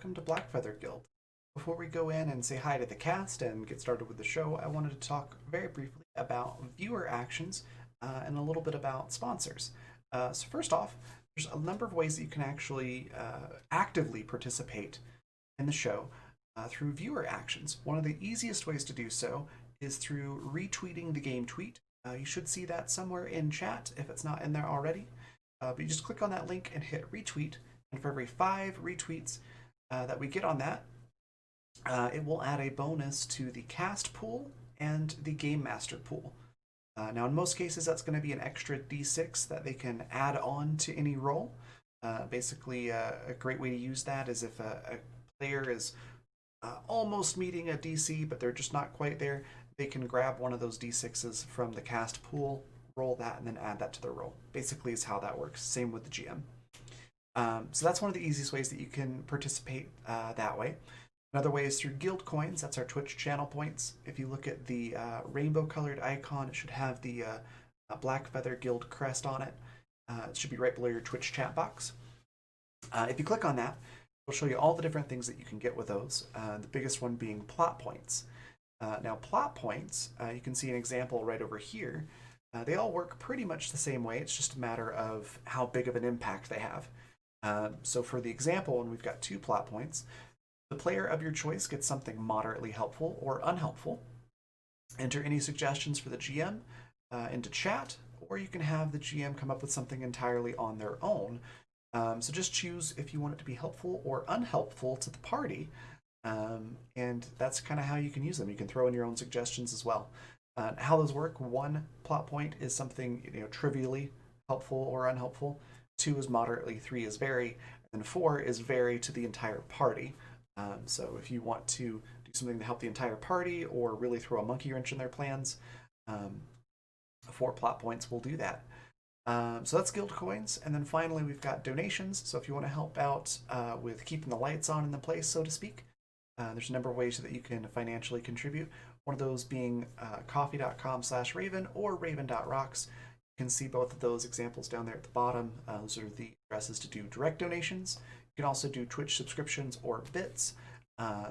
welcome to Blackfeather Guild. Before we go in and say hi to the cast and get started with the show, I wanted to talk very briefly about viewer actions and a little bit about sponsors. So first off, there's a number of ways that you can actually actively participate in the show through viewer actions. One of the easiest ways to do so is through retweeting the game tweet. You should see that somewhere in chat if it's not in there already. But you just click on that link and hit retweet, and for every 5 retweets that we get on that, it will add a bonus to the cast pool and the game master pool. Now, in most cases, that's going to be an extra d6 that they can add on to any roll. Basically, a great way to use that is if a player is almost meeting a DC, but they're just not quite there, they can grab one of those d6s from the cast pool, roll that, and then add that to their roll. Basically, is how that works. Same with the GM. So that's one of the easiest ways that you can participate that way. Another way is through guild coins. That's our Twitch channel points. If you look at the rainbow colored icon, it should have the Blackfeather Guild crest on it. It should be right below your Twitch chat box. If you click on that, it'll show you all the different things that you can get with those. The biggest one being plot points. Now, plot points, you can see an example right over here. They all work pretty much the same way. It's just a matter of how big of an impact they have. So for the example, when we've got 2 plot points, the player of your choice gets something moderately helpful or unhelpful. Enter any suggestions for the GM into chat, or you can have the GM come up with something entirely on their own. So just choose if you want it to be helpful or unhelpful to the party, and that's kind of how you can use them. You can throw in your own suggestions as well. How those work: 1 plot point is something trivially helpful or unhelpful. 2 is moderately. 3 is very, and 4 is very to the entire party. So if you want to do something to help the entire party or really throw a monkey wrench in their plans, 4 plot points will do that. So that's guild coins. And then finally, we've got donations. So if you want to help out with keeping the lights on in the place, so to speak, there's a number of ways that you can financially contribute. One of those being coffee.com/Raven or raven.rocks. You can see both of those examples down there at the bottom. Those are the addresses to do direct donations. You can also do Twitch subscriptions or bits.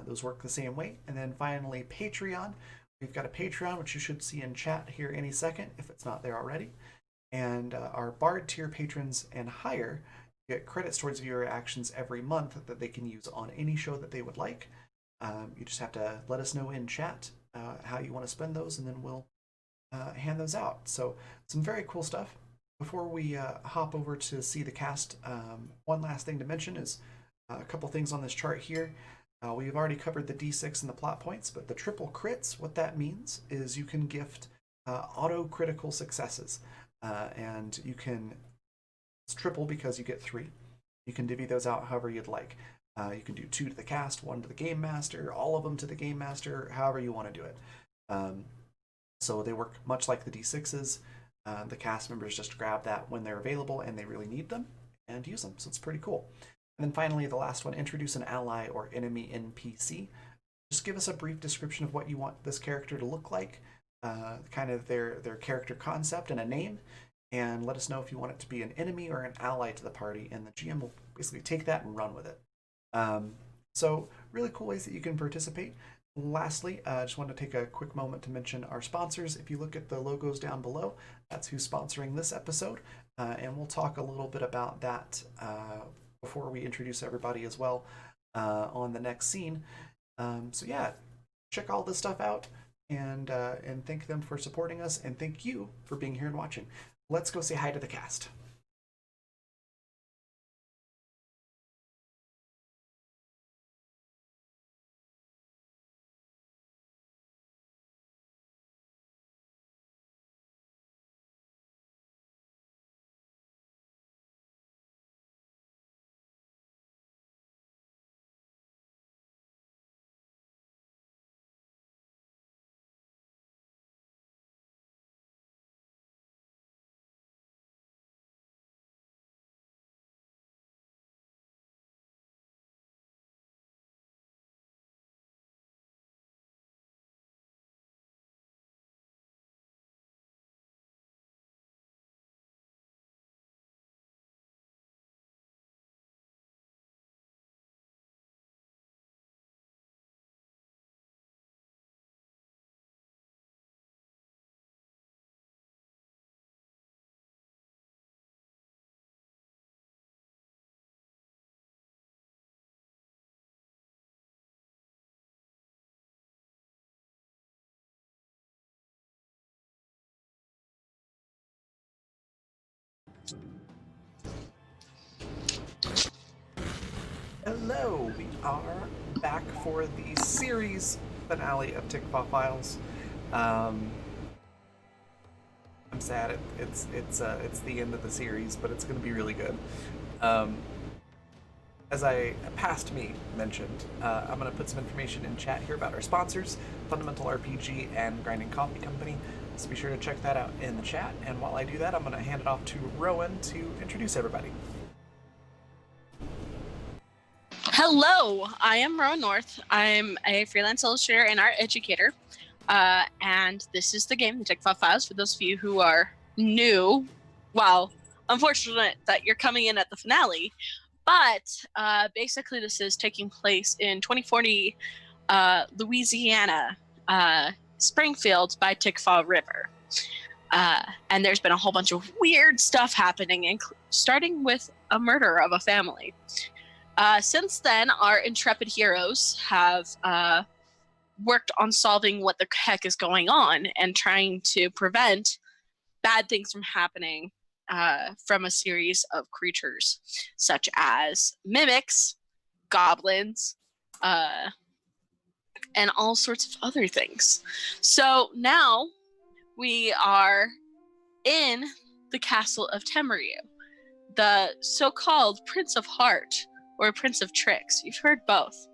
Those work the same way. And then finally, Patreon. We've got a Patreon, which you should see in chat here any second if it's not there already. And our Bard tier patrons and higher get credits towards viewer actions every month that they can use on any show that they would like. You just have to let us know in chat how you want to spend those, and then we'll hand those out. So some very cool stuff. Before we hop over to see the cast, one last thing to mention is a couple things on this chart here. We've already covered the D6 and the plot points, but the triple crits, what that means is you can gift auto critical successes. And you can, it's triple because you get 3. You can divvy those out however you'd like. You can do 2 to the cast, 1 to the game master, all of them to the game master, however you want to do it. So they work much like the D6s. The cast members just grab that when they're available and they really need them and use them. So it's pretty cool. And then finally, the last one, introduce an ally or enemy NPC. Just give us a brief description of what you want this character to look like, kind of their character concept and a name, and let us know if you want it to be an enemy or an ally to the party, and the GM will basically take that and run with it. So really cool ways that you can participate. Lastly, I just want to take a quick moment to mention our sponsors. If you look at the logos down below, that's who's sponsoring this episode, and we'll talk a little bit about that before we introduce everybody as well on the next scene. So yeah, check all this stuff out and thank them for supporting us, and thank you for being here and watching. Let's go say hi to the cast. Hello, we are back for the series finale of Tickfaw Files. Um, I'm sad it's the end of the series, but it's going to be really good. Um, as I past me mentioned, I'm going to put some information in chat here about our sponsors, Fundamental RPG and Grinding Coffee Company. So be sure to check that out in the chat. And while I do that, I'm going to hand it off to Rowan to introduce everybody. Hello, I am Rowan North. I'm a freelance illustrator and art educator. And this is the game, the Tickfaw Files, for those of you who are new. Well, unfortunate that you're coming in at the finale, but basically this is taking place in 2040 Louisiana, Springfield by Tickfaw River. And there's been a whole bunch of weird stuff happening, starting with a murder of a family. Since then, our intrepid heroes have worked on solving what the heck is going on and trying to prevent bad things from happening from a series of creatures, such as mimics, goblins, and all sorts of other things. So now we are in the castle of Temeriu, the so-called Prince of Heart, or Prince of Tricks. You've heard both.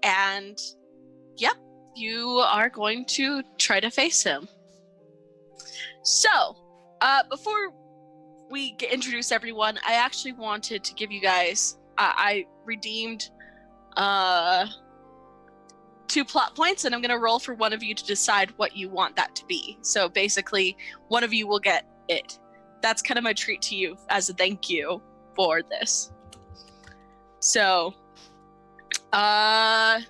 And, yep, you are going to try to face him. So, before we introduce everyone, I actually wanted to give you guys, I redeemed 2 plot points, and I'm going to roll for one of you to decide what you want that to be. So basically, one of you will get it. That's kind of my treat to you as a thank you for this. So, hey,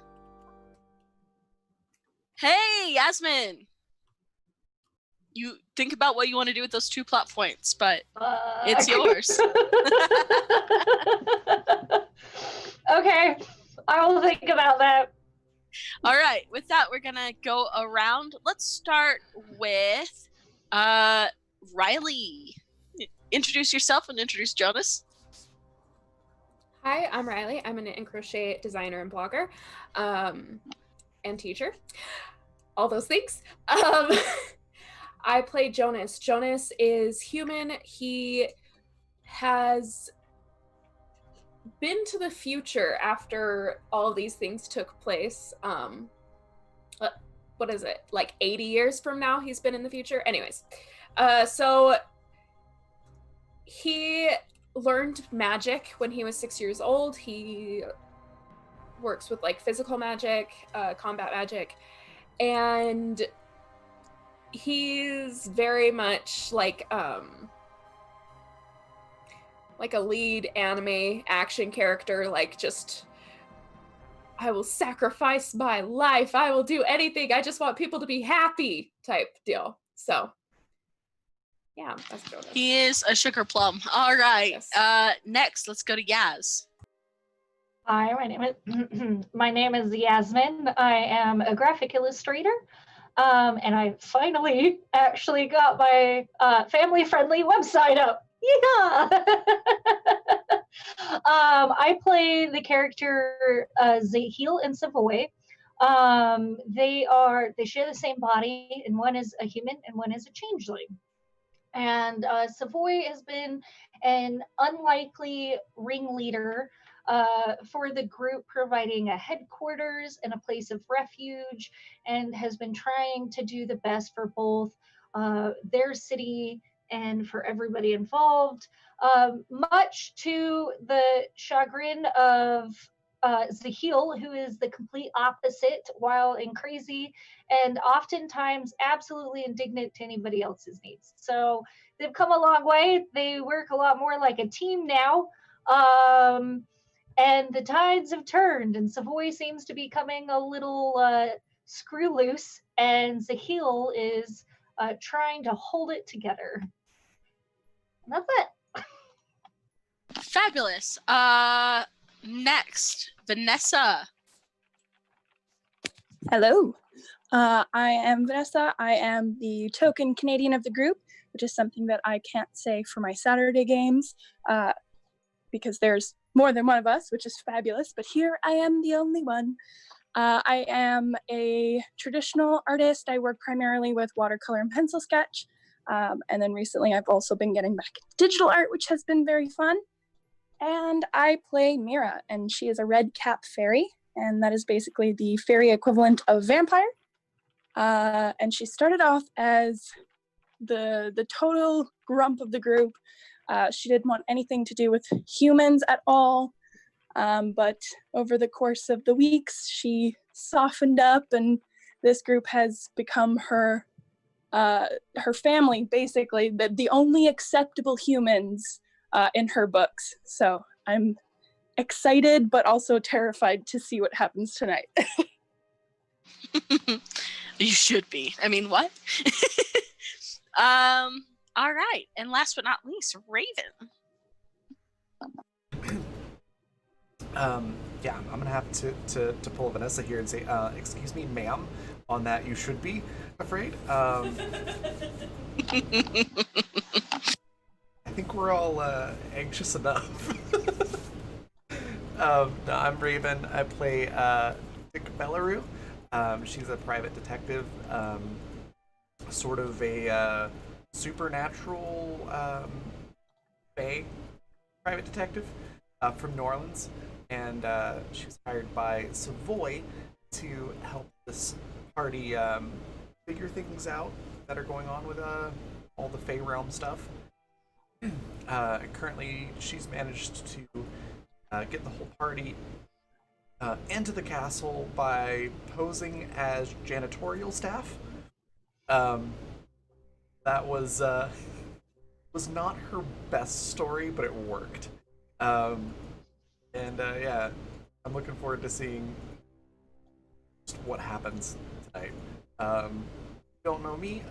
Yasmin! You think about what you want to do with those 2 plot points, but it's yours. Okay, I will think about that. All right, with that, we're gonna go around. Let's start with Riley. Introduce yourself and introduce Jonas. Hi, I'm Riley. I'm an knit and crochet designer and blogger, and teacher. All those things. I play Jonas. Jonas is human. He has been to the future after all these things took place. What is it? Like 80 years from now, he's been in the future. Anyways, so he learned magic when he was 6 years old. He works with like physical magic, combat magic, and he's very much like a lead anime action character, like just, I will sacrifice my life, I will do anything, I just want people to be happy type deal. So yeah, that's Jonas. He is a sugar plum. All right. Yes. Next, let's go to Yaz. Hi, my name is Yasmin. I am a graphic illustrator, and I finally actually got my family-friendly website up. Yeah. I play the character Zahil and Savoy. They share the same body, and one is a human and one is a changeling. And Savoy has been an unlikely ringleader for the group, providing a headquarters and a place of refuge, and has been trying to do the best for both their city and for everybody involved, much to the chagrin of Zahil, who is the complete opposite, wild and crazy, and oftentimes absolutely indignant to anybody else's needs. So they've come a long way. They work a lot more like a team now. And the tides have turned, and Savoy seems to be coming a little screw loose, and Zahil is trying to hold it together. And that's it. Fabulous. Next, Vanessa. Hello. I am Vanessa. I am the token Canadian of the group, which is something that I can't say for my Saturday games because there's more than one of us, which is fabulous. But here I am the only one. I am a traditional artist. I work primarily with watercolor and pencil sketch. And then recently I've also been getting back into digital art, which has been very fun. And I play Mira, and she is a red cap fairy. And that is basically the fairy equivalent of vampire. And she started off as the total grump of the group. She didn't want anything to do with humans at all. But over the course of the weeks, she softened up, and this group has become her family, basically, the only acceptable humans in her books. So I'm excited, but also terrified to see what happens tonight. You should be. I mean, what? All right. And last but not least, Raven. Yeah, I'm gonna have to pull Vanessa here and say, excuse me, ma'am, on that you should be afraid. I think we're all anxious enough. No, I'm Raven. I play Tickfaw. She's a private detective, sort of a supernatural fae private detective from New Orleans. And she was hired by Savoy to help this party figure things out that are going on with all the Fey Realm stuff. Currently, she's managed to get the whole party into the castle by posing as janitorial staff. That was not her best story, but it worked. Yeah, I'm looking forward to seeing just what happens tonight. If you don't know me,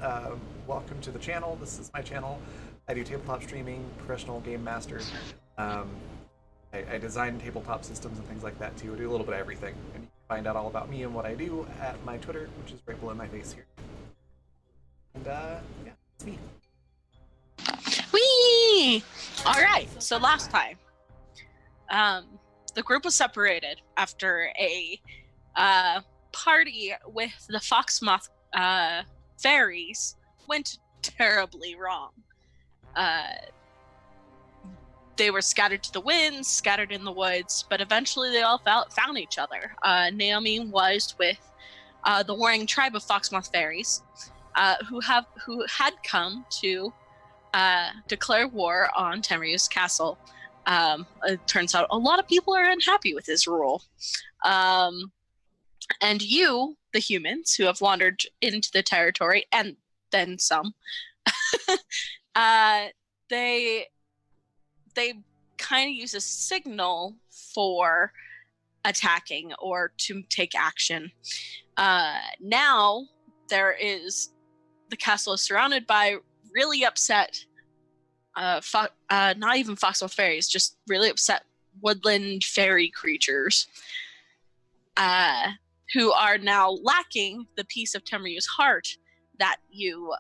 welcome to the channel. This is my channel. I do tabletop streaming, professional game master. I design tabletop systems and things like that too. I do a little bit of everything. And you can find out all about me and what I do at my Twitter, which is right below my face here. And yeah, it's me. Whee! All right. So last time, the group was separated after a party with the Foxmoth fairies went terribly wrong. They were scattered to the winds, scattered in the woods, but eventually they all found each other. Naomi was with the warring tribe of Foxmoth fairies, who had come to declare war on Tamriel's castle. It turns out a lot of people are unhappy with his rule. And you, the humans who have wandered into the territory, and then some, they kind of use a signal for attacking or to take action. Now the castle is surrounded by really upset not even Foxmoth fairies, just really upset woodland fairy creatures who are now lacking the piece of Tamriel's heart that you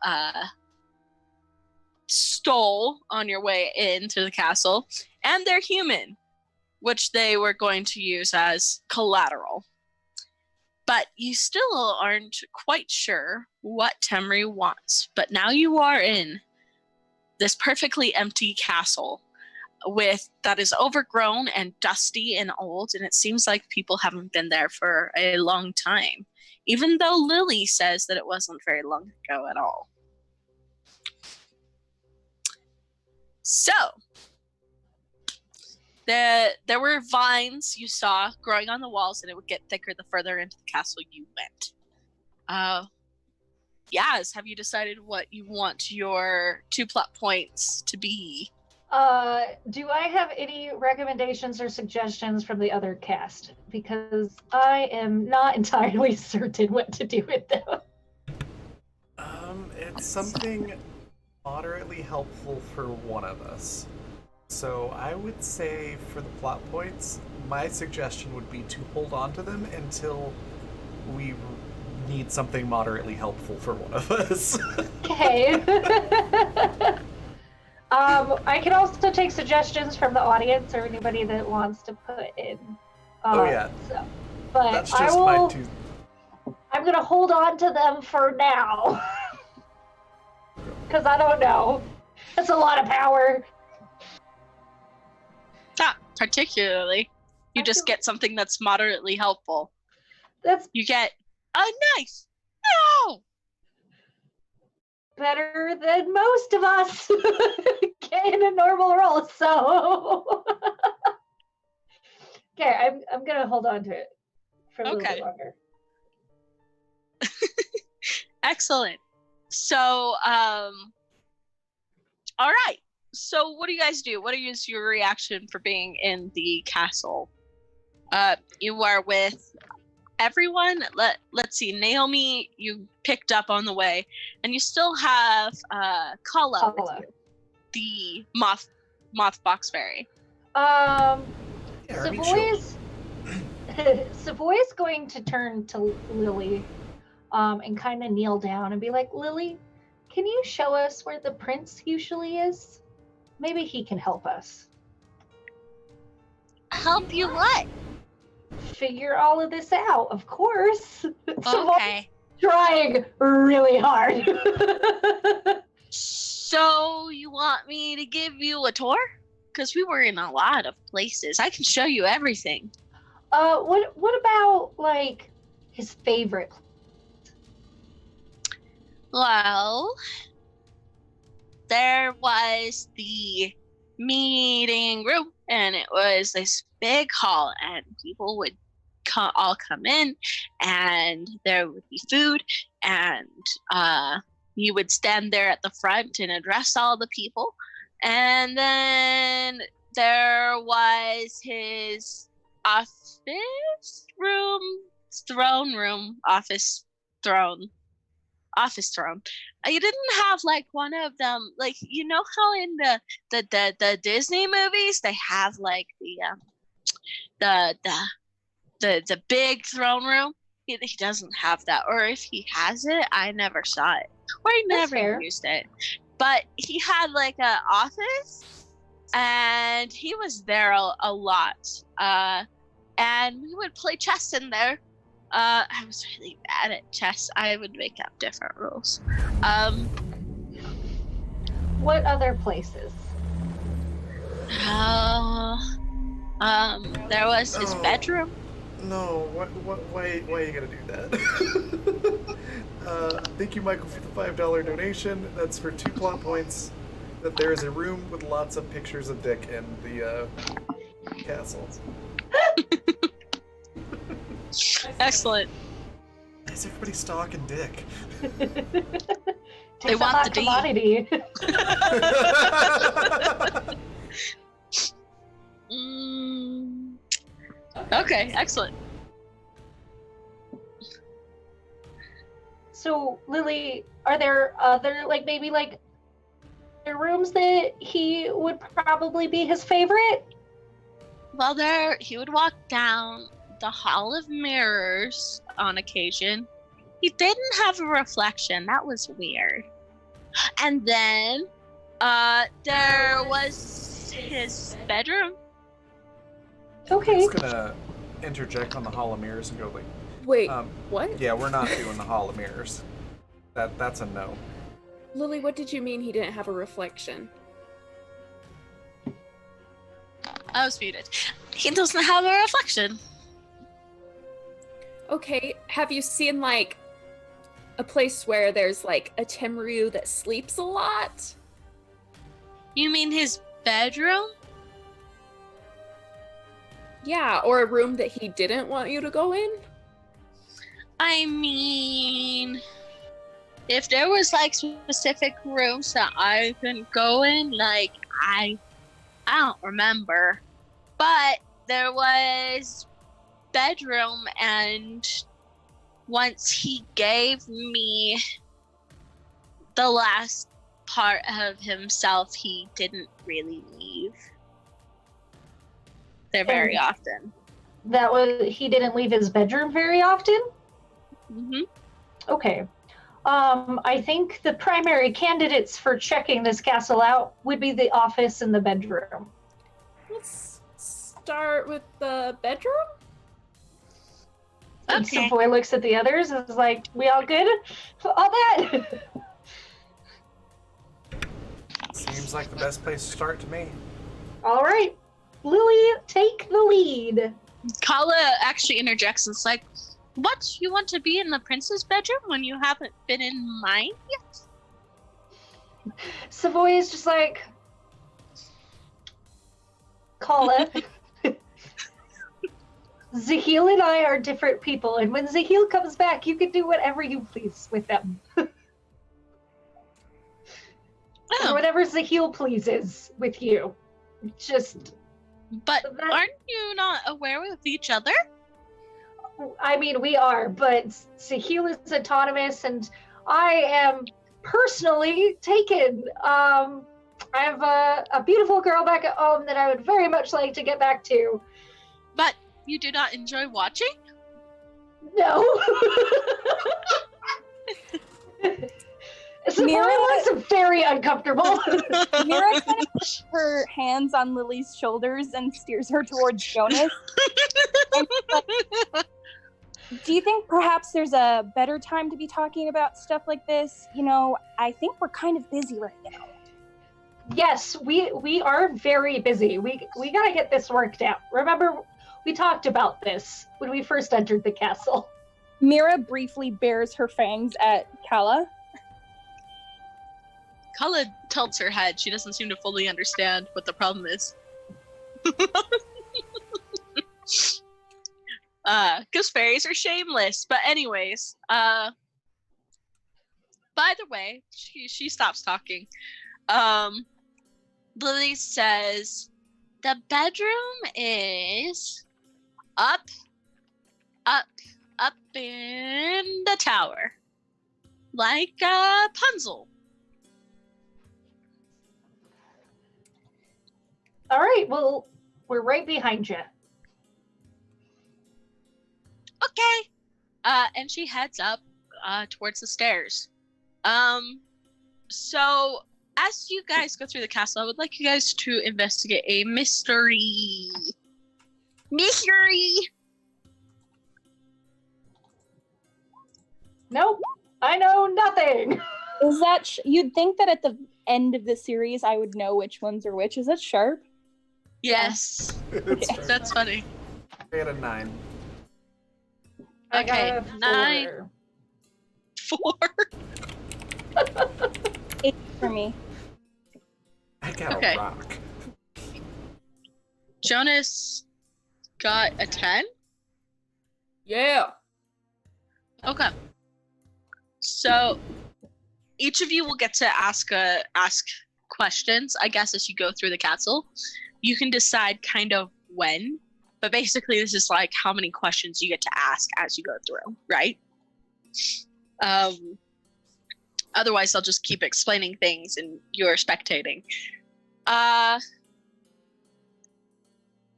stole on your way into the castle, and they're human, which they were going to use as collateral. But you still aren't quite sure what Tamriel wants. But now you are in this perfectly empty castle that is overgrown and dusty and old, and it seems like people haven't been there for a long time, even though Lily says that it wasn't very long ago at all. So, there were vines you saw growing on the walls, and it would get thicker the further into the castle you went. Yaz, have you decided what you want your 2 plot points to be? Do I have any recommendations or suggestions from the other cast? Because I am not entirely certain what to do with them. It's something moderately helpful for one of us. So I would say for the plot points, my suggestion would be to hold on to them until we need something moderately helpful for one of us. Okay. I can also take suggestions from the audience or anybody that wants to put in. Oh, yeah. But That's I just will. my two. I'm gonna hold on to them for now. Because I don't know. That's a lot of power. Not particularly. You just get something that's moderately helpful. You get a knife. No! Better than most of us get in a normal roll, so. Okay, I'm gonna hold on to it for a little bit longer. Excellent. So, all right. So what do you guys do? What is your reaction for being in the castle? You are with everyone. Let's see. Naomi, you picked up on the way, and you still have Kala with you, the moth box fairy. Savoy's going to turn to Lily, and kind of kneel down and be like, Lily, can you show us where the prince usually is? Maybe he can help us. Help you what? Figure all of this out, of course. Okay. Trying really hard. So you want me to give you a tour? Because we were in a lot of places. I can show you everything. What about like his favorite? Well, there was the meeting room, and it was this big hall, and people would all come in, and there would be food, and you would stand there at the front and address all the people. And then there was his office throne. You didn't have like one of them, like, you know how in the Disney movies they have like the big throne room? He doesn't have that, or if he has it, I never saw it, or he never used it. But he had like an office, and he was there a lot. And we would play chess in there. I was really bad at chess. I would make up different rules. What other places? There was his bedroom. No, why are you gonna do that? Thank you, Michael, for the $5 donation. That's for 2 plot points. That there is a room with lots of pictures of Dick in the castle. Excellent. Is everybody stalking Dick? They want the commodity. Okay, excellent. So, Lily, are there other, like, maybe, like, rooms that he would probably be his favorite? Well, he would walk down the Hall of Mirrors on occasion. He didn't have a reflection. That was weird. And then, there was his bedroom. Okay. I'm just gonna interject on the Hall of Mirrors and go like, wait, what? Yeah, we're not doing the Hall of Mirrors. That's a no. Lily, what did you mean he didn't have a reflection? I was muted. He doesn't have a reflection. Okay, have you seen like a place where there's like a Timryu that sleeps a lot? You mean his bedroom? Yeah, or a room that he didn't want you to go in? I mean, if there was like specific rooms that I couldn't go in, like I don't remember. But there was bedroom, and once he gave me the last part of himself, he didn't really leave there very often. He didn't leave his bedroom very often? Mm-hmm. Okay. I think the primary candidates for checking this castle out would be the office and the bedroom. Let's start with the bedroom. And Okay. Savoy looks at the others and is like, we all good? All that? Seems like the best place to start to me. All right. Lily, take the lead. Kala actually interjects and is like, what? You want to be in the prince's bedroom when you haven't been in mine yet? Savoy is just like, Kala. Zahil and I are different people, and when Zahil comes back, you can do whatever you please with them. Or whatever Zahil pleases with you. Just. But aren't you not aware of each other? I mean, we are, but Zahil is autonomous, and I am personally taken. I have a beautiful girl back at home that I would very much like to get back to. But you do not enjoy watching? No. It's very uncomfortable. Mira kind of puts her hands on Lily's shoulders and steers her towards Jonas. And do you think perhaps there's a better time to be talking about stuff like this? You know, I think we're kind of busy right now. Yes, we are very busy. We gotta get this worked out. Remember, we talked about this when we first entered the castle. Mira briefly bares her fangs at Kala. Kala tilts her head. She doesn't seem to fully understand what the problem is. Because fairies are shameless. But anyways, by the way, she stops talking. Lily says, the bedroom is up in the tower. Like Punzel. All right, well, we're right behind you. Okay. And she heads up towards the stairs. So as you guys go through the castle, I would like you guys to investigate a mystery. Nope, I know nothing. Is that you'd think that at the end of the series I would know which ones are which? Is that sharp? Yes. That's funny. I got a 9. I Okay, got a 9. 4. 8 for me. I got Okay. a rock. Jonas got a 10? Yeah. Okay. So each of you will get to ask questions, I guess, as you go through the castle. You can decide kind of when, but basically this is like how many questions you get to ask as you go through, right? Otherwise I'll just keep explaining things and you're spectating.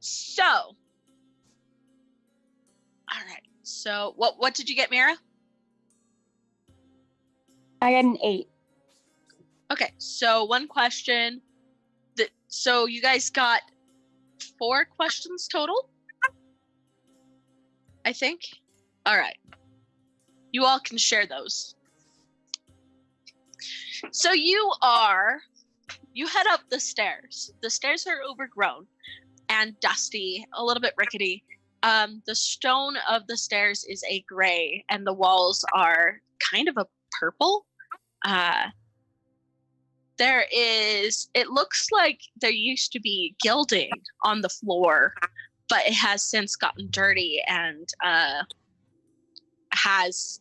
So all right. So what did you get, Mira? I got an 8. Okay, so one question. So you guys got 4 questions total? I think. All right. You all can share those. So you head up the stairs. The stairs are overgrown and dusty, a little bit rickety. The stone of the stairs is a gray and the walls are kind of a purple. It looks like there used to be gilding on the floor, but it has since gotten dirty and has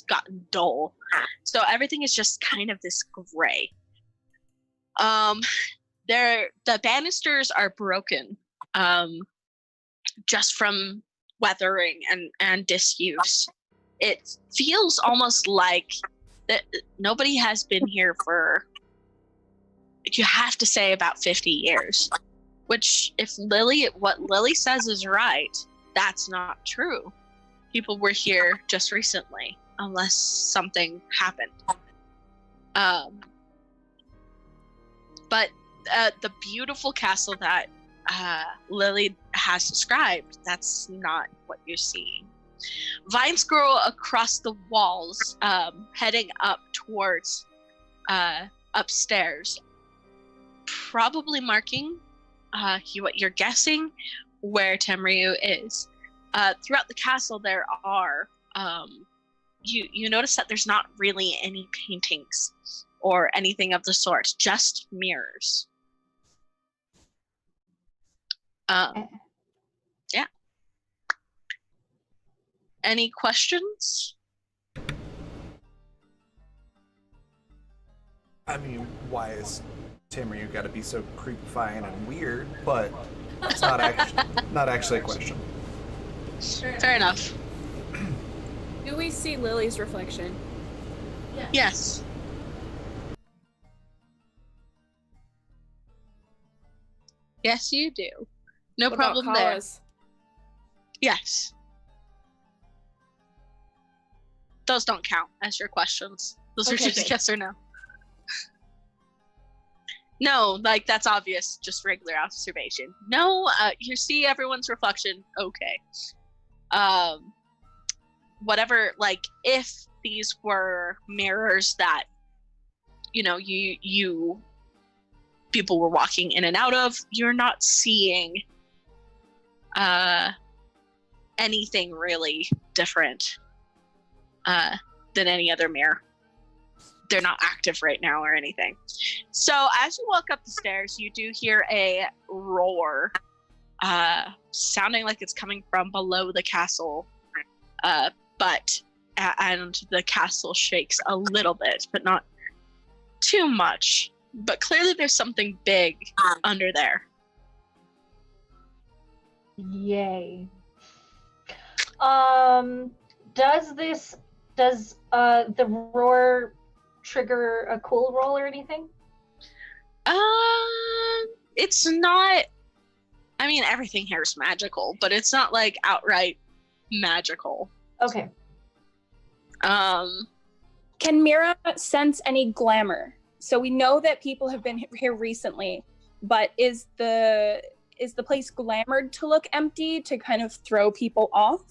gotten dull. So everything is just kind of this gray. The banisters are broken, just from weathering and disuse. It feels almost like that nobody has been here for, you have to say, about 50 years, which what Lily says is right, that's not true. People were here just recently. unless something happened. But the beautiful castle that Lily has described, that's not what you're seeing. Vines grow across the walls, heading up towards upstairs, probably marking what you're guessing where Tamriu is. Throughout the castle, there are you notice that there's not really any paintings or anything of the sort, just mirrors. Yeah. Any questions? I mean, why is Tamriu got to be so creepifying and weird? But it's not actually a question. Fair enough. Do we see Lily's reflection? Yes. Yes, you do. No What problem about there. Kala's? Yes. Those don't count as your questions. Those are Okay, just good. yes or no. No, like that's obvious, just regular observation. No, you see everyone's reflection. Okay. Whatever, like if these were mirrors that, you know, you people were walking in and out of, you're not seeing anything really different than any other mirror. They're not active right now or anything. So as you walk up the stairs, you do hear a roar, sounding like it's coming from below the castle, and the castle shakes a little bit, but not too much. But clearly there's something big under there. Yay. Does the roar trigger a cool roll or anything? It's not. I mean, everything here is magical, but it's not like outright magical. Okay. Can Mira sense any glamour? So we know that people have been here recently, but is the place glamored to look empty to kind of throw people off?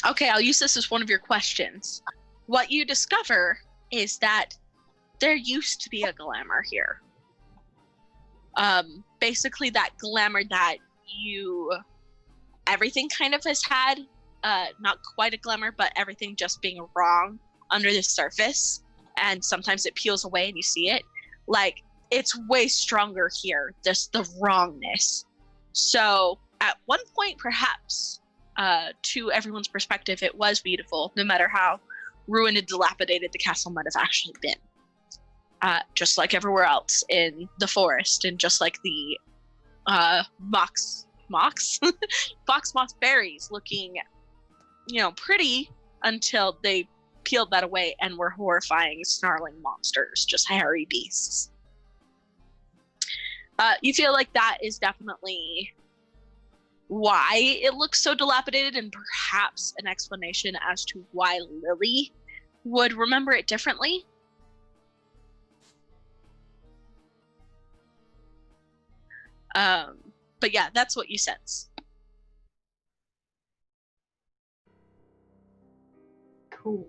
Okay, I'll use this as one of your questions. What you discover is that there used to be a glamour here. Basically that glamour that everything kind of has had, not quite a glamour, but everything just being wrong under the surface. And sometimes it peels away and you see it. Like, it's way stronger here, just the wrongness. So at one point, perhaps, to everyone's perspective, it was beautiful, no matter how ruined and dilapidated the castle might have actually been. Just like everywhere else in the forest, and just like the fox moss berries looking, pretty until they peeled that away and were horrifying, snarling monsters, just hairy beasts. You feel like that is definitely why it looks so dilapidated, and perhaps an explanation as to why Lily would remember it differently. But yeah, that's what you sense. Cool.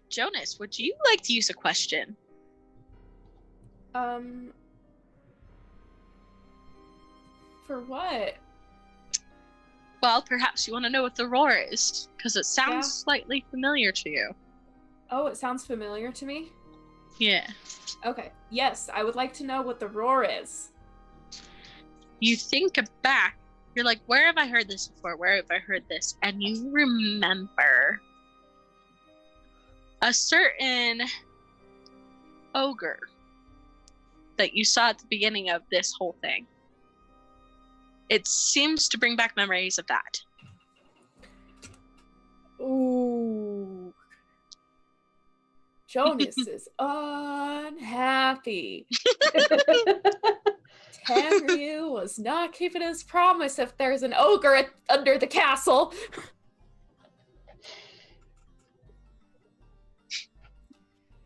Jonas, would you like to use a question? For what? Well, perhaps you want to know what the roar is, because it sounds slightly familiar to you. Oh, it sounds familiar to me? Yeah. Okay. Yes, I would like to know what the roar is. You think back, you're like, where have I heard this before? Where have I heard this? And you remember a certain ogre that you saw at the beginning of this whole thing. It seems to bring back memories of that. Ooh. Jonas is unhappy. Tamryu was not keeping his promise if there's an ogre under the castle.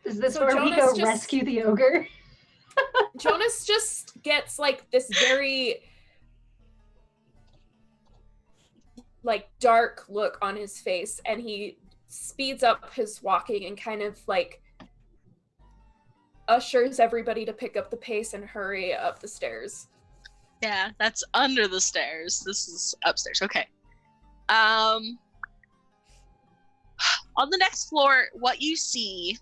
Is this So where we Jonas go rescue the ogre? Jonas just gets like this very like dark look on his face, and he speeds up his walking and kind of like ushers everybody to pick up the pace and hurry up the stairs. Yeah, that's under the stairs. This is upstairs. Okay. On the next floor, what you see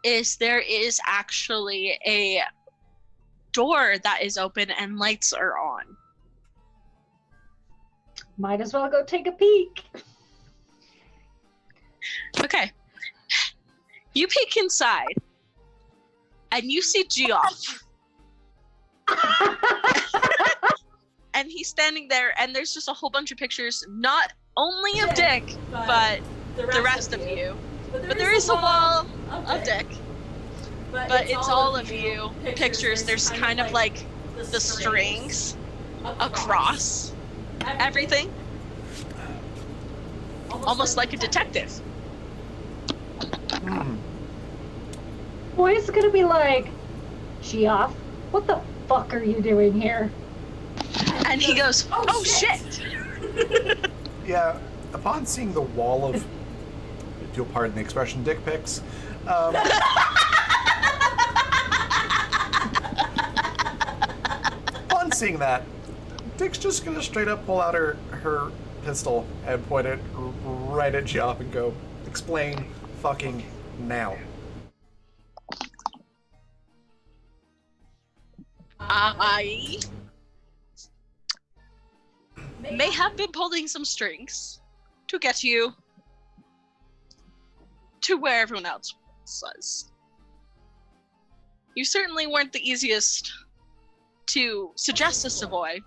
is there is actually a door that is open and lights are on. Might as well go take a peek. Okay. You peek inside and you see Geoff. And he's standing there, and there's just a whole bunch of pictures, not only of Dick, but the rest of you. But there is a wall of Dick. But it's all of you pictures. There's kind of like the strings across everything. Almost like a detective. Boy's gonna be like, Geoff, what the fuck are you doing here? And he goes, oh shit! Yeah, upon seeing the wall of, if you'll pardon the expression, dick pics, upon seeing that, Dick's just gonna straight up pull out her pistol and point it right at Geoff and go, explain fucking now. I may have been pulling some strings to get you to where everyone else was. You certainly weren't the easiest to suggest to Savoy.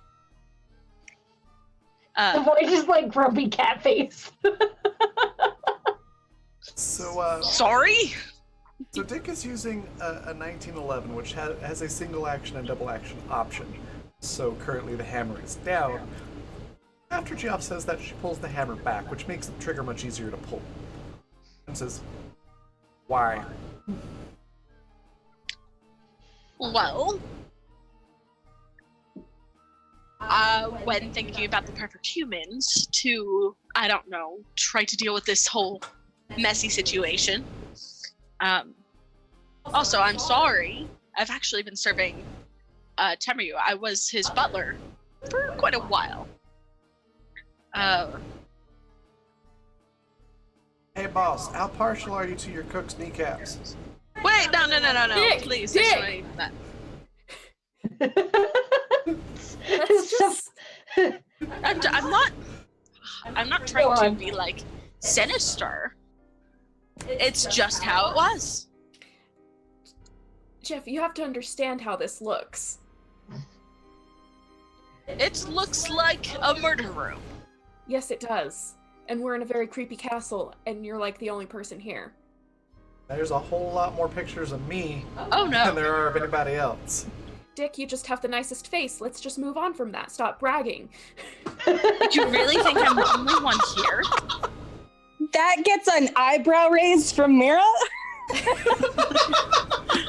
Savoy just like grumpy cat face. So, Sorry? So Dick is using a 1911, which has a single action and double action option. So currently the hammer is down. After Geoff says that, she pulls the hammer back, which makes the trigger much easier to pull. And says, why? Well, when thinking about the perfect humans to, I don't know, try to deal with this whole messy situation. Also, I'm sorry. I've actually been serving Temryu. I was his butler for quite a while. Hey boss, how partial are you to your cook's kneecaps? Wait, no, Dick, please. Dick. Actually, that. Let's just I'm not trying to be like sinister. It's just how it was. Jeff, you have to understand how this looks. It looks like a murder room. Yes, it does. And we're in a very creepy castle, and you're like the only person here. There's a whole lot more pictures of me Oh than no. there are of anybody else. Dick, you just have the nicest face. Let's just move on from that. Stop bragging. You really think I'm the only one here? That gets an eyebrow raised from Mira.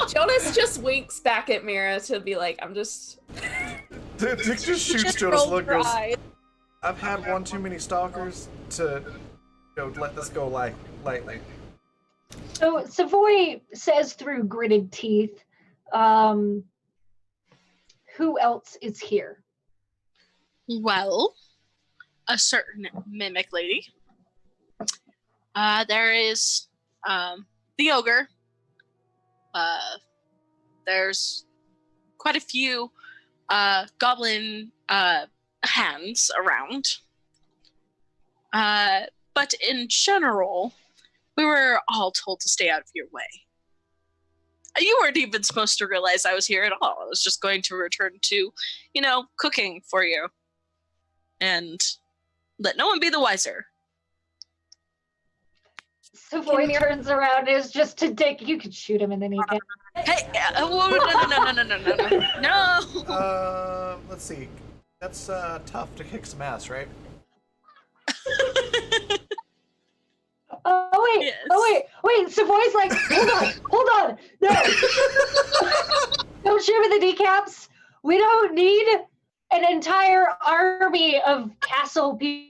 Jonas just winks back at Mira to be like, I'm just... Dick just shoots Jonas look, goes, I've had one too many stalkers to let this go lightly. So Savoy says through gritted teeth, who else is here? Well, a certain mimic lady. There is the ogre. There's quite a few goblin hands around. But in general, we were all told to stay out of your way. You weren't even supposed to realize I was here at all. I was just going to return to, cooking for you. And let no one be the wiser. Savoy turns around and is just to Dick. You could shoot him in the kneecap. Hey, whoa, no. Let's see. That's tough to kick some ass, right? Wait. Yes. Wait. Savoy's like, hold on. No. Don't shoot him in the kneecaps. We don't need an entire army of castle people.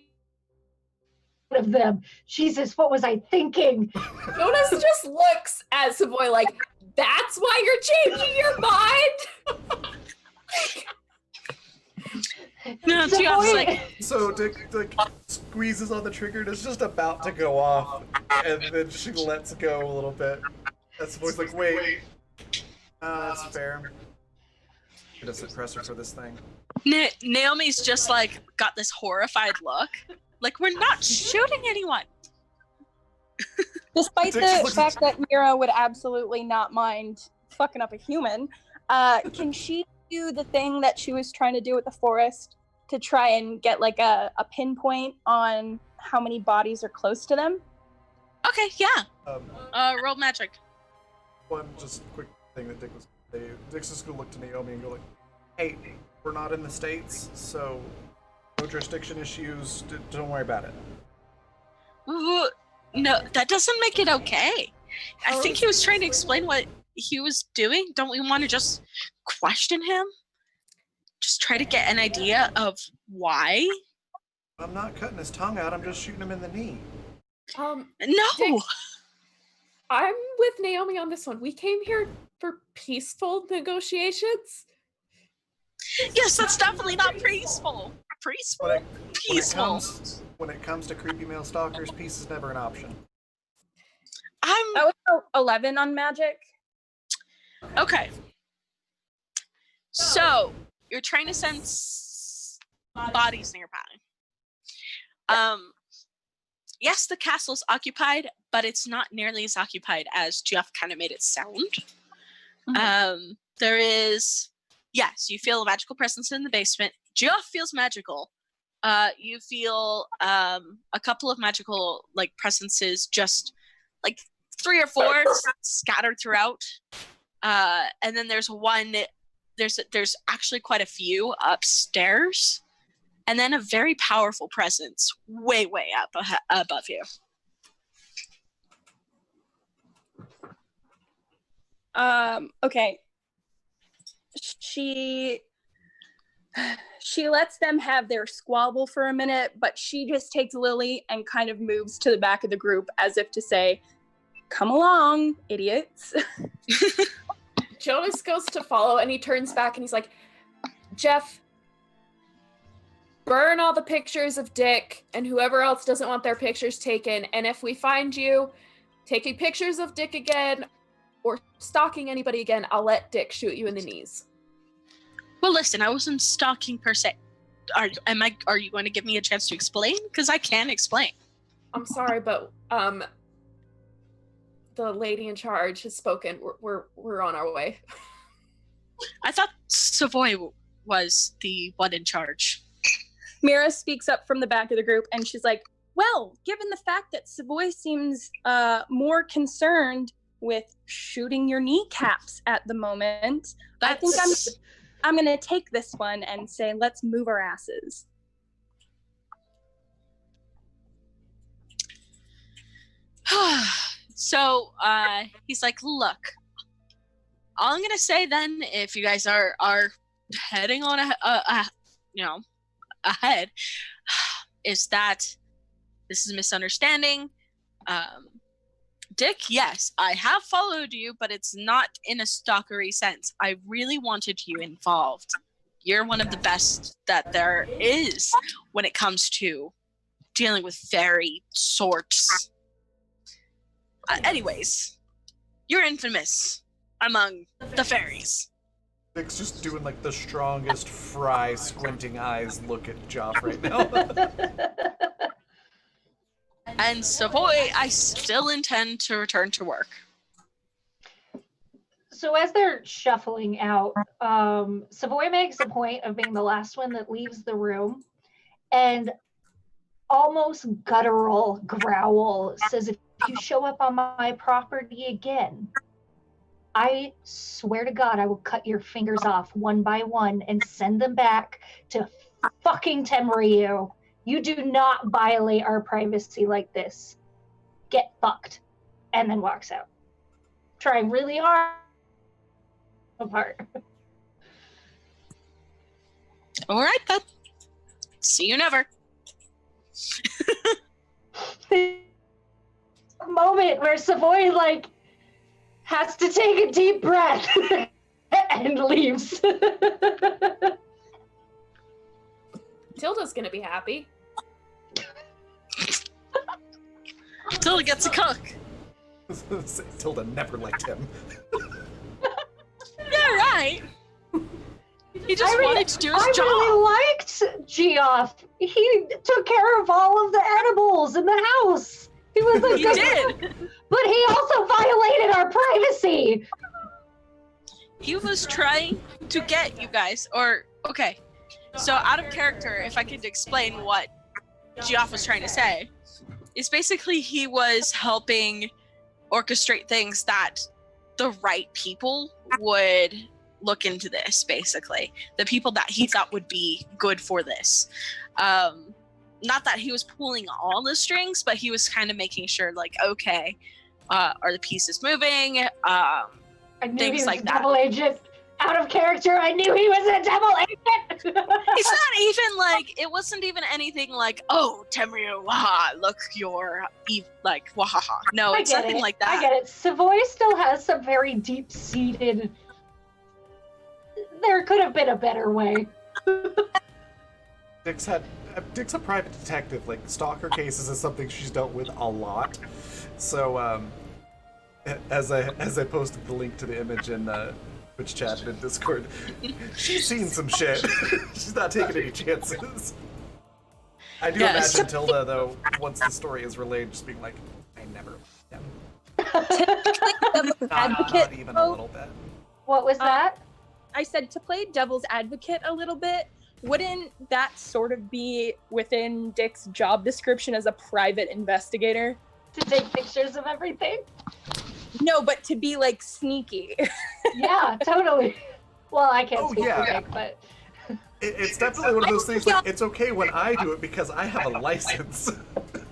Of them. Jesus, what was I thinking? Jonas just looks at Savoy like, that's why you're changing your mind? No, Tiana's like, So Dick squeezes on the trigger and it's just about to go off, and then she lets go a little bit. That's the voice like, wait. That's fair. It doesn't press her for this thing. Naomi's just like got this horrified look. Like, we're not shooting anyone. Despite the fact that Mira would absolutely not mind fucking up a human, can she do the thing that she was trying to do with the forest to try and get like a pinpoint on how many bodies are close to them? Okay, yeah. Roll magic. One just quick thing that Dick was saying. Dick's just gonna look to Naomi and go like, hey, we're not in the States, so no jurisdiction issues, don't worry about it. Ooh, no, that doesn't make it okay. I think he was trying to explain what he was doing. Don't we want to just question him? Just try to get an idea of why? I'm not cutting his tongue out, I'm just shooting him in the knee. No! Dick, I'm with Naomi on this one. We came here for peaceful negotiations. Yes, that's definitely not peaceful. Peaceful. When it comes to creepy male stalkers, peace is never an option. That was 11 on magic. Okay. So, you're trying to sense bodies nearby. Yes, the castle's occupied, but it's not nearly as occupied as Jeff kind of made it sound. Mm-hmm. There is, yes, you feel a magical presence in the basement. Jeff feels magical. You feel a couple of magical like presences, just like 3 or 4 scattered throughout. And then there's one. There's actually quite a few upstairs, and then a very powerful presence way up above you. Okay. She lets them have their squabble for a minute, but she just takes Lily and kind of moves to the back of the group as if to say, come along, idiots. Jonas goes to follow and he turns back and he's like, Jeff, burn all the pictures of Dick and whoever else doesn't want their pictures taken. And if we find you taking pictures of Dick again or stalking anybody again, I'll let Dick shoot you in the knees. Well, listen, I wasn't stalking per se. Are you going to give me a chance to explain? Because I can explain. I'm sorry, but the lady in charge has spoken. We're on our way. I thought Savoy was the one in charge. Mira speaks up from the back of the group and she's like, well, given the fact that Savoy seems more concerned with shooting your kneecaps at the moment, I think I'm going to take this one and say, let's move our asses. So he's like, look, all I'm going to say then, if you guys are heading on ahead, is that this is a misunderstanding. Dick, yes, I have followed you, but it's not in a stalkery sense. I really wanted you involved. You're one of the best that there is when it comes to dealing with fairy sorts. Anyways, you're infamous among the fairies. Dick's just doing like the strongest Fry squinting eyes look at Joff right now. And Savoy, I still intend to return to work. So as they're shuffling out, Savoy makes a point of being the last one that leaves the room, and almost guttural growl says, if if you show up on my property again, I swear to God, I will cut your fingers off one by one and send them back to fucking Temryu. You do not violate our privacy like this. Get fucked. And then walks out. Trying really hard. Apart. All right, then. See you never. The moment where Savoy, like, has to take a deep breath and leaves. Tilda's gonna be happy. Tilda gets a cook. Tilda never liked him. Yeah, right. He just wanted to do his job. I really liked Geoff. He took care of all of the animals in the house. He was a He good did. But he also violated our privacy. He was trying to get you guys, or, okay. So out of character, if I could explain what Geoff was trying to say, is basically he was helping orchestrate things that the right people would look into this, basically. The people that he thought would be good for this. Not that he was pulling all the strings, but he was kind of making sure, like, okay, are the pieces moving? I knew Things he was like a that. double agent. Out of character, I knew he was a double agent. It's not even like, it wasn't even anything like, oh, Temryu, waha, look, you're like, wahaha. No, it's nothing like that. I get it. Savoy still has some very deep-seated... There could have been a better way. Dick's a private detective. Like, stalker cases is something she's dealt with a lot. So, as I posted the link to the image in Twitch chat and in Discord, she's seen some shit. She's not taking any chances. I do imagine Tilda, though, once the story is relayed, just being like, I never liked him. Not even a little bit. What was that? I said to play devil's advocate a little bit. Wouldn't that sort of be within Dick's job description as a private investigator? To take pictures of everything? No, but to be like sneaky. Yeah, totally. Well, I can't speak yeah. for Dick, but... It's definitely one of those things, like, it's okay when I do it because I have a license.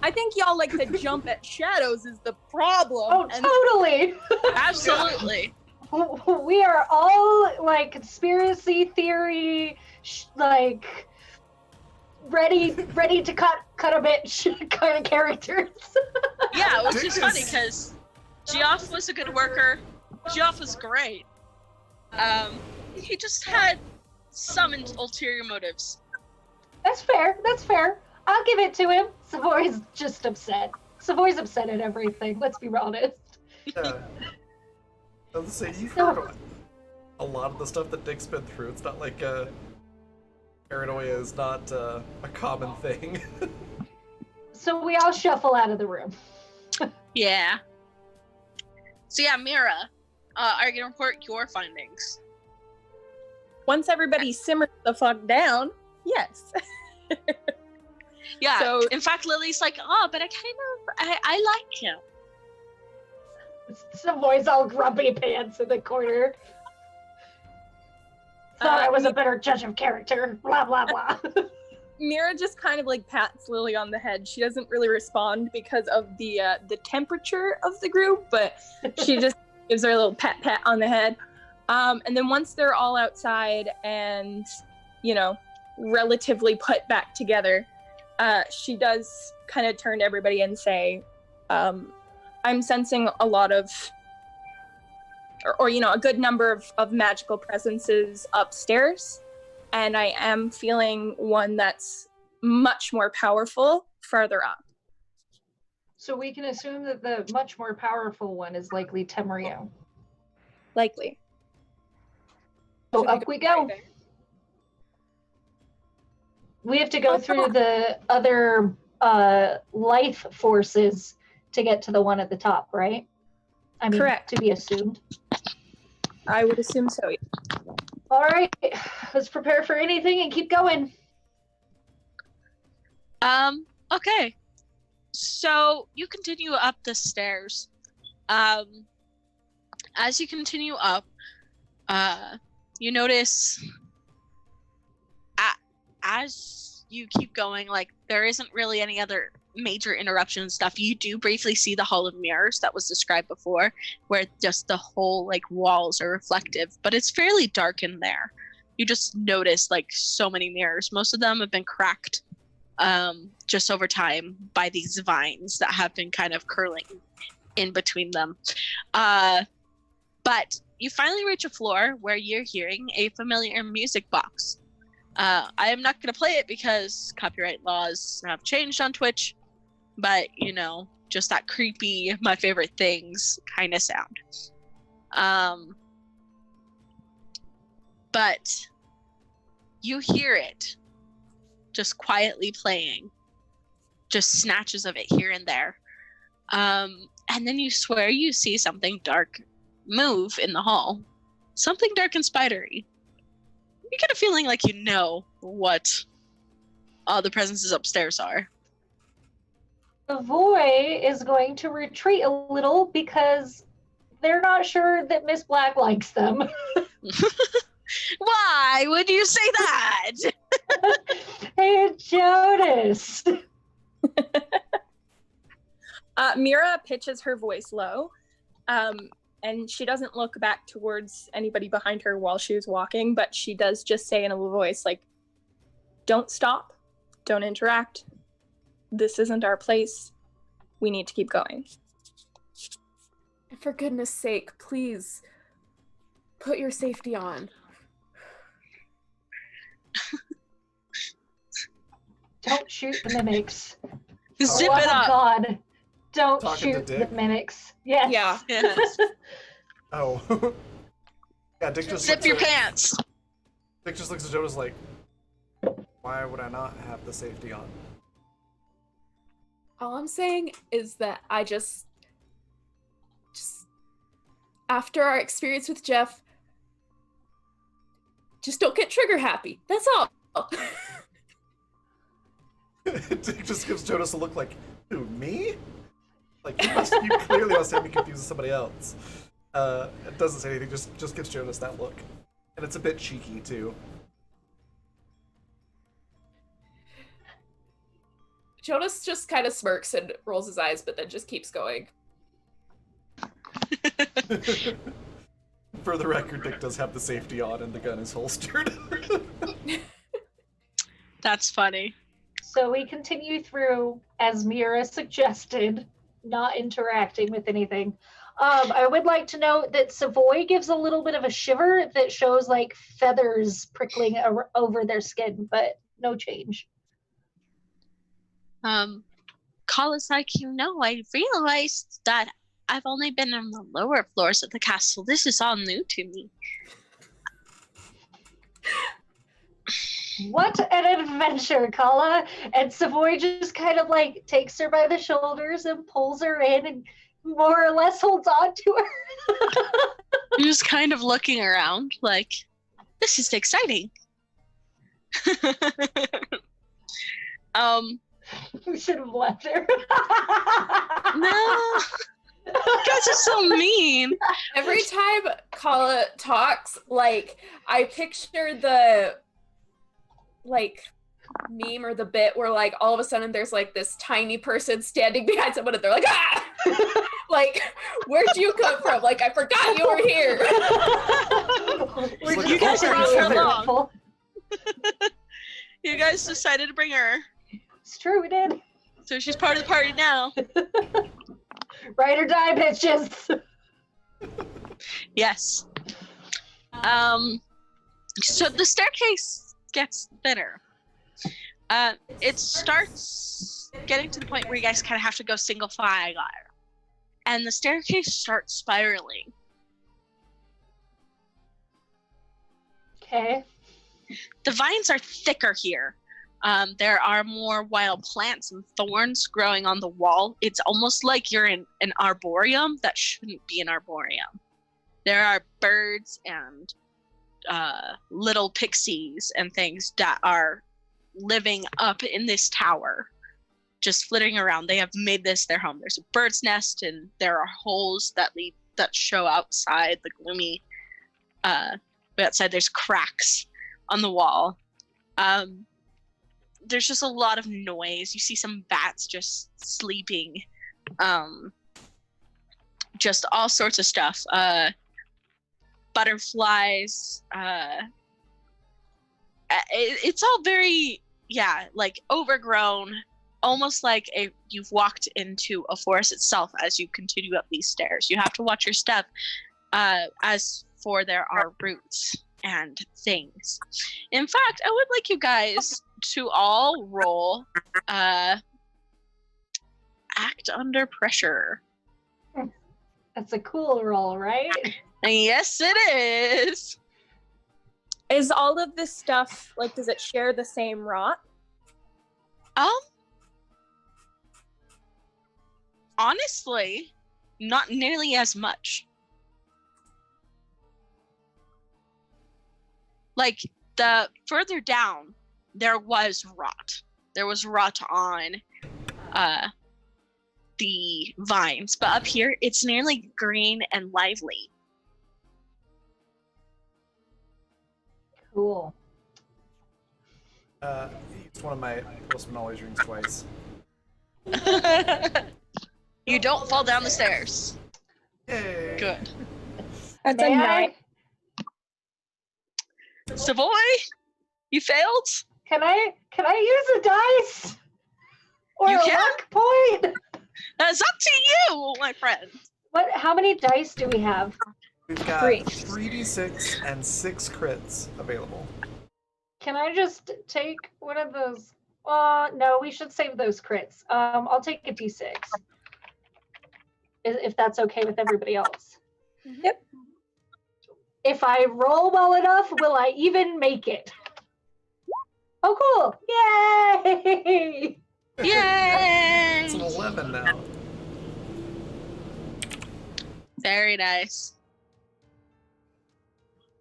I think y'all like to jump at shadows is the problem. Oh, totally! Absolutely. We are all, like, conspiracy theory, like, ready to cut a bitch kind of characters. Yeah, which is funny because Geoff was a good worker. Geoff was great. He just had some ulterior motives. That's fair. I'll give it to him. Savoy's just upset. Savoy's upset at everything, let's be honest. Yeah. I was gonna say, you've heard a lot of the stuff that Dick's been through. It's not like paranoia is not a common thing. So we all shuffle out of the room. Yeah. So yeah, Mira, are you gonna report your findings? Once everybody simmers the fuck down, yes. Yeah. So- in fact, Lily's like, oh, but I like him. Savoy's all grumpy pants in the corner. Thought I was a better judge of character. Blah, blah, blah. Mira just kind of like pats Lily on the head. She doesn't really respond because of the temperature of the group, but she just gives her a little pat on the head. And then once they're all outside and, you know, relatively put back together, she does kind of turn to everybody and say, I'm sensing a lot of, or you know, a good number of magical presences upstairs. And I am feeling one that's much more powerful farther up. So we can assume that the much more powerful one is likely Temryu. Likely. So up we go. We have to go through the other life forces to get to the one at the top, right? I mean, Correct. to be assumed. I would assume so. All right, let's prepare for anything and keep going. Okay. So you continue up the stairs. As you continue up, you notice as you keep going, like, there isn't really any other major interruption stuff. You do briefly see the Hall of Mirrors that was described before, where just the whole, like, walls are reflective, but it's fairly dark in there. You just notice, like, so many mirrors. Most of them have been cracked just over time by these vines that have been kind of curling in between them. But you finally reach a floor where you're hearing a familiar music box. I am not going to play it because copyright laws have changed on Twitch, but, you know, just that creepy, my favorite things kind of sound. But you hear it just quietly playing, just snatches of it here and there. And then you swear you see something dark move in the hall. Something dark and spidery. You get a feeling like you know what all the presences upstairs are. Savoy is going to retreat a little because they're not sure that Miss Black likes them. Why would you say that? Hey, Jonas. Mira pitches her voice low, and she doesn't look back towards anybody behind her while she was walking, but she does just say in a low voice, like, don't stop, don't interact. This isn't our place. We need to keep going. For goodness sake, please put your safety on. Don't shoot the mimics. Zip Oh it up. God. Don't Talking to shoot the Dick? mimics. Yes. Yeah. Yes. Oh. Yeah, Dick just Zip looks your at, pants. Dick just looks at Jonas like, why would I not have the safety on? All I'm saying is that I just after our experience with Jeff, just don't get trigger happy. That's all. Dick just gives Jonas a look like, who, me? Like, you clearly must have me confused with somebody else. It doesn't say anything, just gives Jonas that look. And it's a bit cheeky, too. Jonas just kind of smirks and rolls his eyes, but then just keeps going. For the record, Dick does have the safety on and the gun is holstered. That's funny. So we continue through, as Mira suggested, not interacting with anything. I would like to note that Savoy gives a little bit of a shiver that shows like feathers prickling over their skin, but no change. Kala's like, you know, I realized that I've only been on the lower floors of the castle. This is all new to me. What an adventure, Kala! And Savoy just kind of like takes her by the shoulders and pulls her in and more or less holds on to her. You're just kind of looking around like, this is exciting. We should have left her. No. You guys are so mean. Every time Kala talks, like, I picture the, like, meme or the bit where, like, all of a sudden there's, like, this tiny person standing behind someone and they're like, ah! Like, where'd you come from? Like, I forgot you were here. You guys are really here long. grateful. You guys decided to bring her. It's true, we did. So she's part of the party now. Ride or die, bitches. Yes. So the staircase gets thinner. It starts getting to the point where you guys kind of have to go single file. And the staircase starts spiraling. Okay. The vines are thicker here. There are more wild plants and thorns growing on the wall. It's almost like you're in an arboreum that shouldn't be an arboreum. There are birds and little pixies and things that are living up in this tower. just flitting around. They have made this their home. There's a bird's nest, and there are holes that show outside the gloomy. Outside, there's cracks on the wall. There's just a lot of noise. You see some bats just sleeping. Just all sorts of stuff. Butterflies. It's all very, like overgrown, almost like you've walked into a forest itself as you continue up these stairs. You have to watch your step, as for there are roots and things. In fact, I would like you guys to all roll act under pressure. That's a cool roll, right? Yes, it is. Is all of this stuff, like, does it share the same rot? Honestly, not nearly as much. Like, the further down, there was rot. There was rot on the vines, but up here, it's nearly green and lively. Cool. It's one of my postman always rings twice. You don't fall down the stairs. Yay! Good. That's a May 9. Savoy, you failed? Can I use a dice? Or You a can. luck point? That's up to you, my friend. How many dice do we have? We've got 3. 3d6 and 6 crits available. Can I just take one of those? No, we should save those crits. I'll take a d6. If that's okay with everybody else. Yep. If I roll well enough, will I even make it? Oh, cool! Yay! Yay! It's an 11 now. Very nice.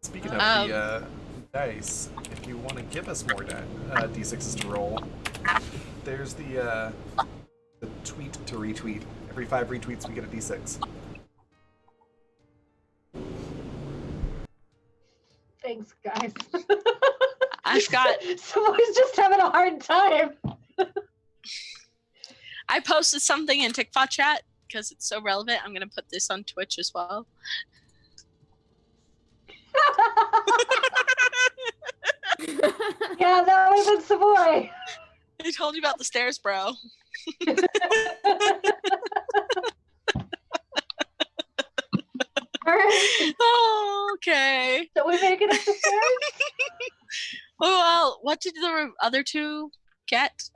Speaking of the dice, if you want to give us more d6s to roll, there's the tweet to retweet. Every 5 retweets, we get a d6. Thanks, guys. I've got. Someone's just having a hard time. I posted something in Tickfaw chat because it's so relevant. I'm gonna put this on Twitch as well. Yeah, that would have been Savoy. I told you about the stairs, bro. All right. Oh, okay. So we make it up the stairs? Well, what did the other two get?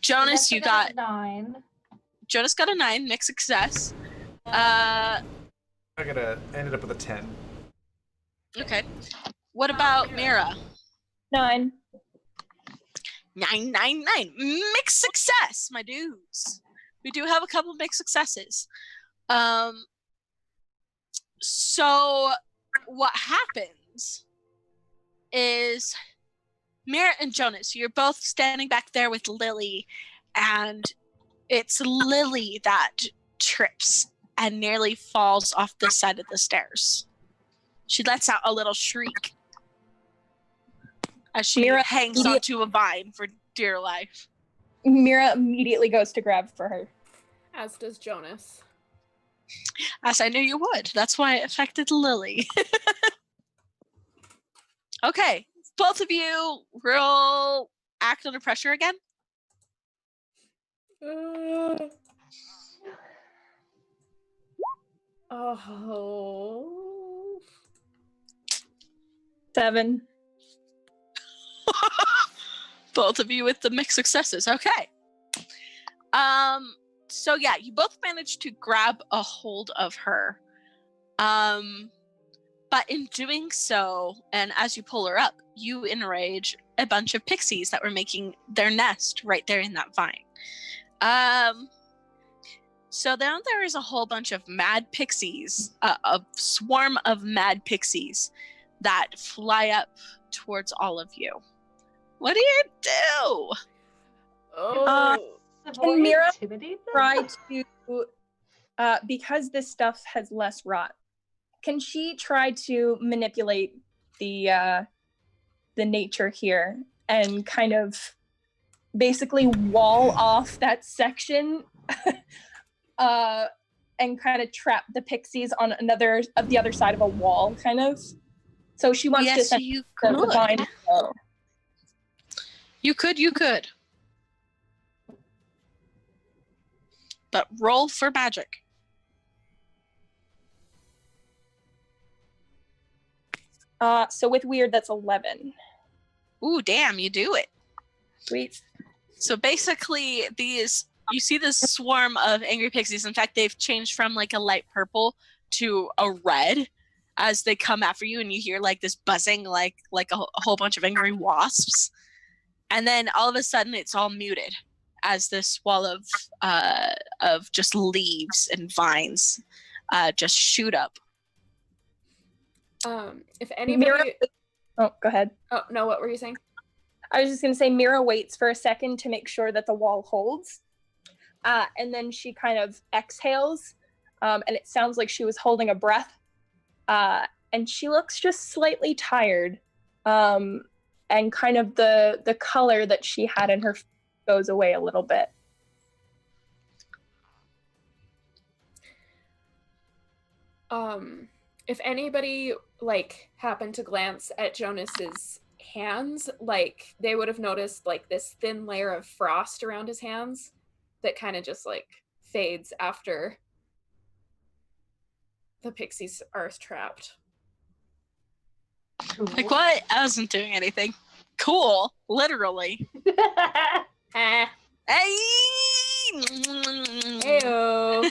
Jonas, you got 9. Jonas got a 9, mixed success. I ended up with a 10. Okay. What about Mira? 9. 9, 9, 9. Mixed success, my dudes. We do have a couple mixed successes. So what happens is Mira and Jonas, you're both standing back there with Lily, and it's Lily that trips and nearly falls off the side of the stairs. She lets out a little shriek as she Mira hangs onto a vine for dear life. Mira immediately goes to grab for her. As does Jonas. As I knew you would. That's why it affected Lily. Okay. Both of you roll act under pressure again. Oh. 7. Both of you with the mixed successes. Okay. So yeah, you both managed to grab a hold of her. But in doing so, and as you pull her up, you enrage a bunch of pixies that were making their nest right there in that vine. So now there is a whole bunch of mad pixies, a swarm of mad pixies that fly up towards all of you. What do you do? Oh. Savoy Mira intimidate them? try to, because this stuff has less rot, can she try to manipulate the nature here and kind of basically wall off that section and kind of trap the pixies on the other side of a wall, kind of? So she wants Yes, to you the vine. could. You could. But roll for magic. So with weird, that's 11. Ooh, damn, you do it. Sweet. So basically, you see this swarm of angry pixies. In fact, they've changed from like a light purple to a red as they come after you, and you hear like this buzzing, like a whole bunch of angry wasps. And then all of a sudden, it's all muted as this wall of just leaves and vines just shoot up. If anybody, oh, go ahead. Oh no, what were you saying? I was just going to say Mira waits for a second to make sure that the wall holds. And then she kind of exhales. And it sounds like she was holding a breath. And she looks just slightly tired. And kind of the color that she had in her face goes away a little bit. If anybody like happened to glance at Jonas's hands, like they would have noticed like this thin layer of frost around his hands that kind of just like fades after the pixies are trapped. Cool. Like what? I wasn't doing anything. Cool, literally. Hey. Heyo.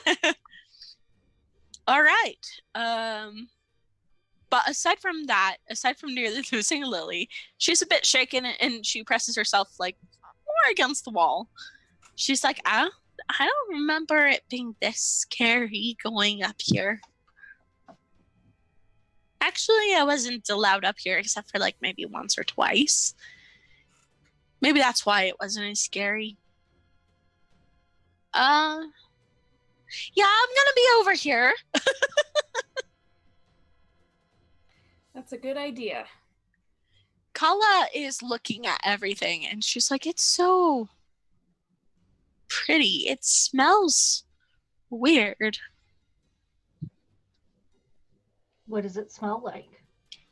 All right. But aside from nearly losing a lily, she's a bit shaken and she presses herself like more against the wall. She's like, I don't remember it being this scary going up here. Actually, I wasn't allowed up here except for like maybe once or twice. Maybe that's why it wasn't as scary. Yeah, I'm gonna be over here. That's a good idea. Kala is looking at everything and she's like, it's so pretty. It smells weird. What does it smell like?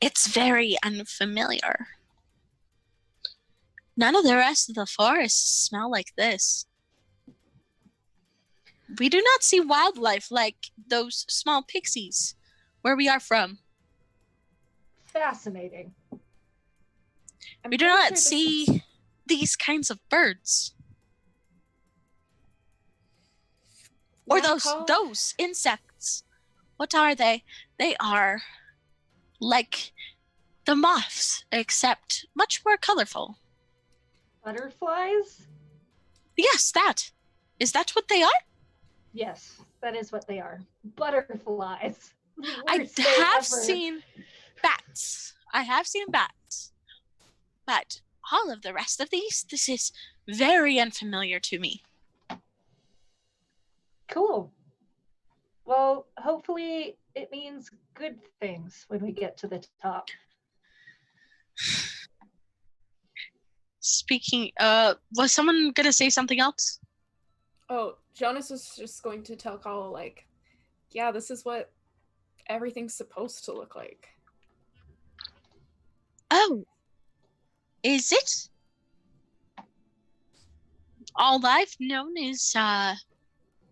It's very unfamiliar. None of the rest of the forests smell like this. We do not see wildlife like those small pixies where we are from. Fascinating. We do not see these kinds of birds. Or those insects. What are they? They are like the moths, except much more colorful. Butterflies? Yes, that. Is that what they are? Yes, that is what they are. Butterflies. I have seen bats. But all of the rest of these, this is very unfamiliar to me. Cool. Well, hopefully it means good things when we get to the top. Speaking, was someone gonna say something else? Oh, Jonas was just going to tell Kala, like, yeah, this is what everything's supposed to look like. Oh, is it? All I've known is,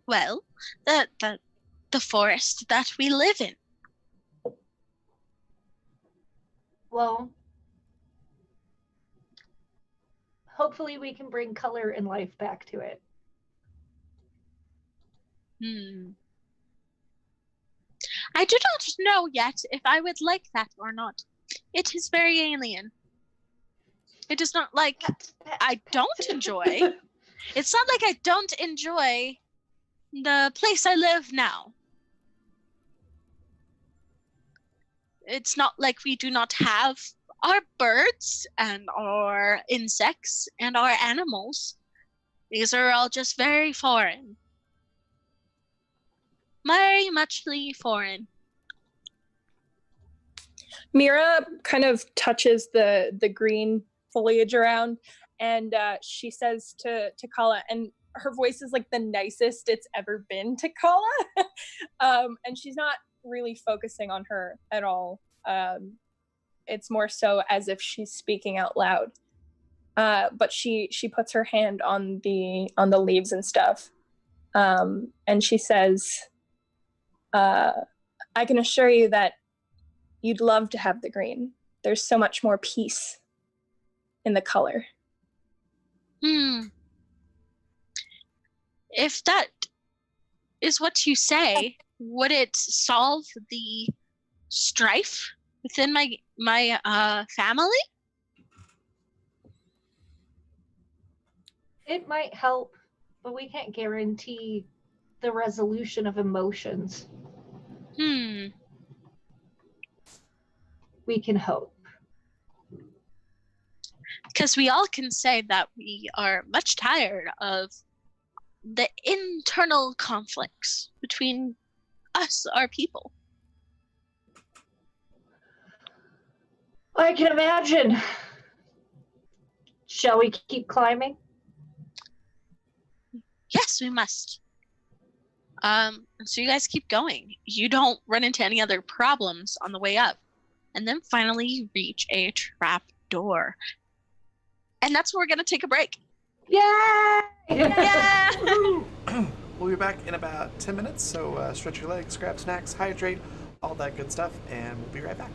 well, the forest that we live in. Well, hopefully we can bring color and life back to it. I do not know yet if I would like that or not. It is very alien. It is not like I don't enjoy. It's not like I don't enjoy the place I live now. It's not like we do not have our birds and our insects and our animals. These are all just very foreign. Very muchly foreign. Mira kind of touches the green foliage around, and she says to Kala, and her voice is like the nicest it's ever been to Kala, and she's not really focusing on her at all. It's more so as if she's speaking out loud. But she puts her hand on the leaves and stuff, and she says, "I can assure you that you'd love to have the green. There's so much more peace in the color." If that is what you say, would it solve the strife within my family? It might help, but we can't guarantee the resolution of emotions. We can hope. Because we all can say that we are much tired of the internal conflicts between us, our people. I can imagine. Shall we keep climbing? Yes, we must. So you guys keep going. You don't run into any other problems on the way up. And then finally you reach a trap door. And that's where we're going to take a break. Yay! Yeah! We'll be back in about 10 minutes, so stretch your legs, grab snacks, hydrate, all that good stuff, and we'll be right back.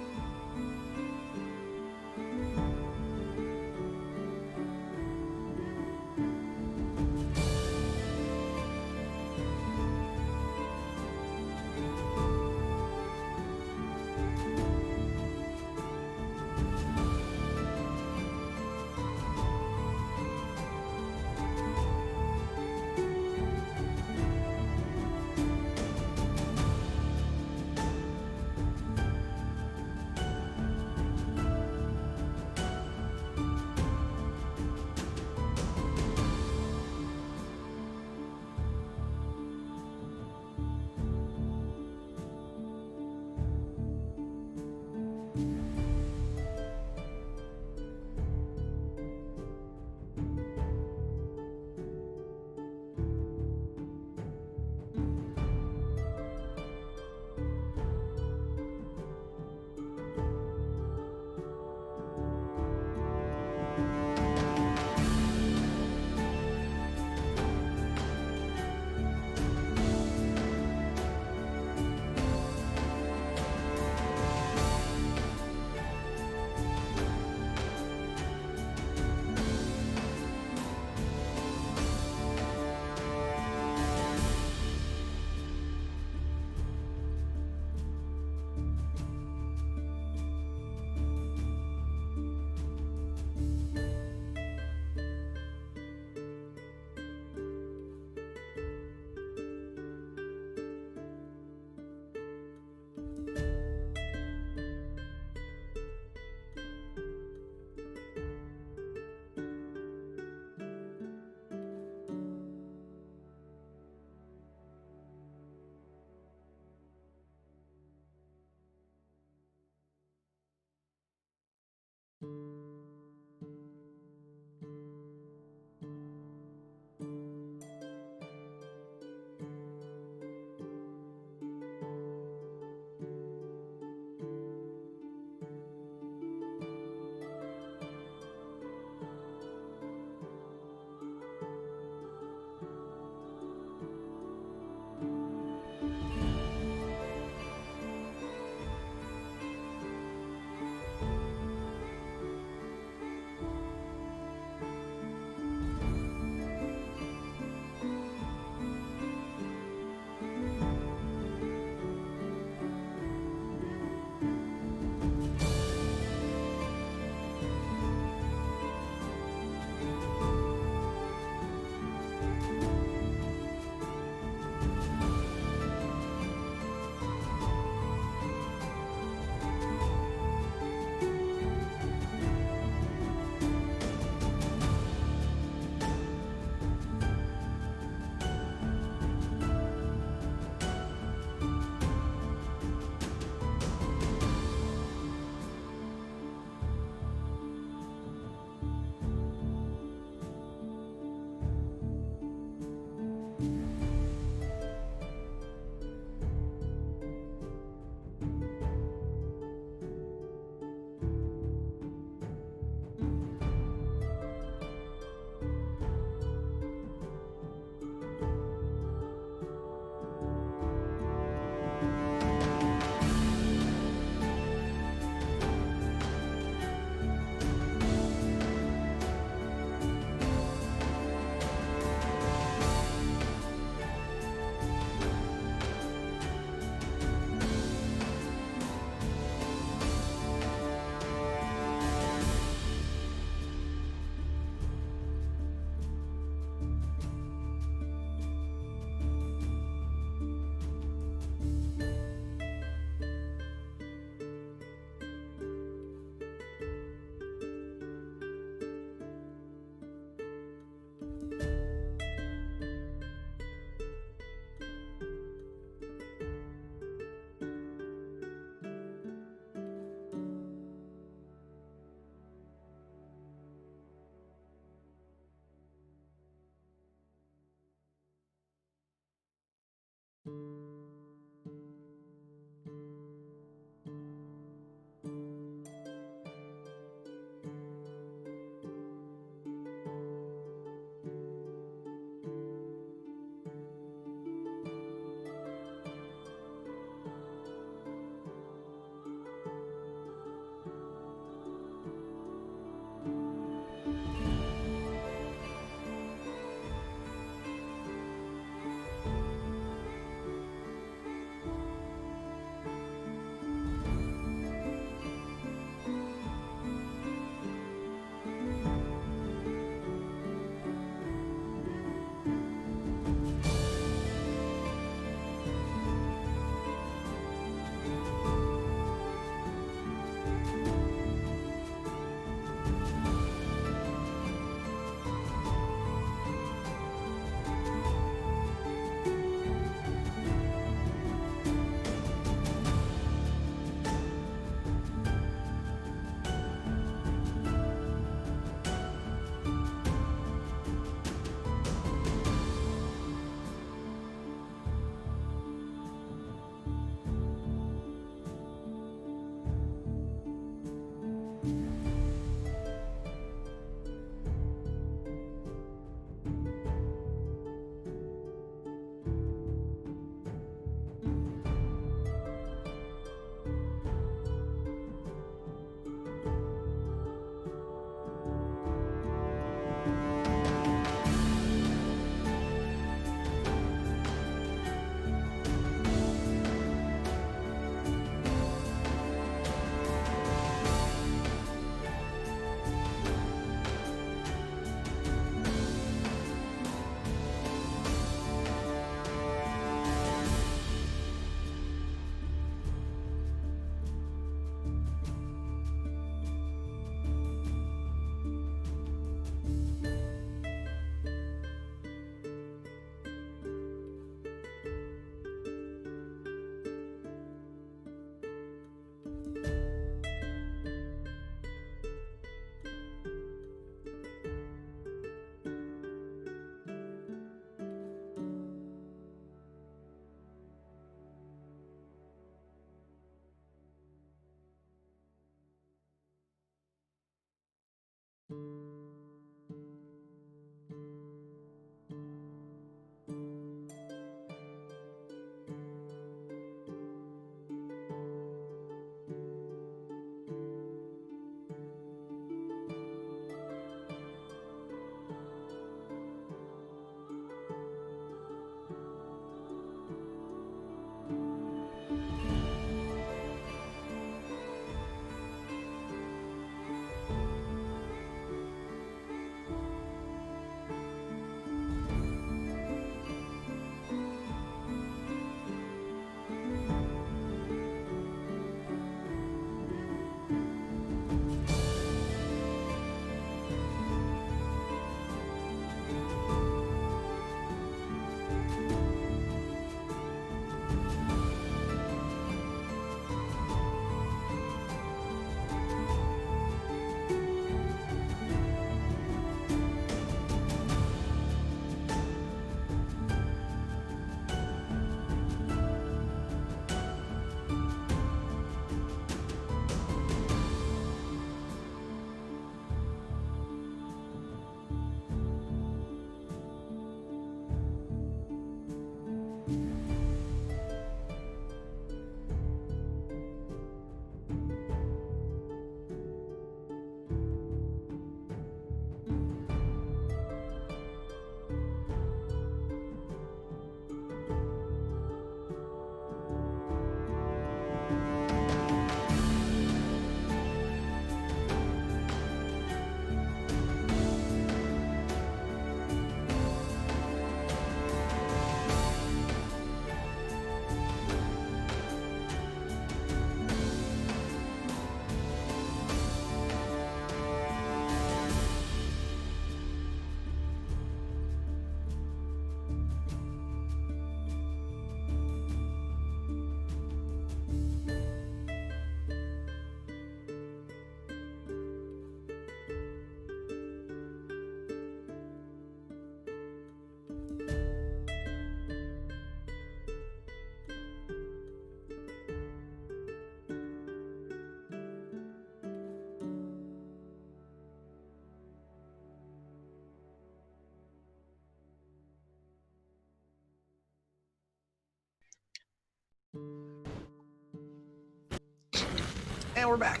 And we're back.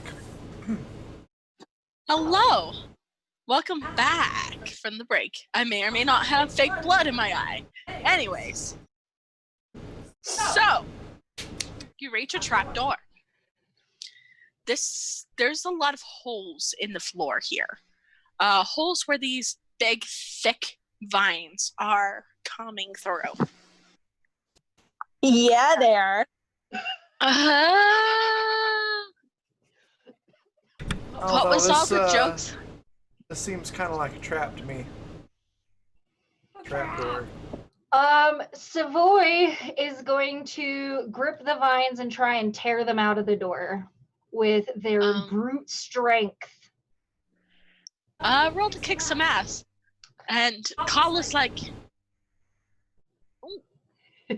Hello. Welcome back from the break. I may or may not have fake blood in my eye. Anyways. So, you reach a trapdoor. There's a lot of holes in the floor here. Holes where these big, thick vines are coming through. Yeah, they are. What was all the jokes? This seems kind of like a trap to me. Trapdoor. Savoy is going to grip the vines and try and tear them out of the door with their brute strength. Roll to kick some ass. And Kala's like,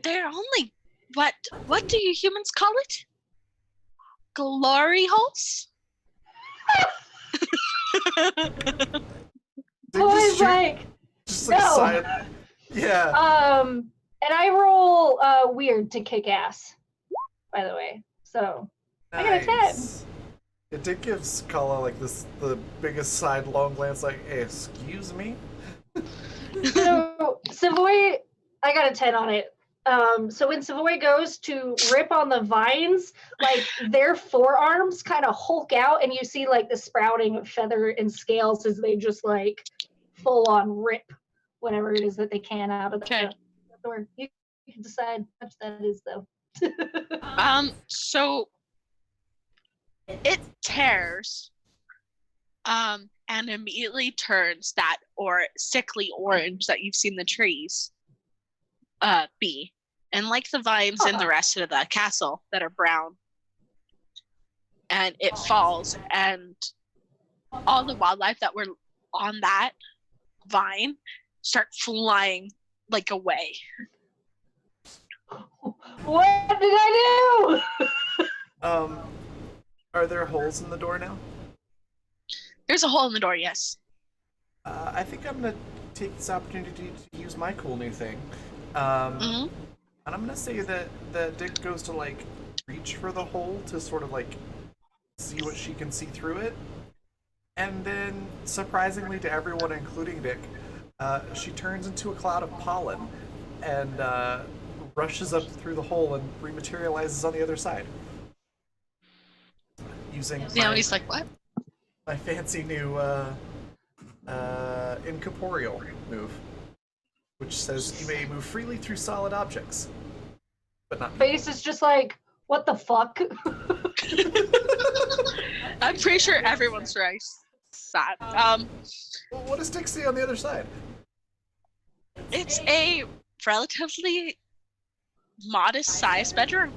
they're only, what do you humans call it? Glory holes? Boy's like, just no. Side. Yeah. And I roll weird to kick ass, by the way. So Nice. I got a 10. It did give Kala like the biggest sidelong glance, like, hey, excuse me? So Savoy, I got a 10 on it. So when Savoy goes to rip on the vines, like their forearms kind of hulk out, and you see like the sprouting of feather and scales as they just like full on rip whatever it is that they can out of the door. You can decide how much that is, though. So it tears, and immediately turns that sickly orange that you've seen the trees be. And like the vines in the rest of the castle that are brown. And it falls, and all the wildlife that were on that vine start flying like away. What did I do? Are there holes in the door now? There's a hole in the door, yes. I think I'm gonna take this opportunity to use my cool new thing. And I'm gonna say that Dick goes to like reach for the hole to sort of like see what she can see through it. And then, surprisingly to everyone, including Dick, she turns into a cloud of pollen and rushes up through the hole and rematerializes on the other side. Using he's like, what? My fancy new incorporeal move, which says you may move freely through solid objects, but not. Face is just like, what the fuck? I'm pretty sure everyone's right. Sad. What does Dick see on the other side? It's a relatively modest-sized bedroom.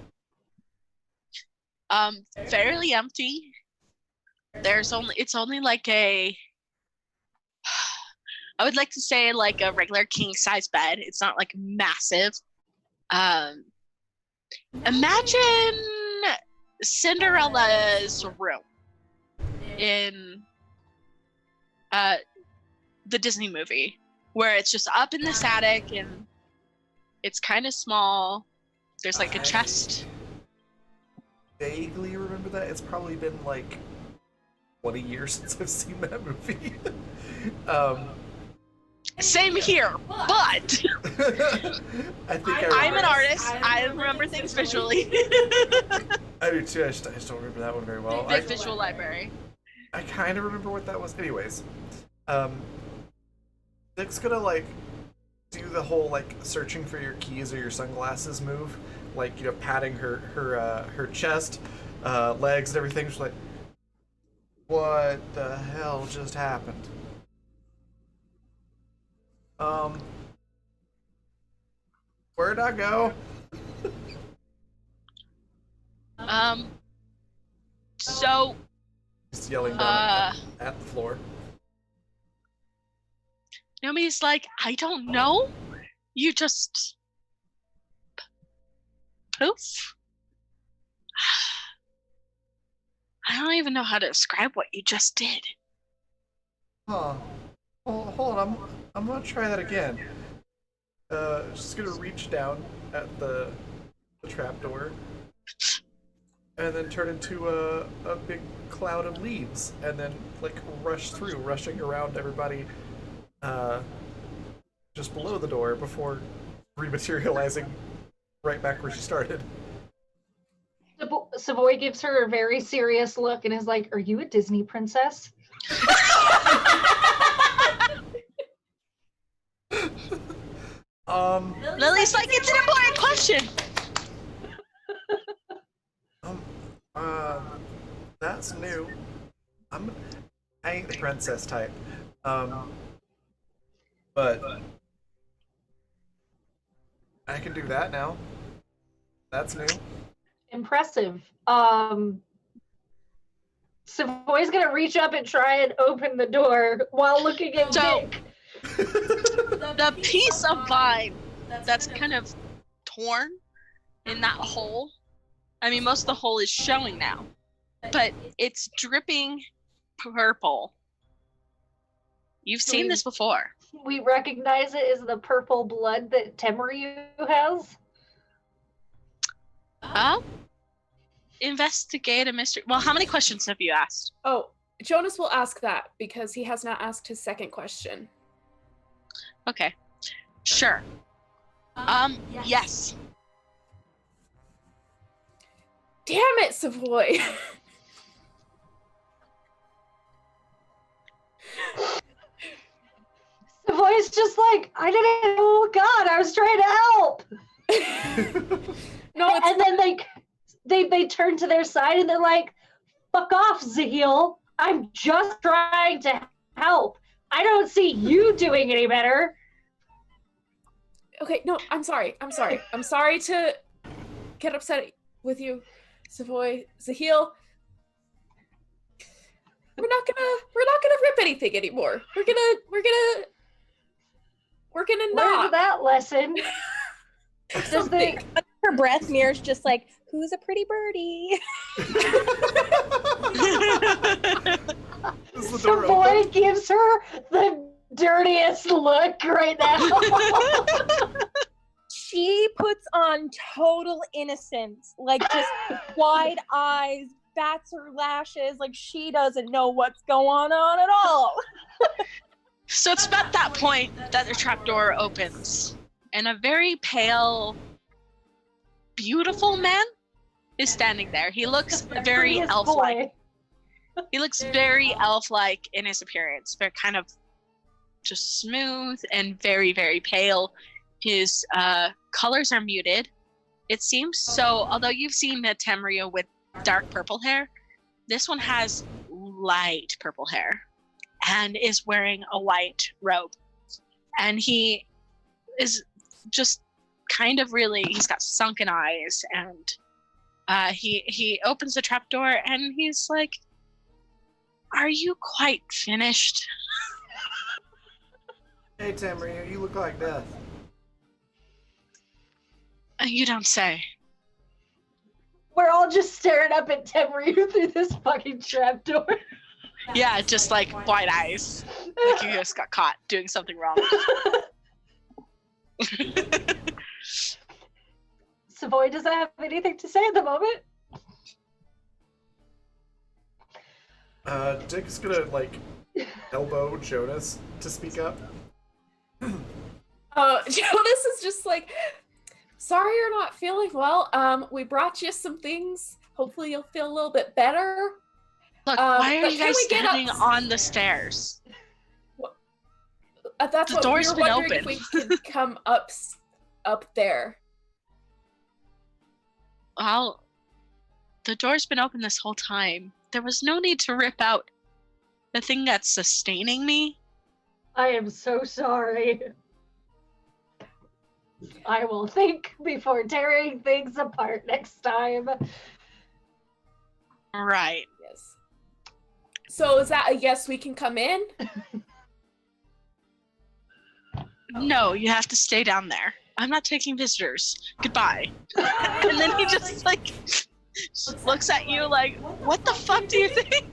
Fairly empty. It's only like I would like to say like a regular king-size bed. It's not like massive. Imagine Cinderella's room in the Disney movie, where it's just up in this attic and it's kind of small. There's like a chest. Vaguely remember that. It's probably been like 20 years since I've seen that movie. Same here, but I think I'm an artist. I remember things visually. I do too. I just don't remember that one very well. The visual library. I kind of remember what that was. Anyways, Dick's gonna like do the whole like searching for your keys or your sunglasses move, like, you know, patting her chest, legs, and everything. She's like, what the hell just happened? Where'd I go? So Just yelling down at the floor. Nomi's like, I don't know. You just poof. I don't even know how to describe what you just did. Huh. Well, hold on. I'm gonna try that again. Just gonna reach down at the trapdoor and then turn into a big cloud of leaves, and then like rush through, rushing around everybody just below the door before rematerializing right back where she started. Savoy gives her a very serious look and is like, "Are you a Disney princess?" Lily's like, it's an important question. That's new. I ain't the princess type. But I can do that now. That's new. Impressive. Savoy's gonna reach up and try and open the door while looking at Dick. The piece of vine that's kind of torn in that hole, I mean, most of the hole is showing now, but it's dripping purple. You've seen this before. We recognize it as the purple blood that Temryu has. Investigate a mystery. Well, how many questions have you asked? Oh, Jonas will ask that because he has not asked his second question. Okay. Sure. Yes. Damn it, Savoy. Savoy's just like, I didn't. Oh God, I was trying to help. No, it's and then they turn to their side and they're like, "Fuck off, Zahil. I'm just trying to help. I don't see you doing any better." okay. No, I'm sorry. I'm sorry to get upset with you, Savoy. Zahil. We're not gonna rip anything anymore. We're gonna Learn not. that lesson. Does they? Her breath mirrors just like, who's a pretty birdie? Is the door Savoy open? gives her the dirtiest look right now. She puts on total innocence, like just wide eyes, bats her lashes, like she doesn't know what's going on at all. So it's about that point that the trapdoor opens, and a very pale, beautiful man is standing there. He looks very Prettiest elf-like. boy. He looks very elf-like in his appearance. They're kind of just smooth and very, very pale. His colors are muted. It seems so, although you've seen the Temryu with dark purple hair, this one has light purple hair and is wearing a white robe. And he is just kind of really, he's got sunken eyes, and he opens the trapdoor and he's like, "Are you quite finished?" Hey, Tamri, you look like death. You don't say. We're all just staring up at Temryu through this fucking trapdoor. Yeah, just like wide eyes. Like you just got caught doing something wrong. Savoy doesn't have anything to say at the moment. Dick is gonna like elbow Jonas to speak up. Jonas is just like, sorry you're not feeling well. We brought you some things. Hopefully you'll feel a little bit better. Look, why are but you can guys we get standing up- on the stairs? That's The what door's we were been wondering open. if we could come up there. Well, the door's been open this whole time. There was no need to rip out the thing that's sustaining me. I am so sorry. I will think before tearing things apart next time. Right. Yes. So is that a yes, we can come in? No, you have to stay down there. I'm not taking visitors. Goodbye. And then he just like looks at you like, what the fuck do you think?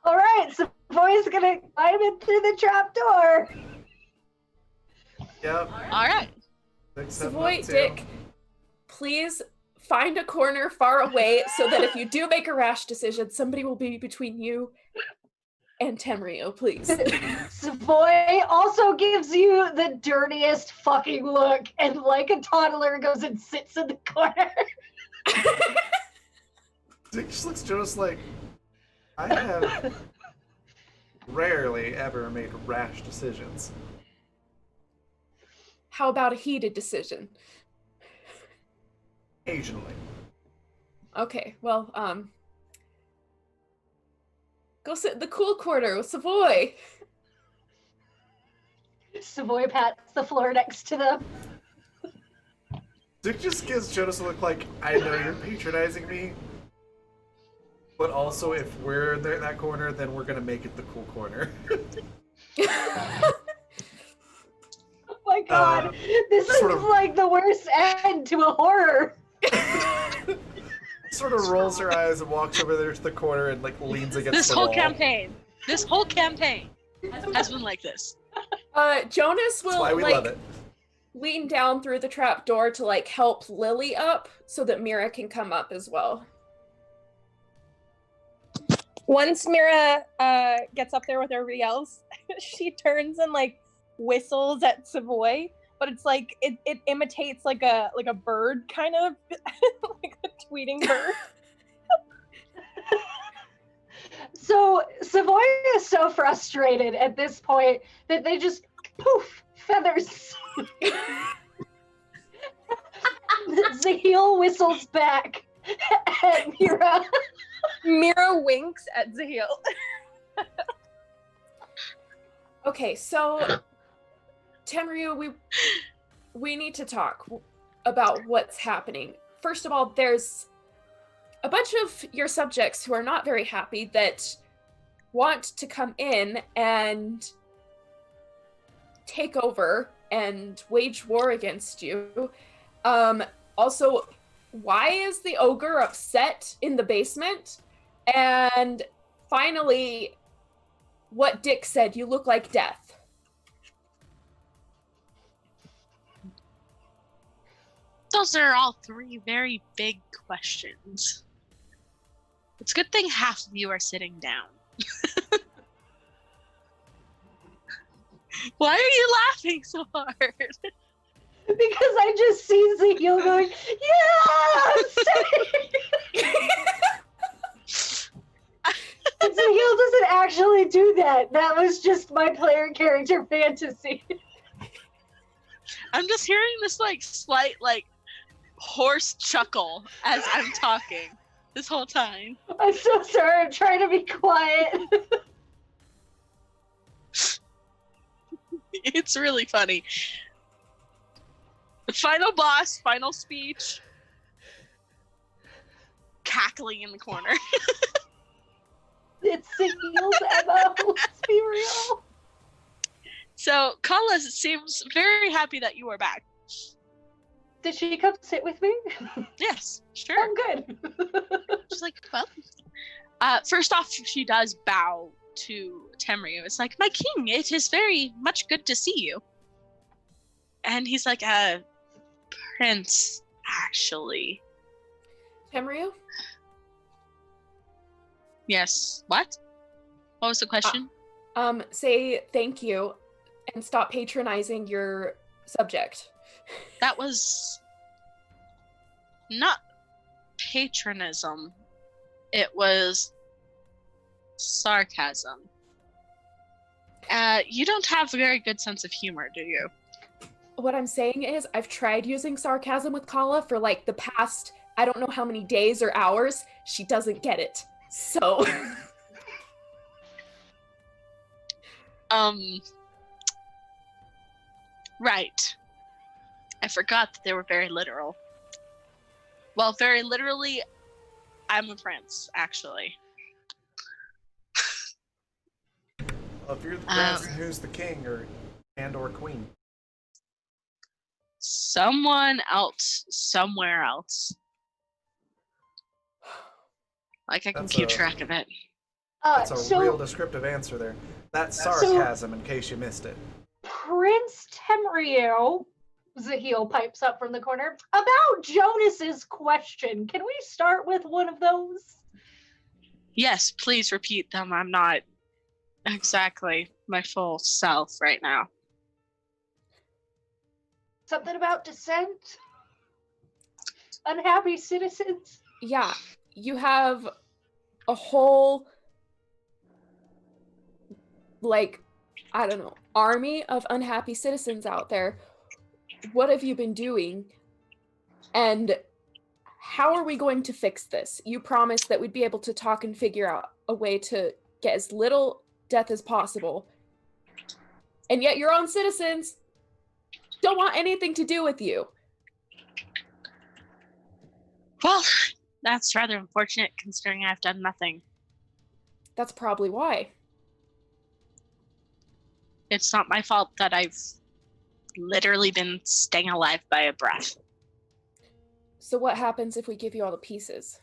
All right, so Savoy's gonna climb in through the trapdoor. Yep. All right. Dick's heading Savoy, up too. Dick, please find a corner far away so that if you do make a rash decision, somebody will be between you and Temrio, please. Savoy also gives you the dirtiest fucking look and like a toddler goes and sits in the corner. Dick just looks just like, I have rarely ever made rash decisions. How about a heated decision? Occasionally. Okay, well, go sit in the cool corner with Savoy. Savoy pats the floor next to them. Dick just gives Jonas a look like, I know you're patronizing me, but also if we're in that corner, then we're gonna make it the cool corner. Oh my god, this is like the worst end to a horror. Sort of rolls her eyes and walks over there to the corner and like leans against the wall. This whole campaign has been like this. Jonas will That's why we love it. lean down through the trap door to like help Lily up so that Mira can come up as well. Once Mira gets up there with her yells, she turns and like whistles at Savoy, but it's like it imitates like a bird kind of like a tweeting bird. So Savoy is so frustrated at this point that they just poof feathers. Zahil whistles back at Mira. Mira winks at Zahil. Okay, so Temryu, we need to talk about what's happening. First of all, there's a bunch of your subjects who are not very happy that want to come in and take over and wage war against you. Also, why is the ogre upset in the basement? And finally, what Dick said, you look like death. Those are all three very big questions. It's a good thing half of you are sitting down. Why are you laughing so hard? Because I just see Zahil going, yeah! And Zahil doesn't actually do that. That was just my player character fantasy. I'm just hearing this like slight like horse chuckle as I'm talking this whole time. I'm so sorry, I'm trying to be quiet. It's really funny. The final boss, final speech. Cackling in the corner. It's Zahil's MO, let's be real. So, Kala seems very happy that you are back. Did she come sit with me? Yes, sure. I'm good. She's like, well. First off, she does bow to Temryu. It's like, my king, it is very much good to see you. And he's like, Prince, actually. Temryu? Yes. What? What was the question? Say thank you and stop patronizing your subject. That was not patronism. It was sarcasm. You don't have a very good sense of humor, do you? What I'm saying is I've tried using sarcasm with Kala for like the past, I don't know how many days or hours. She doesn't get it. So... Right. I forgot that they were very literal. Well, very literally, I'm a prince, actually. Well, if you're the prince, who's the king or queen? Someone else, somewhere else. Like I can keep track of it. That's a real descriptive answer there. That's sarcasm, in case you missed it. Prince Temryu Zahil pipes up from the corner. About Jonas's question, can we start with one of those? Yes, please repeat them. I'm not exactly my full self right now. Something about dissent? Unhappy citizens? Yeah, you have a whole, like, I don't know, army of unhappy citizens out there. What have you been doing? And how are we going to fix this? You promised that we'd be able to talk and figure out a way to get as little death as possible. And yet your own citizens don't want anything to do with you. Well, that's rather unfortunate considering I've done nothing. That's probably why. It's not my fault that I've literally been staying alive by a breath. So what happens if we give you all the pieces?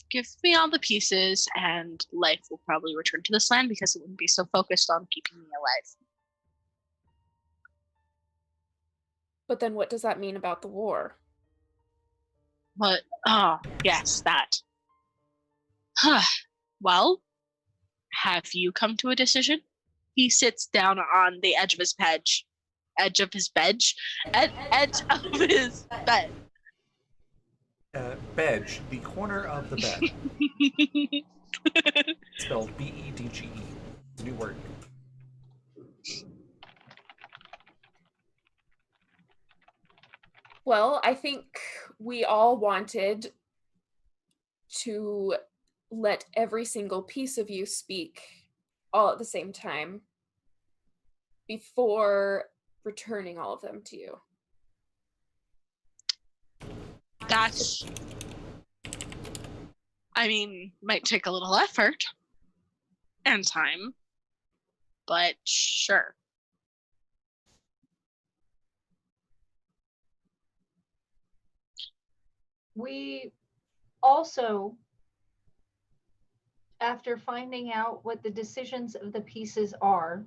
Give me all the pieces and life will probably return to this land because it wouldn't be so focused on keeping me alive. But then what does that mean about the war? But, oh, yes, that. Well, have you come to a decision? He sits down on the edge of his bed. Edge of his bed. Bedge, the corner of the bed. Spelled B-E-D-G-E. It's a new word. Well, I think we all wanted to let every single piece of you speak all at the same time before returning all of them to you. That's, I mean, might take a little effort and time, but sure. We also, after finding out what the decisions of the pieces are,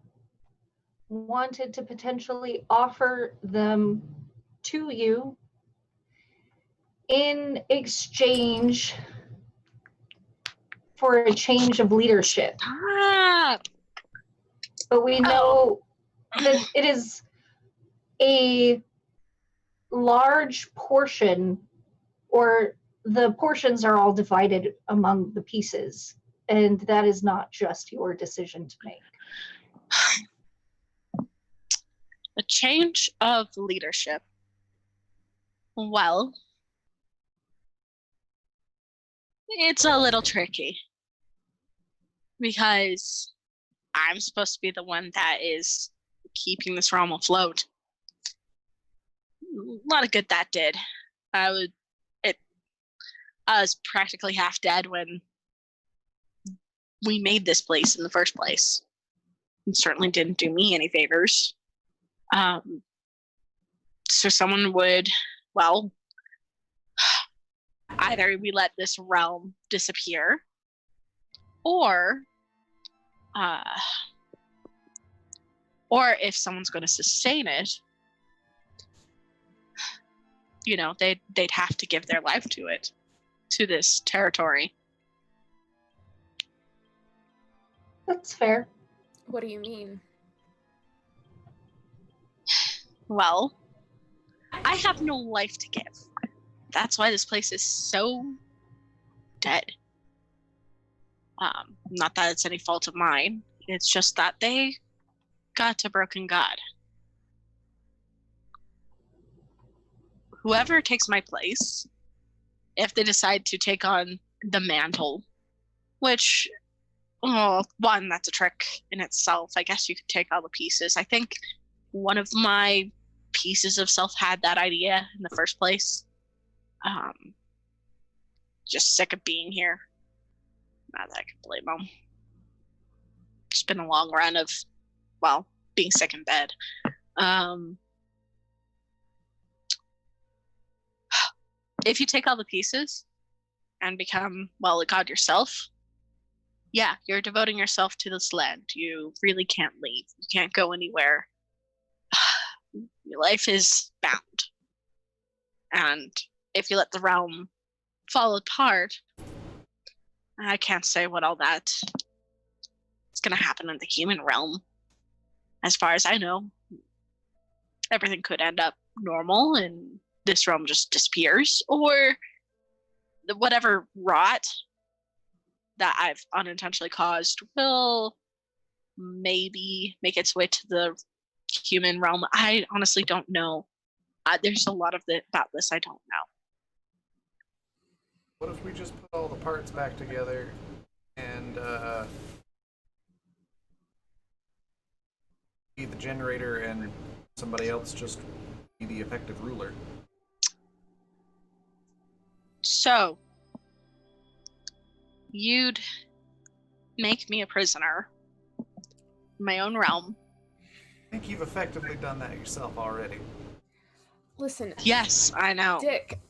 wanted to potentially offer them to you in exchange for a change of leadership. Stop. But we know that it is a large portion, or the portions are all divided among the pieces, and that is not just your decision to make. A change of leadership. Well, it's a little tricky because I'm supposed to be the one that is keeping this realm afloat. A lot of good that did. I was practically half dead when we made this place in the first place. It certainly didn't do me any favors. So someone would, well, either we let this realm disappear, or if someone's going to sustain it, you know, they'd have to give their life to it, to this territory. That's fair. What do you mean? Well, I have no life to give. That's why this place is so dead. Not that it's any fault of mine. It's just that they got a broken god. Whoever takes my place, if they decide to take on the mantle, which, one, that's a trick in itself. I guess you could take all the pieces. I think one of my pieces of self had that idea in the first place. Just sick of being here. Not that I can blame them. It's been a long run of, well, being sick in bed. If you take all the pieces and become, well, a god yourself, yeah, you're devoting yourself to this land. You really can't leave. You can't go anywhere. Your life is bound. And if you let the realm fall apart, I can't say what all that is going to happen in the human realm. As far as I know, everything could end up normal and this realm just disappears, or whatever rot that I've unintentionally caused will maybe make its way to the human realm. I honestly don't know. There's a lot of about this I don't know. What if we just put all the parts back together and be the generator and somebody else just be the effective ruler? So, you'd make me a prisoner in my own realm. I think you've effectively done that yourself already. Listen. Yes, I know. Dick.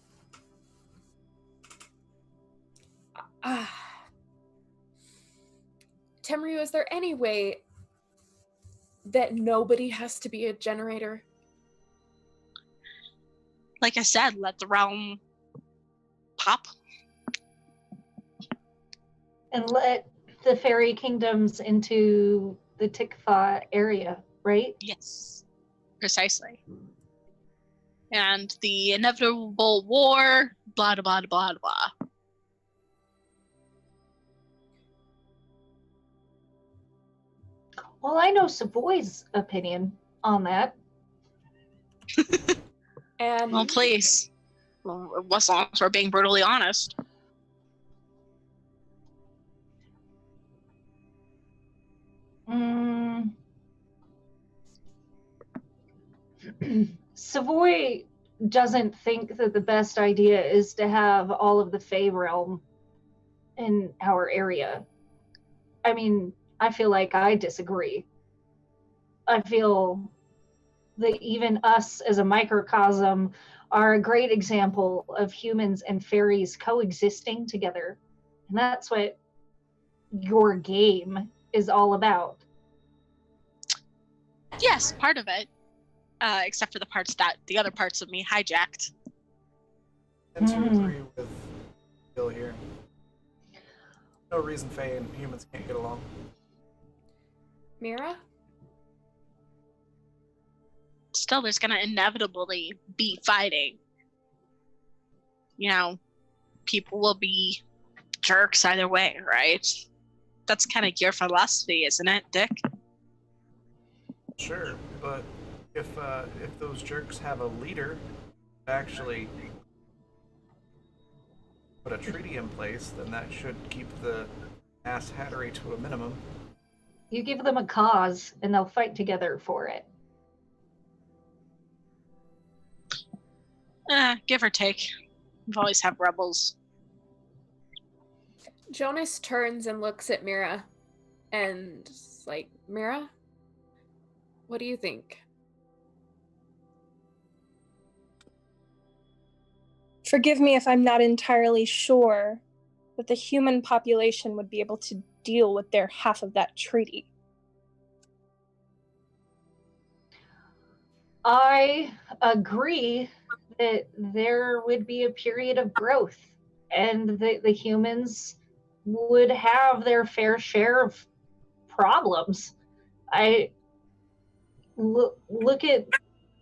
Temryu, is there any way that nobody has to be a generator? Like I said, let the realm pop. And let the fairy kingdoms into the Tickfaw area, right? Yes, precisely. And the inevitable war, blah, blah, blah, blah. Well, I know Savoy's opinion on that. And well, please. Well, as long as we're being brutally honest. Savoy doesn't think that the best idea is to have all of the Fae realm in our area. I mean, I feel like I disagree. I feel that even us as a microcosm are a great example of humans and fairies coexisting together. And that's what your game is all about. Yes, part of it. Except for the parts that the other parts of me hijacked. And to agree with Bill here. No reason Fae and humans can't get along. Mira? Still, there's gonna inevitably be fighting. You know, people will be jerks either way, right? That's kind of your philosophy, isn't it, Dick? Sure, but if those jerks have a leader, actually put a treaty in place, then that should keep the ass hattery to a minimum. You give them a cause and they'll fight together for it. Give or take. We've always had rebels. Jonas turns and looks at Mira and is like, Mira, what do you think? Forgive me if I'm not entirely sure that the human population would be able to deal with their half of that treaty. I agree that there would be a period of growth and the humans would have their fair share of problems. Look at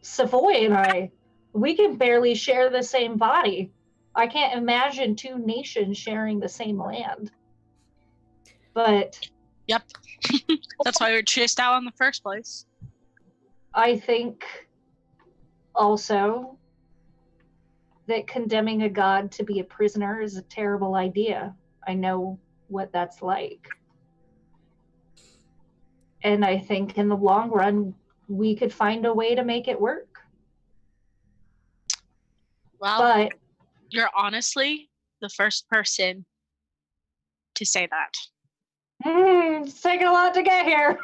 Savoy and I. We can barely share the same body. I can't imagine two nations sharing the same land. But yep. That's why we were chased out in the first place. I think also that condemning a god to be a prisoner is a terrible idea. I know what that's like. And I think in the long run, we could find a way to make it work. Well, but you're honestly the first person to say that. It's taking a lot to get here.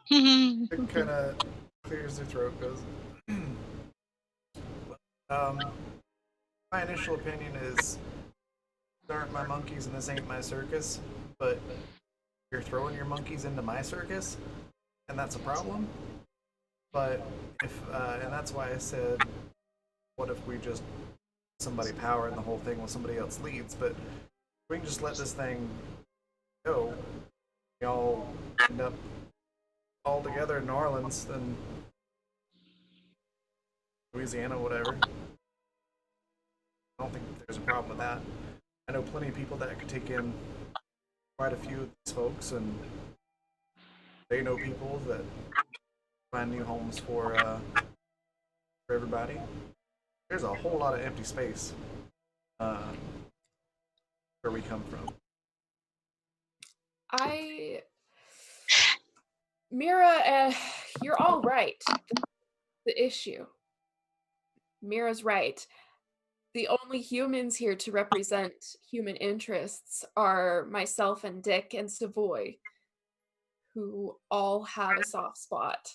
It kind of clears their throat, goes. My initial opinion is, these aren't my monkeys and this ain't my circus, but you're throwing your monkeys into my circus, and that's a problem. But if and that's why I said, what if we just somebody power and the whole thing while somebody else leads? But we can just let this thing go. We all end up all together in New Orleans, then Louisiana, whatever. I don't think there's a problem with that. I know plenty of people that could take in quite a few of these folks, and they know people that find new homes for everybody. There's a whole lot of empty space where we come from. Mira, you're all right. The issue. Mira's right. The only humans here to represent human interests are myself and Dick and Savoy, who all have a soft spot.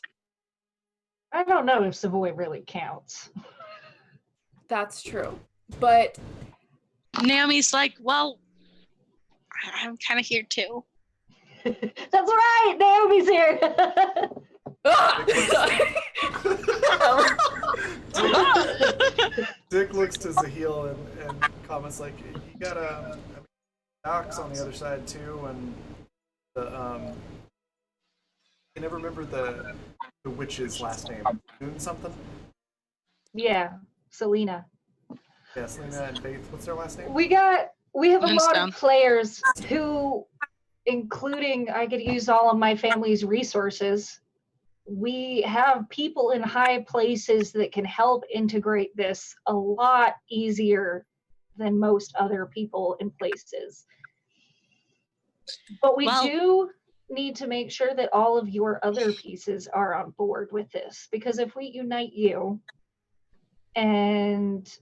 I don't know if Savoy really counts. That's true. But Naomi's like, well, I'm kind of here too. That's right, Naomi's here. Dick looks to Zahil and comments like, "You got Doc's on the other side too, and the I never remember the witch's last name. Moon something? Yeah, Selena. Yeah, Selena and Faith. What's their last name? We have a lot Moonstone. of players who, including I could use all of my family's resources. We have people in high places that can help integrate this a lot easier than most other people in places. But we do need to make sure that all of your other pieces are on board with this, because if we unite you and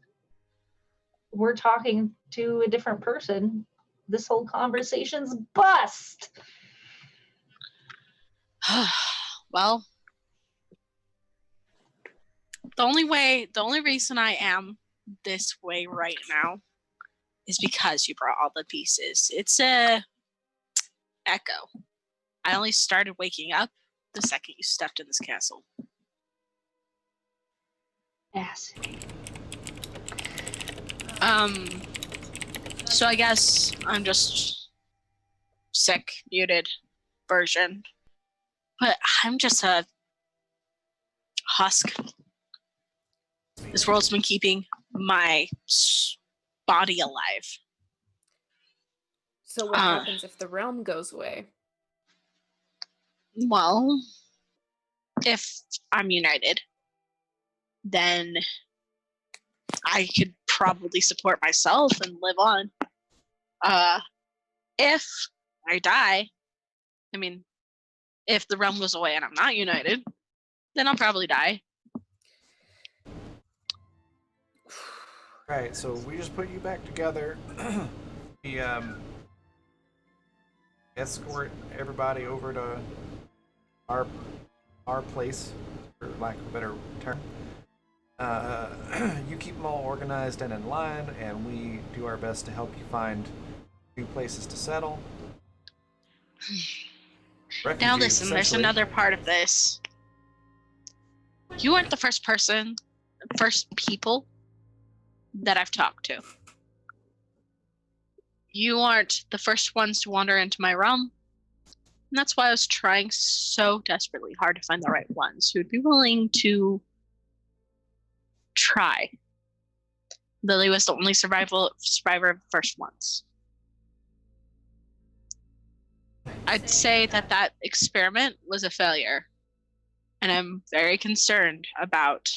we're talking to a different person, this whole conversation's bust. Well, the only reason I am this way right now is because you brought all the pieces. It's a echo. I only started waking up the second you stepped in this castle. Fascinating. So I guess I'm just sick, muted version. But I'm just a husk. This world's been keeping my body alive. So what happens if the realm goes away? Well, if I'm united, then I could probably support myself and live on. If I die, I mean, if the realm goes away and I'm not united, then I'll probably die. Right, so we just put you back together. We escort everybody over to our place, for lack of a better term. You keep them all organized and in line, and we do our best to help you find new places to settle. Now listen, there's essentially. another part of this. You aren't the first people that I've talked to. You aren't the first ones to wander into my realm. And that's why I was trying so desperately hard to find the right ones who'd be willing to try. Lily was the only survivor of the first ones. I'd say that experiment was a failure. And I'm very concerned about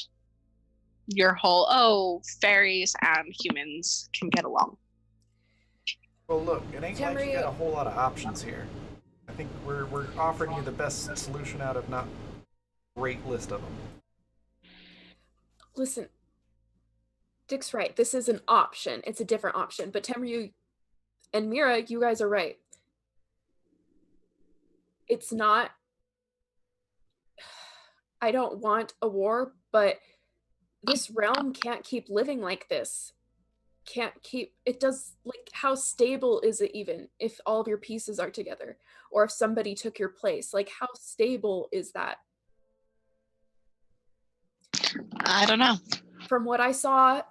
your whole, fairies and humans can get along. Well, look, it ain't like you got a whole lot of options here. I think we're offering you the best solution out of not a great list of them. Listen, Dick's right. This is an option. It's a different option. But Temryu and Mira, you guys are right. It's not... I don't want a war, but this realm can't keep living like this. It does, like, how stable is it even if all of your pieces are together? Or if somebody took your place? Like, how stable is that? I don't know. From what I saw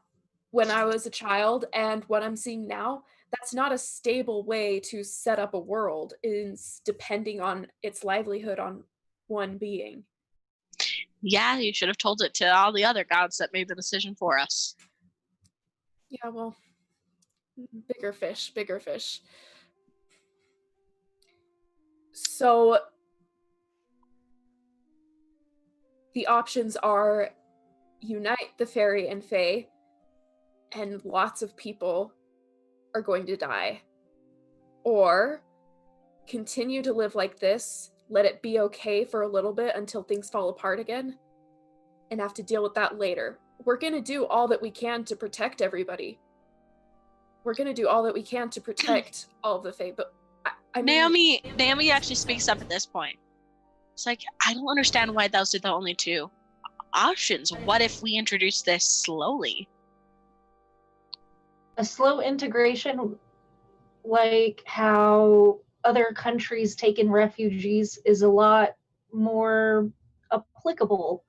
when I was a child and what I'm seeing now, that's not a stable way to set up a world, is depending on its livelihood on one being. Yeah, you should have told it to all the other gods that made the decision for us. Yeah, well, bigger fish, bigger fish. So the options are unite the fairy and fae, and lots of people are going to die. Or continue to live like this, let it be okay for a little bit until things fall apart again, and have to deal with that later. We're going to do all that we can to protect everybody. We're going to do all that we can to protect all of the fae, but I mean... Naomi actually speaks up at this point. It's like, I don't understand why those are the only two options. What if we introduce this slowly? A slow integration, like how other countries take in refugees, is a lot more applicable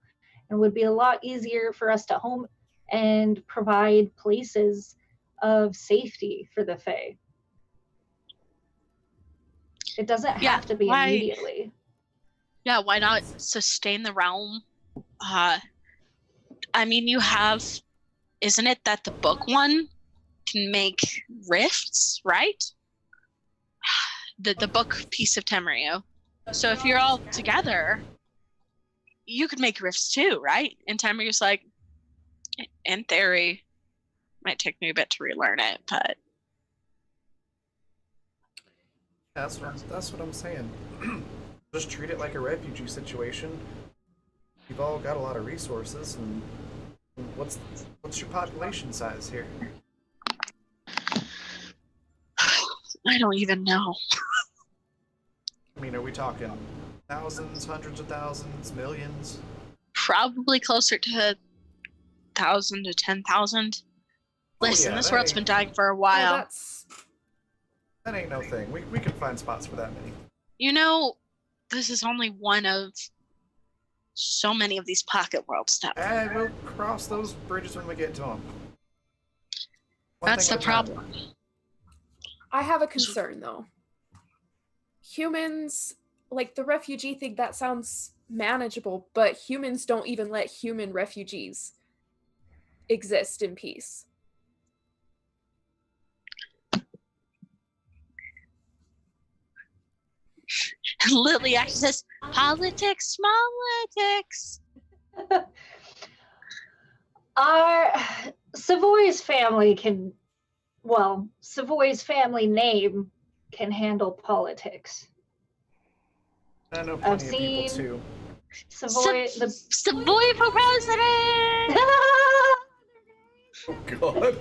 and would be a lot easier for us to home and provide places of safety for the Fae. It doesn't have to be immediately. Yeah, why not sustain the realm? I mean, you have, isn't it that the book one can make rifts, right? The book piece of Tamario. So if you're all together, you could make rifts too, right? And Tamario's like, in theory, might take me a bit to relearn it, but That's what I'm saying. Just treat it like a refugee situation. You've all got a lot of resources, and what's your population size here? I don't even know. I mean, are we talking thousands, hundreds of thousands, millions? Probably closer to 1,000 to 10,000. Listen, this world's been dying for a while. That ain't no thing. We can find spots for that many. You know, this is only one of so many of these pocket worlds that And we'll cross those bridges when we get to them. That's the problem. I have a concern, though. Humans, like the refugee thing, that sounds manageable, but humans don't even let human refugees exist in peace. Lily actually says, politics, politics. Savoy's family can, well, Savoy's family name can handle politics. I know plenty of people too. Savoy, Savoy for president! Oh God.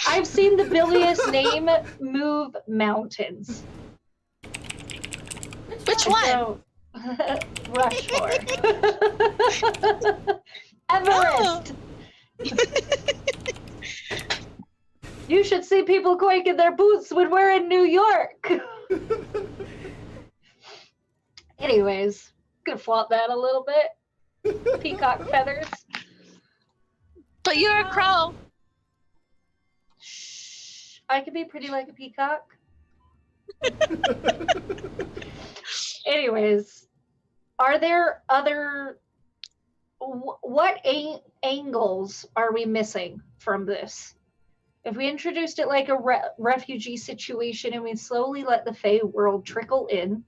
I've seen the bilious name move mountains. Which one? So, Rushmore. Everest. You should see people quake in their boots when we're in New York. Anyways, could flaunt that a little bit. Peacock feathers. But you're a crow. Shh. I can be pretty like a peacock. Anyways, are there other... What angles are we missing from this? If we introduced it like a refugee situation and we slowly let the Fae world trickle in,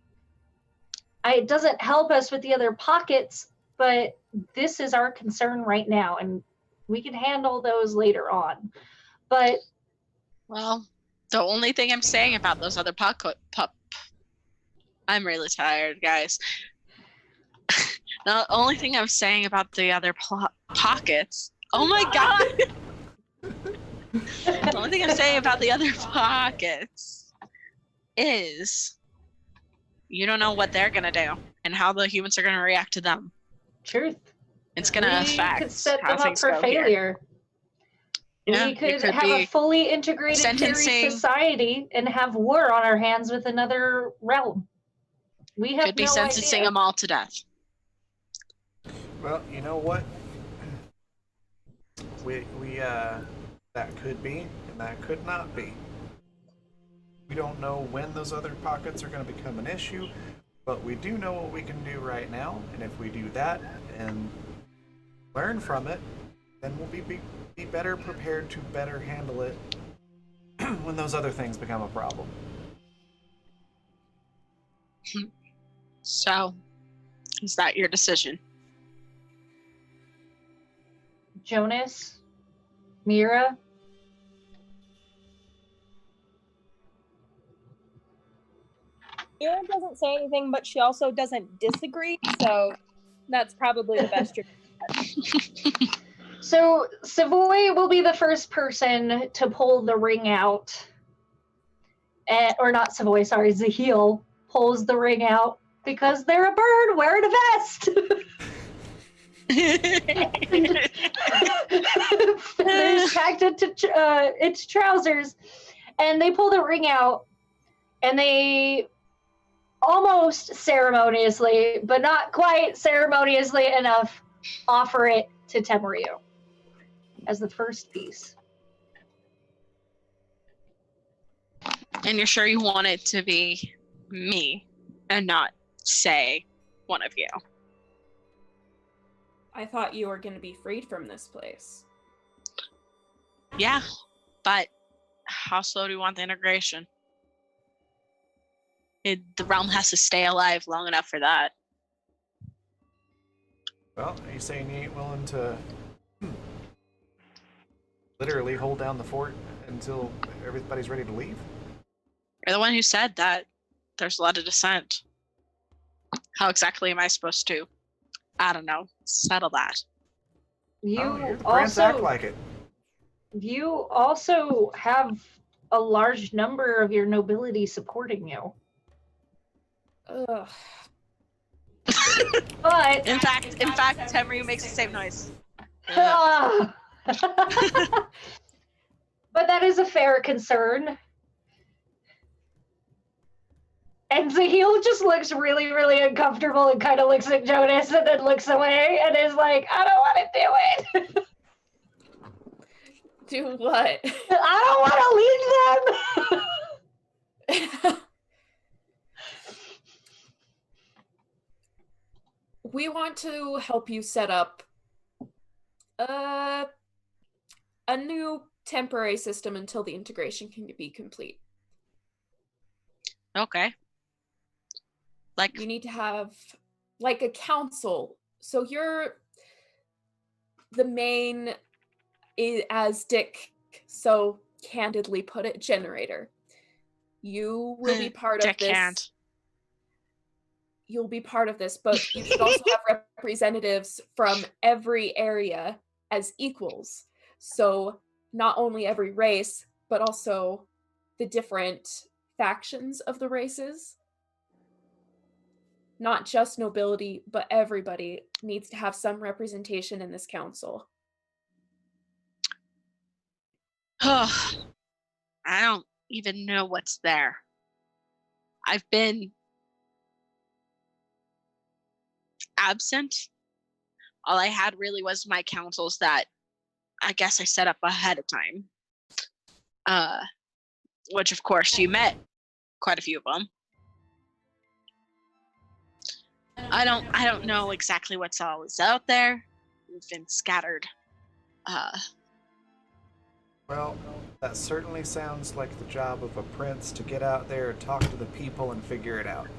it doesn't help us with the other pockets, but this is our concern right now, and we can handle those later on. But well, the only thing I'm saying about those other I'm really tired, guys. The only thing I'm saying about the other pockets. Oh my God! The only thing I'm saying about the other pockets is you don't know what they're gonna do and how the humans are gonna react to them. Truth. It's gonna affect could set how them up things for go failure. Yeah, We could have a fully integrated fairy society and have war on our hands with another realm. We have could be no sentencing idea. them all to death. Well, you know what? We that could be, and that could not be. We don't know when those other pockets are going to become an issue, but we do know what we can do right now, and if we do that and learn from it, then we'll be better prepared to better handle it when those other things become a problem. So, is that your decision? Jonas, Mira, Mira doesn't say anything, but she also doesn't disagree, so that's probably the best you're. So Savoy will be the first person to pull the ring out. Or not Savoy, sorry, Zahil pulls the ring out because they're a bird wearing a vest. They're packed into its trousers, and they pull the ring out, and they almost ceremoniously, but not quite ceremoniously enough, offer it to Temuryu as the first piece. And you're sure you want it to be me and not, say, one of you? I thought you were going to be freed from this place. Yeah, but how slow do you want the integration? The realm has to stay alive long enough for that. Well, are you saying you ain't willing to literally hold down the fort until everybody's ready to leave? You're the one who said that there's a lot of dissent. How exactly am I supposed to, I don't know, settle that? You're the prince, act like it. You also have a large number of your nobility supporting you. Ugh. But In fact, Temuryu makes the same noise. but that is a fair concern. And Zahil just looks really, really uncomfortable and kind of looks at Jonas and then looks away and is like, I don't want to do it. Do what? I don't want to leave them. We want to help you set up a new temporary system until the integration can be complete. Okay. Like, You need to have like a council. So you're the main, as Dick so candidly put it, generator. You will be part of this. Can't. You'll be part of this, but you should also have representatives from every area as equals. So not only every race, but also the different factions of the races. Not just nobility, but everybody needs to have some representation in this council. Oh, I don't even know what's there. I've been absent. All I had really was my councils that I guess I set up ahead of time. Which of course you met quite a few of them. I don't know exactly what's all is out there. We've been scattered. Well, that certainly sounds like the job of a prince, to get out there, talk to the people, and figure it out.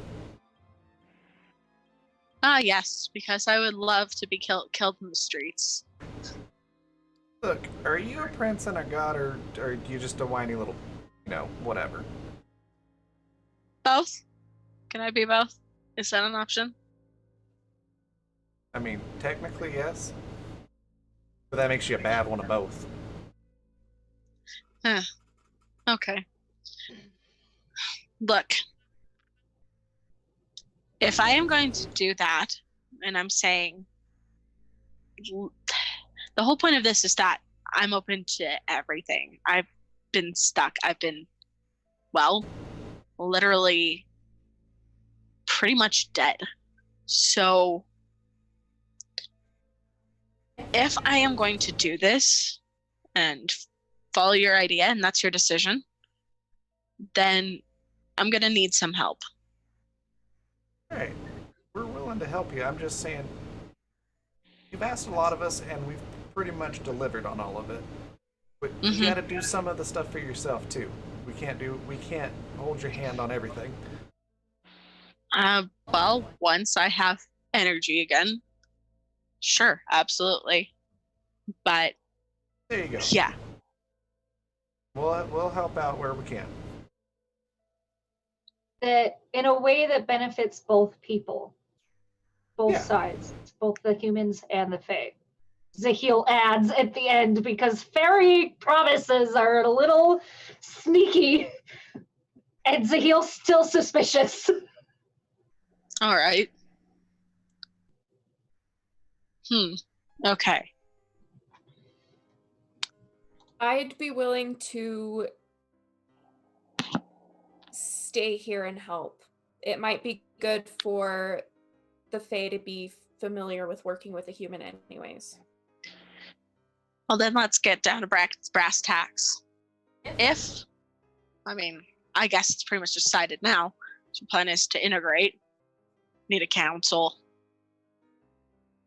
Yes, because I would love to be killed in the streets. Look, are you a prince and a god, or are you just a whiny little, whatever? Both? Can I be both? Is that an option? I mean, technically, yes. But that makes you a bad one of both. Okay. Look, if I am going to do that, and I'm saying the whole point of this is that I'm open to everything. I've been stuck. I've been, literally pretty much dead. So if I am going to do this and follow your idea and that's your decision, then I'm going to need some help. All right. We're willing to help you. I'm just saying, you've asked a lot of us, and we've pretty much delivered on all of it. But you got to do some of the stuff for yourself too. We can't hold your hand on everything. Well, once I have energy again, sure, absolutely. But There you go. yeah, We'll help out where we can. That in a way that benefits both people, both sides, both the humans and the Fae. Zahil adds at the end, because fairy promises are a little sneaky, and Zahil's still suspicious. all right. Okay. I'd be willing to stay here and help. It might be good for the Fae to be familiar with working with a human anyways. Well, then let's get down to brass tacks. I guess it's pretty much decided now. So the plan is to integrate, need a council.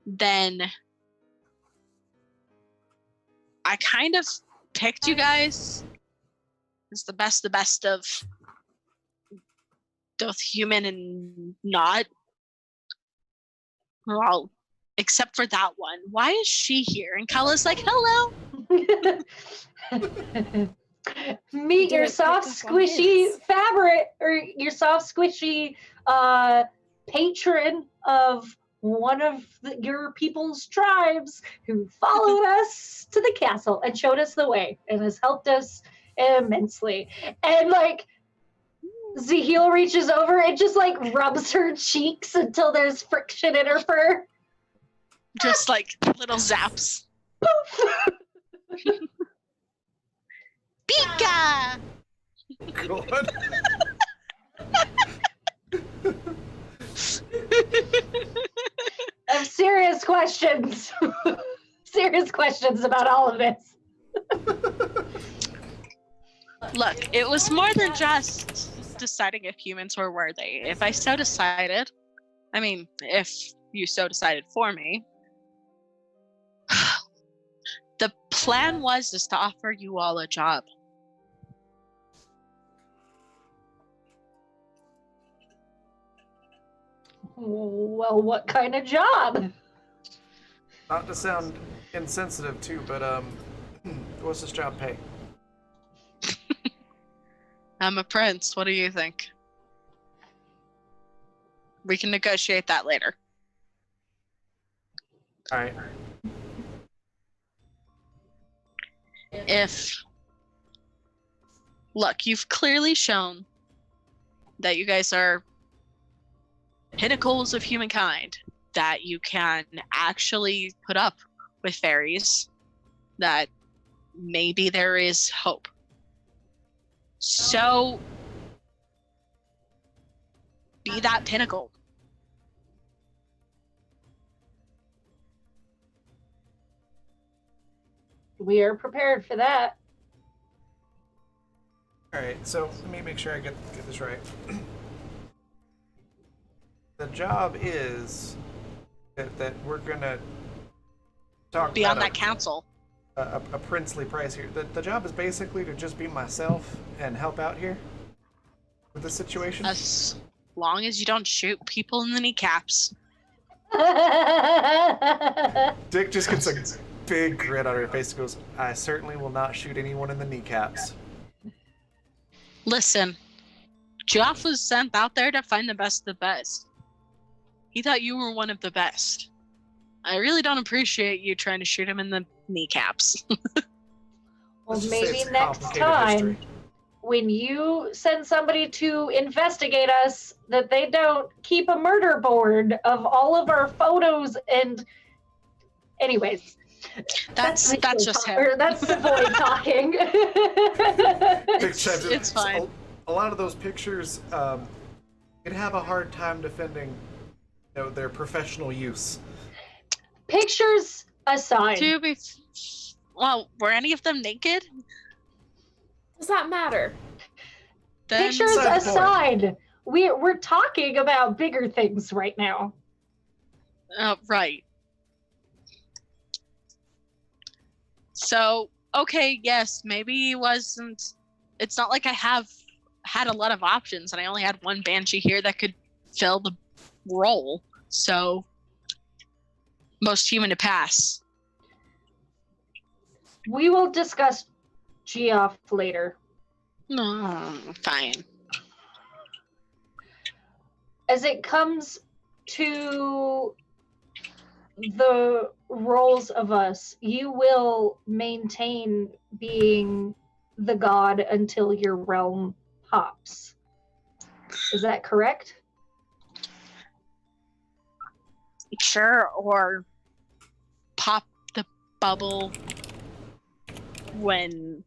Then I kind of picked you guys as the best of both human and not. Well, except for that one. Why is she here? And Kala's like, hello. Meet your soft, squishy fabric, or your soft, squishy patron of one of your people's tribes who followed us to the castle and showed us the way and has helped us immensely. And like, Zahil reaches over and just like rubs her cheeks until there's friction in her fur. Just like little zaps. Pika! God. I have serious questions. Serious questions about all of this. Look, it was more than just deciding if humans were worthy. If I so decided, if you so decided for me, the plan was just to offer you all a job. Well, what kind of job? Not to sound insensitive too, but what's this job pay? I'm a prince. What do you think? We can negotiate that later. All right. Look, you've clearly shown that you guys are pinnacles of humankind, that you can actually put up with fairies, that maybe there is hope. So, be that pinnacle. We are prepared for that. All right. So let me make sure I get this right. The job is that we're gonna talk Be on about that council. a princely price here. The job is basically to just be myself and help out here with the situation. As long as you don't shoot people in the kneecaps. Dick just gets a big grin on her face and goes, I certainly will not shoot anyone in the kneecaps. Listen, Geoff was sent out there to find the best of the best. He thought you were one of the best. I really don't appreciate you trying to shoot him in the kneecaps. Well, Let's just say maybe it's next complicated time, history. when you send somebody to investigate us, that they don't keep a murder board of all of our photos and. Anyways, That's just him. That's the boy talking. Dick chimes in. It's fine. A lot of those pictures, you'd have a hard time defending, their professional use. Pictures Aside. Well, were any of them naked? Does that matter? Then Pictures Aside point. aside, we're talking about bigger things right now. Right. So, okay, yes, maybe it wasn't. It's not like I have had a lot of options, and I only had one banshee here that could fill the role. So, most human to pass. We will discuss Geoff later. No, fine. As it comes to the roles of us, you will maintain being the god until your realm pops. Is that correct? Sure, or pop the bubble when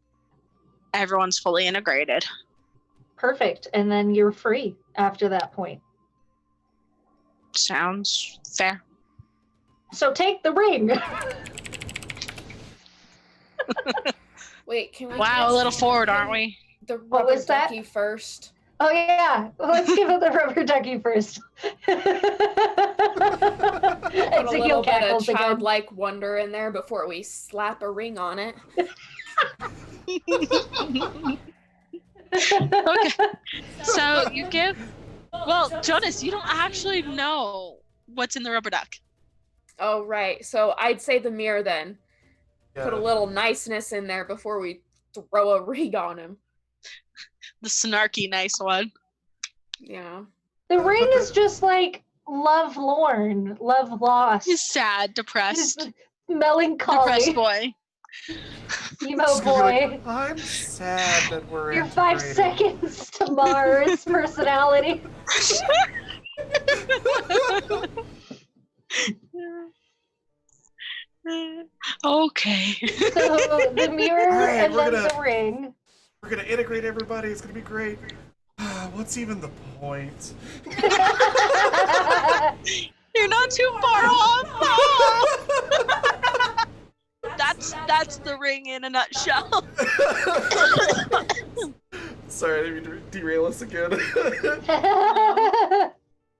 everyone's fully integrated. Perfect. And then you're free after that point. Sounds fair. So take the ring. Wait, can we Wow, a little forward, aren't we? the What rubber was that? ducky first? Oh yeah, let's give it the rubber ducky first. Put a little bit of cackles again. childlike wonder in there before we slap a ring on it. Okay. So you give. Well, Jonas, you don't actually know what's in the rubber duck. Oh, right. So I'd say the mirror then. Yeah. Put a little niceness in there before we throw a ring on him. The snarky, nice one. Yeah. The ring is just like love lorn, love lost. He's sad, depressed, melancholy. depressed boy. Emo Just gonna be boy. like, I'm sad that we're Your 5 integrated." seconds to Mars personality. Okay. So the mirror Alright, and we're then gonna- the ring. We're gonna integrate everybody. It's gonna be great. What's even the point? You're not too far off. Oh! That's the ring in a nutshell. Sorry, I didn't mean to derail us again.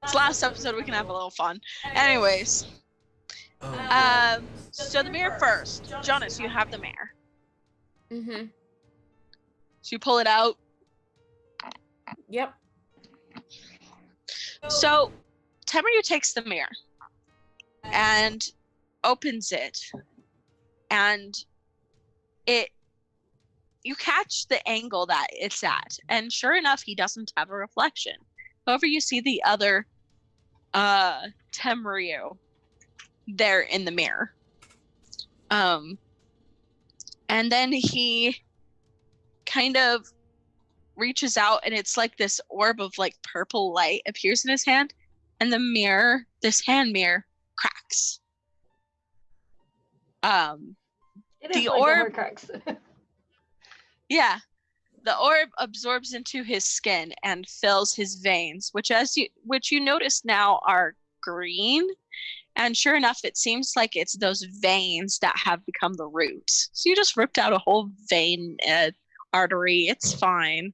This last episode we can have a little fun. Anyways, so the mirror first. Jonas, you have the mirror. Mm-hmm. So you pull it out. Yep. So Tamaru takes the mirror and opens it, and you catch the angle that it's at, and sure enough, he doesn't have a reflection. However, you see the other Tamaru there in the mirror. And then he kind of reaches out, and it's like this orb of like purple light appears in his hand, and the mirror, this hand mirror, cracks. It is The like orb- Horcrux. Yeah. The orb absorbs into his skin and fills his veins, which you notice now are green. And sure enough, it seems like it's those veins that have become the roots. So you just ripped out a whole vein artery. It's fine.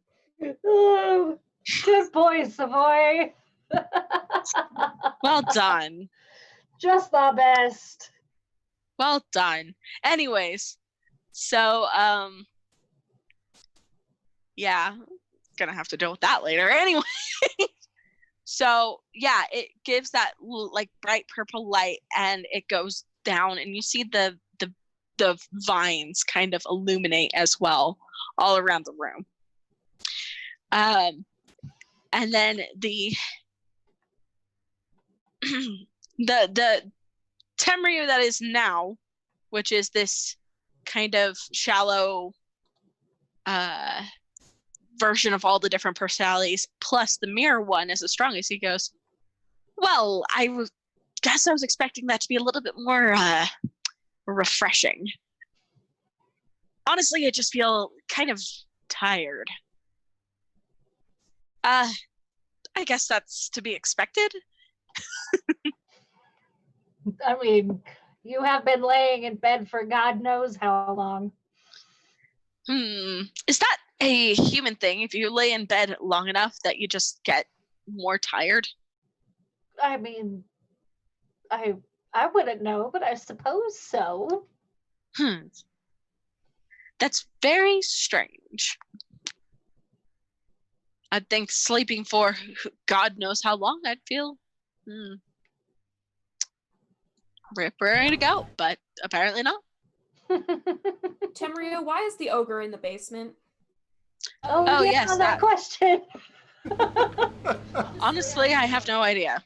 Oh, good boy, Savoy. Well done. Just the best. Well done. Anyways, so yeah, gonna have to deal with that later. Anyway, so yeah, it gives that like bright purple light, and it goes down, and you see the vines kind of illuminate as well all around the room. And then the Tamaru that is now, which is this kind of shallow version of all the different personalities, plus the mirror one is the strongest. He goes, well, guess I was expecting that to be a little bit more refreshing. Honestly, I just feel kind of tired. I guess that's to be expected. I mean, You have been laying in bed for God knows how long. Is that a human thing? If you lay in bed long enough that you just get more tired? I mean, I wouldn't know, but I suppose so. That's very strange. I'd think sleeping for God knows how long I'd feel ready to go, but apparently not. Tamaria, why is the ogre in the basement? Oh yeah, yes, that question. Honestly, I have no idea.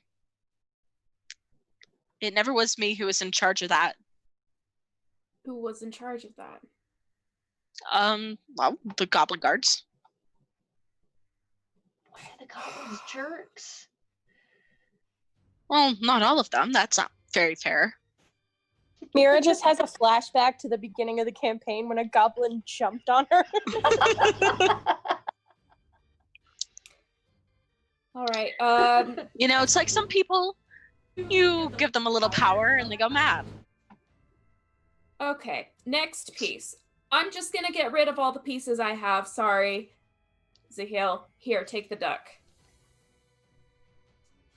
It never was me who was in charge of that. Who was in charge of that? Well, the goblin guards. Why are the goblins jerks? Well, not all of them. That's not very fair. Mira just has a flashback to the beginning of the campaign when a goblin jumped on her. All right. It's like some people, you give them a little power and they go mad. Okay, next piece. I'm just gonna get rid of all the pieces I have. Sorry. Zahil, here, take the duck.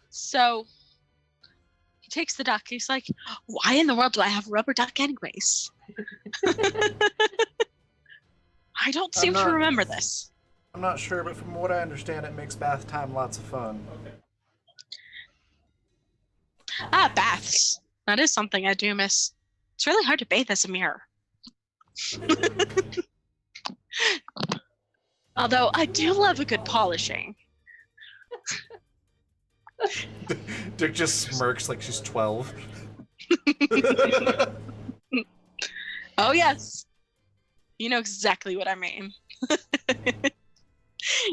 So he takes the duck. He's like, why in the world do I have a rubber duck anyways? I don't seem to remember this. I'm not sure, but from what I understand, it makes bath time lots of fun. Baths. That is something I do miss. It's really hard to bathe as a mirror. Although I do love a good polishing. Dick just smirks like she's 12. Oh yes. You know exactly what I mean.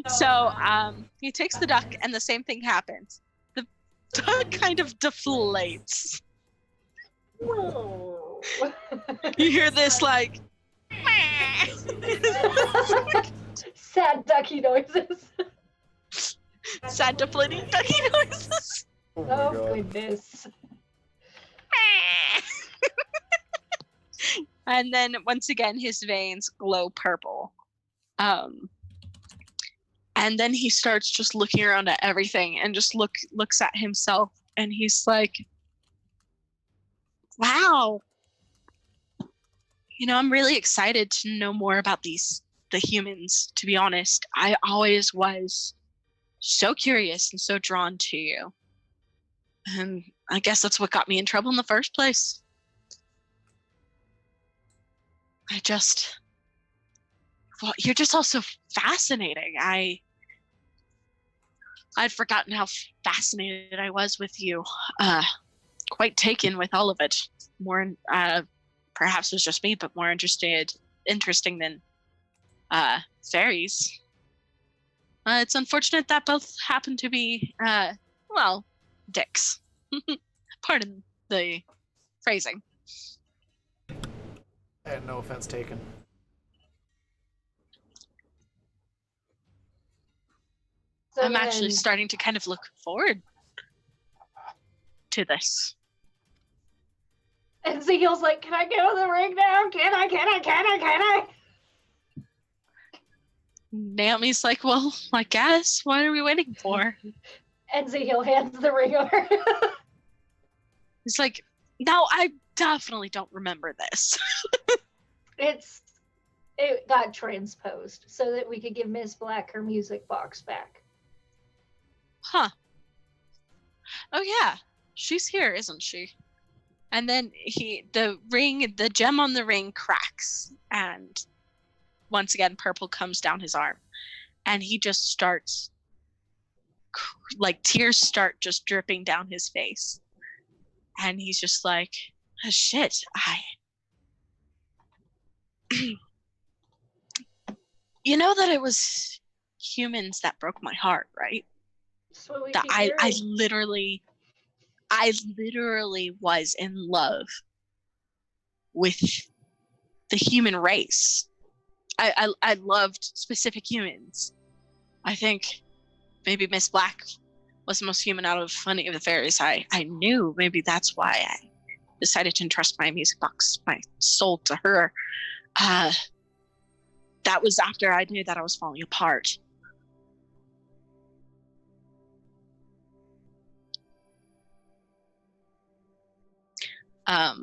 So he takes the duck and the same thing happens. The duck kind of deflates. Whoa. You hear this like Sad ducky noises. sad deflating ducky noises. Oh my Oh god. goodness. And then once again his veins glow purple. And then he starts just looking around at everything and just looks at himself and he's like, wow. I'm really excited to know more about the humans, to be honest. I always was so curious and so drawn to you. And I guess that's what got me in trouble in the first place. You're just also fascinating. I'd forgotten how fascinated I was with you. Quite taken with all of it. More, perhaps it was just me, but more interesting than fairies. It's unfortunate that both happen to be, dicks. Pardon the phrasing. No offense taken. So I'm actually then- starting to kind of look forward to this. And Zahil's like, can I get on the ring now? Can I? Naomi's like, well, I guess. What are we waiting for? And Zahil hands the ring over. He's like, no, I definitely don't remember this. It got transposed so that we could give Miss Black her music box back. Huh. Oh yeah, she's here, isn't she? And then the gem on the ring cracks, and once again, purple comes down his arm, and he just starts, like, tears start just dripping down his face, and he's just like, oh, shit, you know that it was humans that broke my heart, right? That's what we That keep I hearing. literally was in love with the human race. I loved specific humans. I think maybe Miss Black was the most human out of any of the fairies I knew. Maybe that's why decided to entrust my music box, my soul, to her, that was after I knew that I was falling apart. Are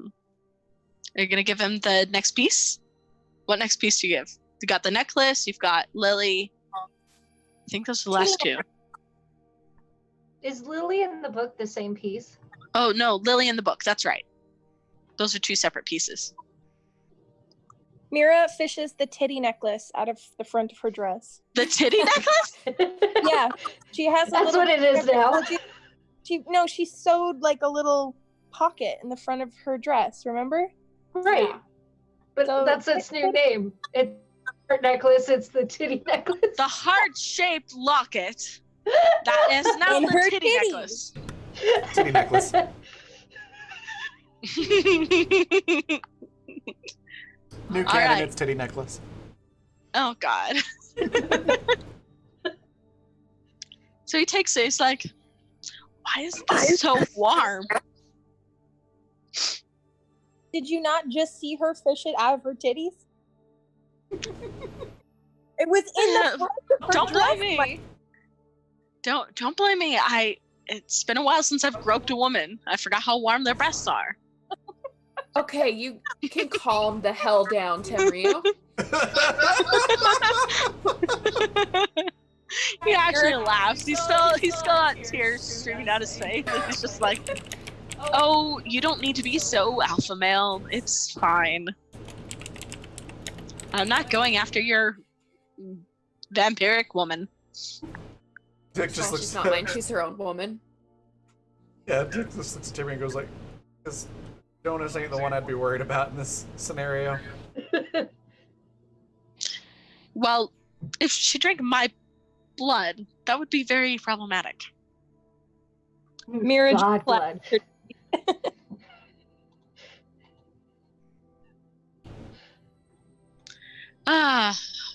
you gonna give him the next piece? What next piece do you give? You got the necklace, you've got Lily. I think those are the last two. Is Lily in the book the same piece? Oh no, Lily in the book, that's right. Those are two separate pieces. Mira fishes the titty necklace out of the front of her dress. The titty necklace? Yeah, she has a That's little. what it is now. She sewed like a little pocket in the front of her dress. Remember? Right. Yeah. But So- that's its new name. It's heart necklace. It's the titty necklace. The heart-shaped locket. That is now And the her titty titties. necklace. Titty necklace. New All canon, right. it's titty necklace. Oh God. So he takes it, he's like, why is this so warm? Did you not just see her fish it out of her titties? It was in the front of her Don't dress. blame me. Don't blame me. It's been a while since I've groped a woman. I forgot how warm their breasts are. Okay, you can calm the hell down, Temrio. He actually laughs. He's still got tears streaming down his face. And he's just like, oh, you don't need to be so alpha male. It's fine. I'm not going after your vampiric woman. Dick just Well, looks. she's not mine. She's her own woman. Yeah, Dick just looks at Timmy and goes like, "Because Jonas ain't the one I'd be worried about in this scenario." Well, if she drank my blood, that would be very problematic. Mira God just blood.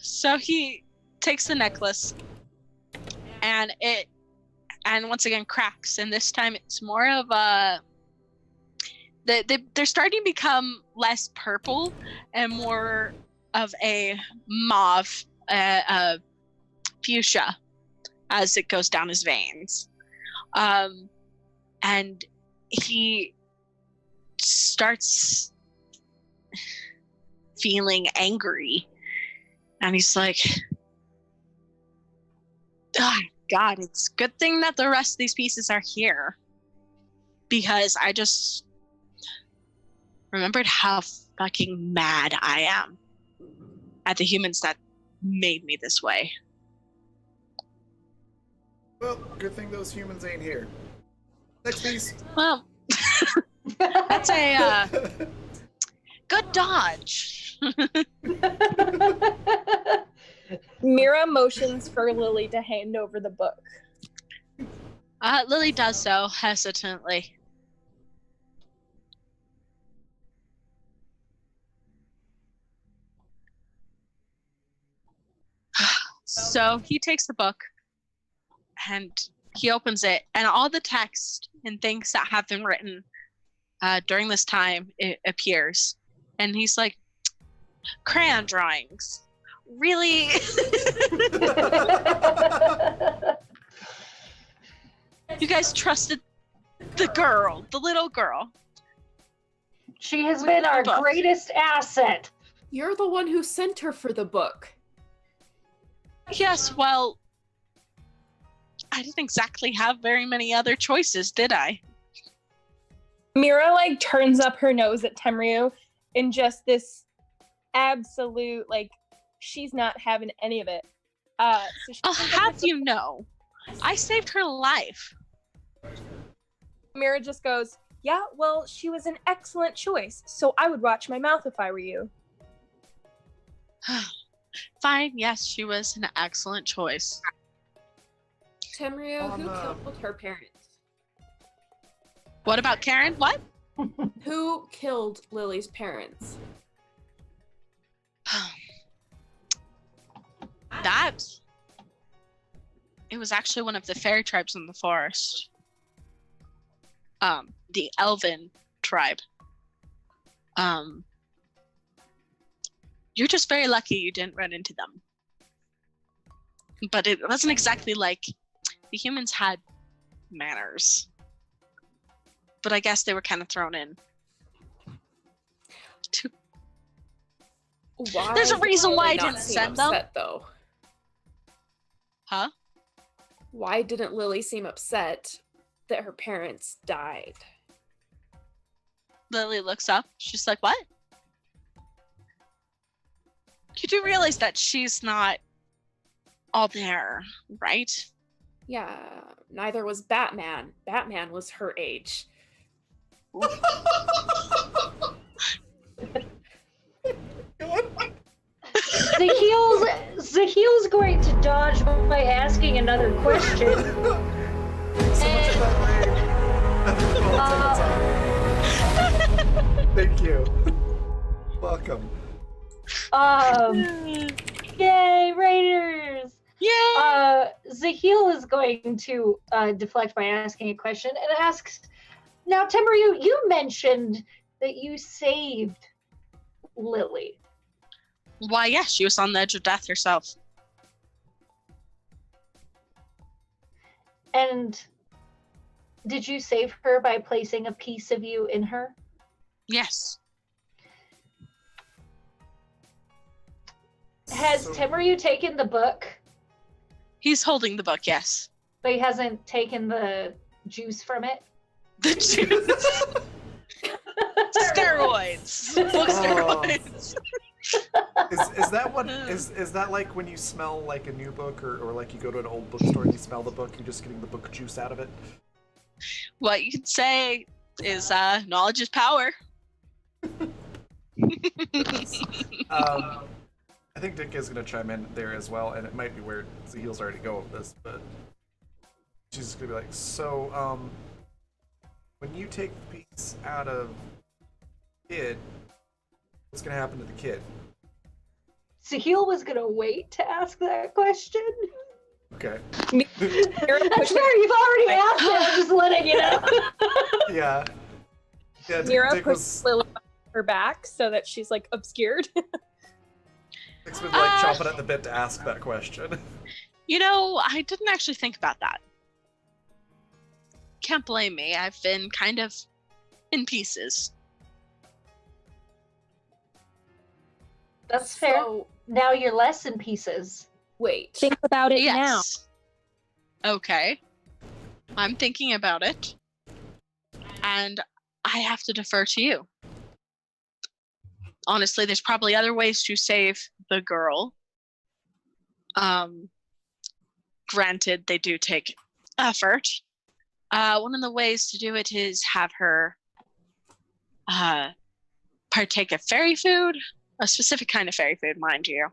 So he takes the necklace and once again cracks, and this time it's more of a they're starting to become less purple and more of a mauve fuchsia as it goes down his veins, and he starts feeling angry, and he's like, oh God, it's a good thing that the rest of these pieces are here, because I just remembered how fucking mad I am at the humans that made me this way. Well, good thing those humans ain't here. Next piece. Well, that's a good dodge. Mira motions for Lily to hand over the book. Lily does so hesitantly. So he takes the book and he opens it, and all the text and things that have been written during this time it appears, and he's like, crayon drawings, really? You guys trusted the little girl. She has been our Book. greatest asset. You're the one who sent her for the book. Yes, well, I didn't exactly have very many other choices, did I? Mira like turns up her nose at Temryu in just this absolute like she's not having any of it. So she I'll turns up have her- you know, I saved her life. Mira just goes, "Yeah, well, she was an excellent choice. So I would watch my mouth if I were you." Fine, yes, she was an excellent choice. Temrio, who Oh, no. killed her parents? What about Karen? What? Who killed Lily's parents? That? It was actually one of the fairy tribes in the forest. The Elven tribe. You're just very lucky you didn't run into them. But it wasn't exactly like the humans had manners. But I guess they were kind of thrown in. Why There's a did reason Lily why I not didn't seem send them. upset, though? Huh? Why didn't Lily seem upset that her parents died? Lily looks up. She's like, what? You do realize that she's not all there, right? Yeah, neither was Batman. Batman was her age. Zahil's going to dodge by asking another question. So much fun. Thank you. Welcome. Yay, Raiders! Yay! Zahil is going to deflect by asking a question and asks, now, Timberyu, you mentioned that you saved Lily. Why, yes, she was on the edge of death herself. And did you save her by placing a piece of you in her? Yes. Has Timberyu taken the book? He's holding the book, yes. But he hasn't taken the juice from it? The juice. Steroids. Book steroids. Is that what is that like when you smell like a new book or like you go to an old bookstore and you smell the book, you're just getting the book juice out of it? What you could say is knowledge is power. I think Dick is going to chime in there as well, and it might be where Zahil's already go with this, but she's just going to be like, so, when you take the piece out of kid, what's going to happen to the kid? Zahil was going to wait to ask that question. Okay. I'm sure you've already asked it, I'm just letting you know. Yeah. Yeah, Mira Dick pushes Lily on her back so that she's like obscured. Dick's been like chomping at the bit to ask that question. You know, I didn't actually think about that. Can't blame me. I've been kind of in pieces. That's fair. So, Now you're less in pieces. wait. Think about it now. Yes. Okay. I'm thinking about it. And I have to defer to you. Honestly, there's probably other ways to save the girl. Granted, they do take effort. One of the ways to do it is have her partake of fairy food, a specific kind of fairy food, mind you.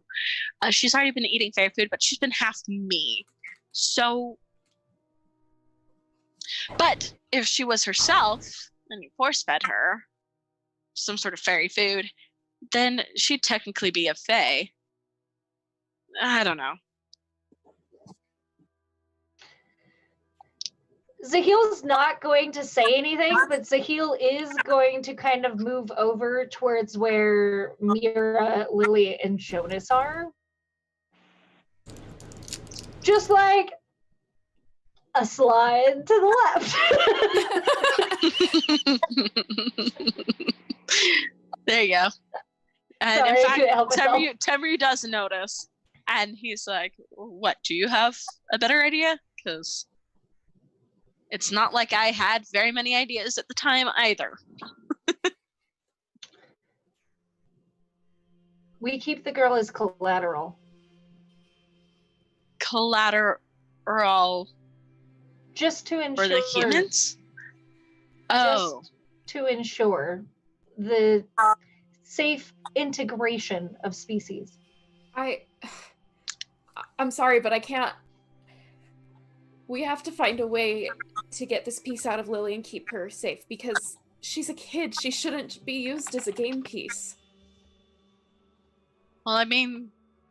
She's already been eating fairy food, but she's been half me. So, but if she was herself and you force-fed her some sort of fairy food, then she'd technically be a fae. I don't know. Zahil's not going to say anything, but Zahil is going to kind of move over towards where Mira, Lily, and Jonas are. Just like a slide to the left. There you go. And Sorry, I in couldn't help fact, myself. Temru does notice, and he's like, "What? Do you have a better idea? Because it's not like I had very many ideas at the time either." We keep the girl as collateral. Collateral Just to ensure for the humans? Oh. to ensure the safe integration of species. I'm sorry, but I can't. We have to find a way to get this piece out of Lily and keep her safe because she's a kid. She shouldn't be used as a game piece. Well, I mean,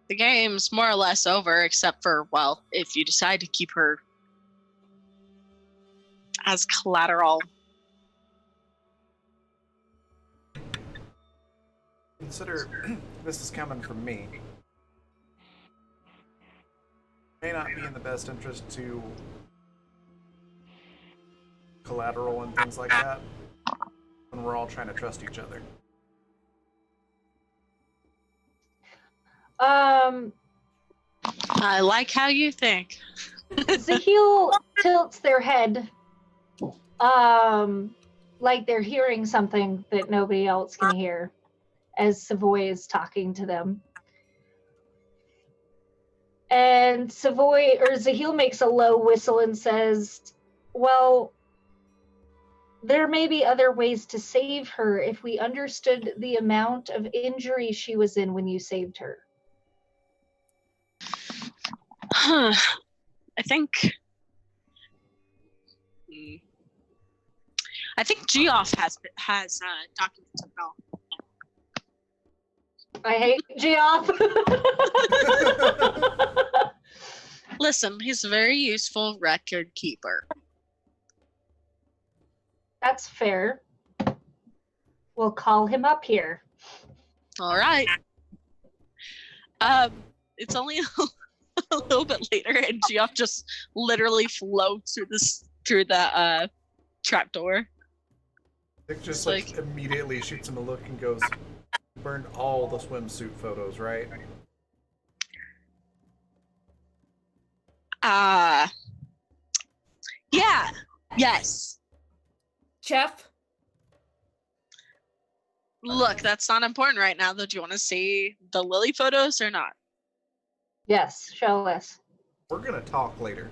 the game's more or less over, except for, well, if you decide to keep her as collateral. consider this is coming from me. May not be in the best interest to collateral and things like that when we're all trying to trust each other. I like how you think. Zahil tilts their head, like they're hearing something that nobody else can hear, as Savoy is talking to them. And Zahil makes a low whistle and says, well, there may be other ways to save her if we understood the amount of injury she was in when you saved her. I think Geoff has documents of it all. I hate Geoff. Listen, he's a very useful record keeper. That's fair. We'll call him up here. All right. It's only a little bit later, and Geoff just literally floats through the trapdoor. Dick just like immediately shoots him a look and goes, "Burned all the swimsuit photos, right?" Yeah. Yes. Chef? Look, that's not important right now, though. Do you want to see the Lily photos or not? Yes, show us. We're gonna talk later.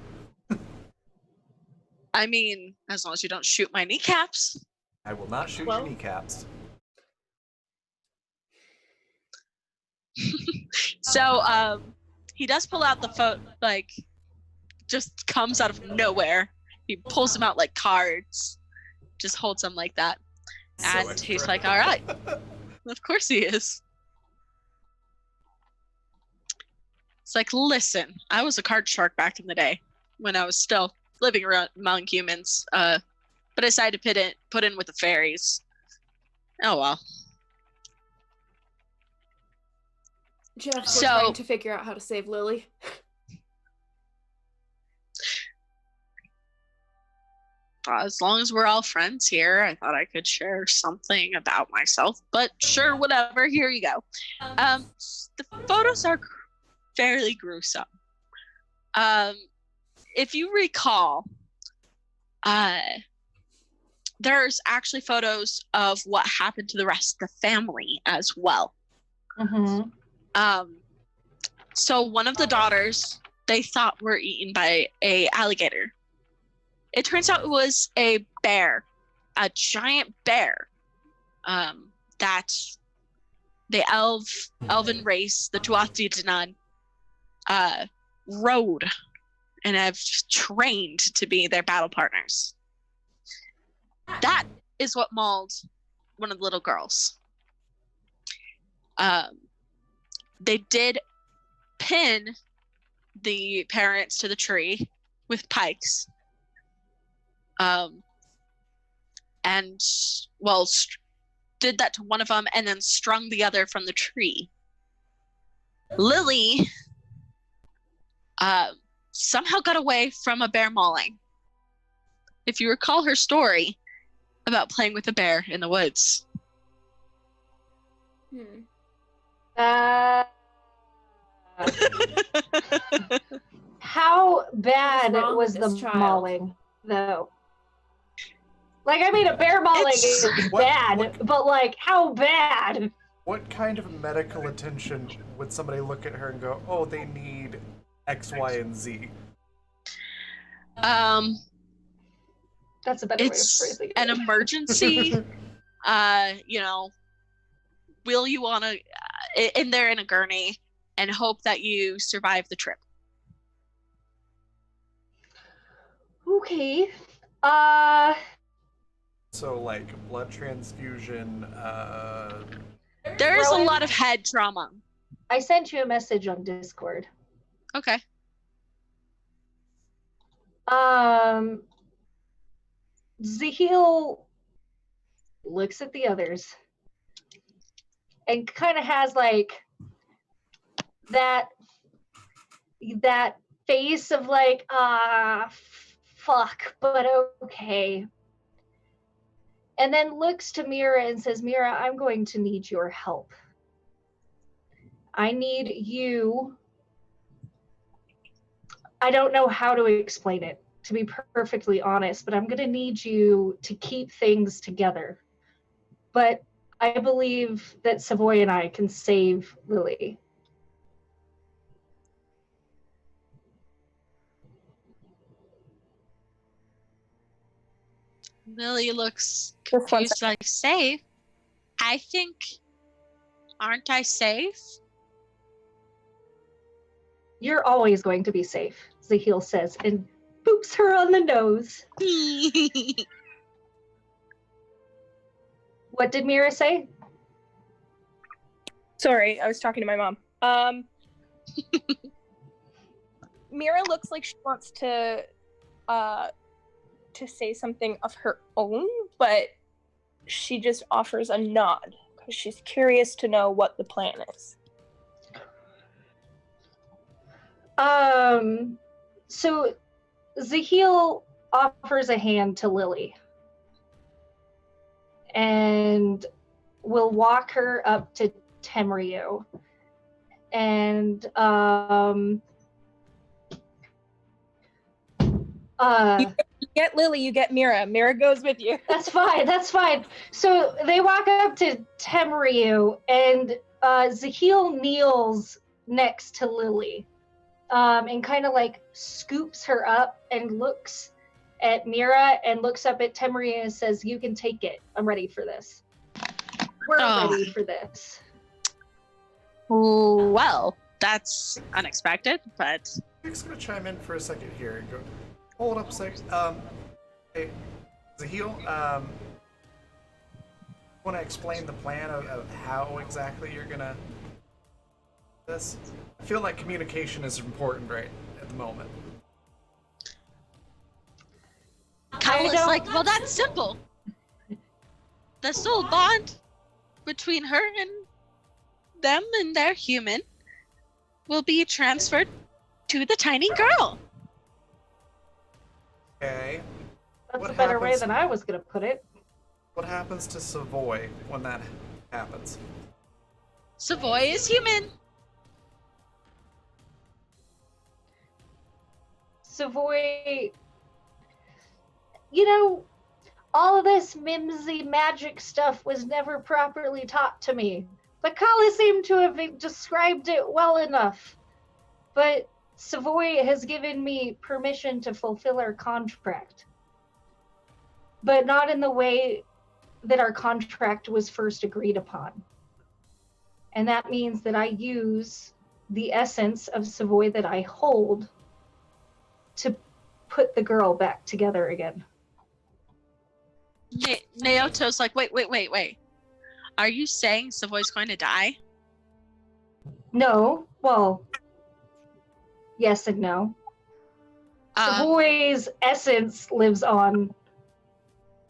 I mean, as long as you don't shoot my kneecaps. I will not shoot your kneecaps. So, he does pull out the photo, like, just comes out of nowhere. He pulls them out like cards, just holds them like that. And he's like, all right. Of course he is. It's like, listen, I was a card shark back in the day when I was still living around among humans, but I decided to put in with the fairies. Oh well. Jeff, we're trying to figure out how to save Lily. As long as we're all friends here, I thought I could share something about myself. But sure, whatever. Here you go. The photos are fairly gruesome. If you recall, there's actually photos of what happened to the rest of the family as well. Mm-hmm. So one of the daughters they thought were eaten by a alligator. It turns out it was a bear, a giant bear, that the elven race, the Tuatha rode and have trained to be their battle partners. That is what mauled one of the little girls. They did pin the parents to the tree with pikes. And did that to one of them and then strung the other from the tree. Lily somehow got away from a bear mauling. If you recall her story about playing with a bear in the woods. How bad was the child? mauling, though? Like, I mean, a bear mauling is bad, but, like, how bad? What kind of medical attention would somebody look at her and go, oh, they need X, Y, and Z? That's a better way of It's phrasing it. an emergency. Will you want to in there in a gurney and hope that you survive the trip? Okay. So, like, blood transfusion, There is a Rowan? lot of head trauma. I sent you a message on Discord. Okay. Zahil looks at the others and kind of has like that face of like, fuck, but okay. And then looks to Mira and says, Mira, I'm going to need your help. I need you. I don't know how to explain it, to be perfectly honest, but I'm going to need you to keep things together. But I believe that Savoy and I can save Lily. Lily looks Just one confused, like, safe? I think, aren't I safe? You're always going to be safe, Zahil says, and boops her on the nose. What did Mira say? Sorry, I was talking to my mom. Mira looks like she wants to say something of her own, but she just offers a nod because she's curious to know what the plan is. So Zahil offers a hand to Lily and will walk her up to Temryu. And you get Lily, you get Mira. Mira goes with you. That's fine. So they walk up to Temryu, and Zahil kneels next to Lily, and kind of like scoops her up and looks at Mira and looks up at Temryu and says, you can take it. I'm ready for this. We're ready for this. Well, that's unexpected, but... I'm just going to chime in for a second here and go, hold up a second. Hey, Zahil, want to explain the plan of how exactly you're going to this? I feel like communication is important right at the moment. Kyle is like, well, that's simple. The soul bond between her and them and their human will be transferred to the tiny girl. Okay. That's What a better way happens- than I was going to put it. What happens to Savoy when that happens? Savoy is human. Savoy, you know, all of this mimsy magic stuff was never properly taught to me. But Kala seemed to have described it well enough. But Savoy has given me permission to fulfill our contract. But not in the way that our contract was first agreed upon. And that means that I use the essence of Savoy that I hold to put the girl back together again. Naoto's like, wait. Are you saying Savoy's going to die? No, well, yes and no. Savoy's essence lives on,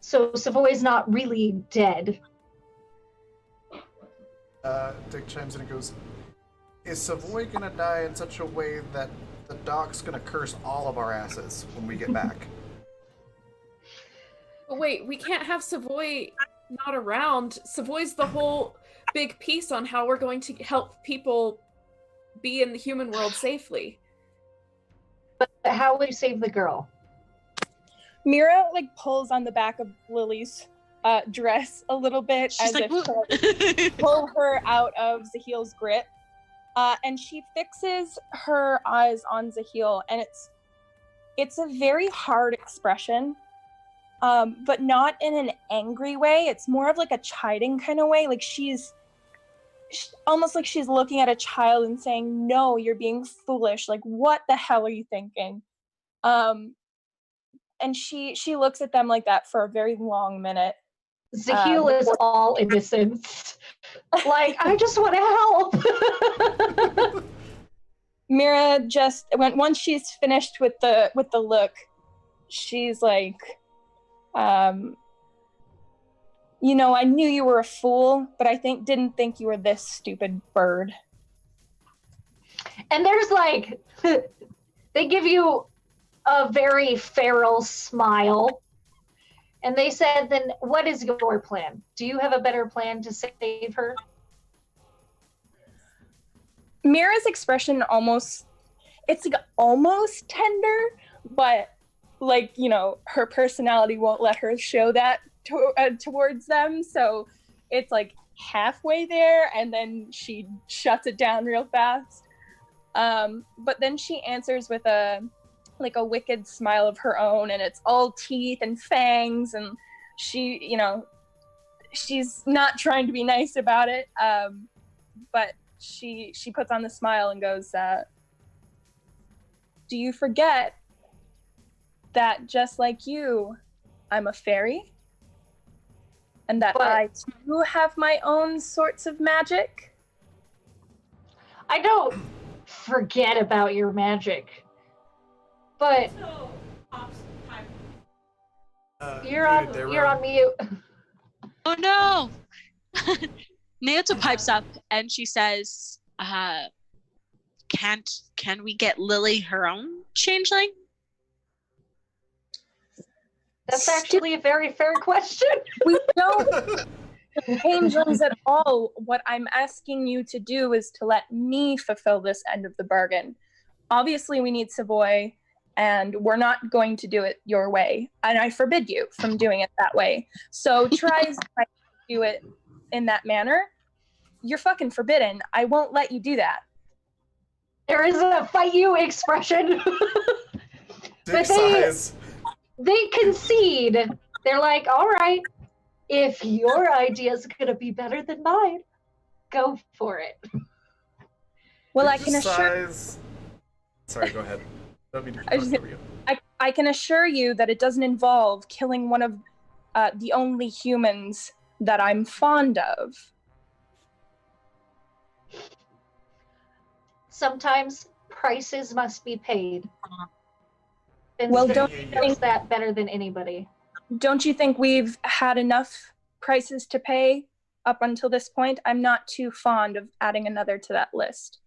so Savoy's not really dead. Dick chimes in and goes, is Savoy gonna die in such a way that the doc's gonna curse all of our asses when we get back? But wait, we can't have Savoy not around. Savoy's the whole big piece on how we're going to help people be in the human world safely. But how will you save the girl? Mira like pulls on the back of Lily's dress a little bit. She's as like, if to pull her out of Zahil's grip. And she fixes her eyes on Zahil, and it's a very hard expression, but not in an angry way. It's more of like a chiding kind of way. Like she's almost like she's looking at a child and saying, no, you're being foolish. Like, what the hell are you thinking? And she looks at them like that for a very long minute. Zahil is all innocence. Like, I just want to help. Mira just once she's finished with the look, she's like, You know, I knew you were a fool, but I didn't think you were this stupid bird. And there's like, they give you a very feral smile. And they said, then what is your plan? Do you have a better plan to save her? Mira's expression it's like almost tender, but like, you know, her personality won't let her show that towards them. So it's like halfway there, and then she shuts it down real fast. But then she answers with a wicked smile of her own, and it's all teeth and fangs, and she, you know, she's not trying to be nice about it, but she puts on the smile and goes, do you forget that just like you, I'm a fairy? And that I too have my own sorts of magic? I don't forget about your magic. But you're on mute. Oh no! Naota pipes up and she says, can we get Lily her own changeling? That's actually a very fair question. We don't changelings at all. What I'm asking you to do is to let me fulfill this end of the bargain. Obviously, we need Savoy, and we're not going to do it your way. And I forbid you from doing it that way. So try to do it in that manner. You're fucking forbidden. I won't let you do that. There is a fight you expression. Dick size. They concede. They're like, all right, if your idea is going to be better than mine, go for it. Well, I can assure... Sorry, go ahead. Don't mean to talk over you. I can assure you that it doesn't involve killing one of the only humans that I'm fond of. Sometimes prices must be paid. And Well, knows that better than anybody. Don't you think we've had enough prices to pay up until this point? I'm not too fond of adding another to that list.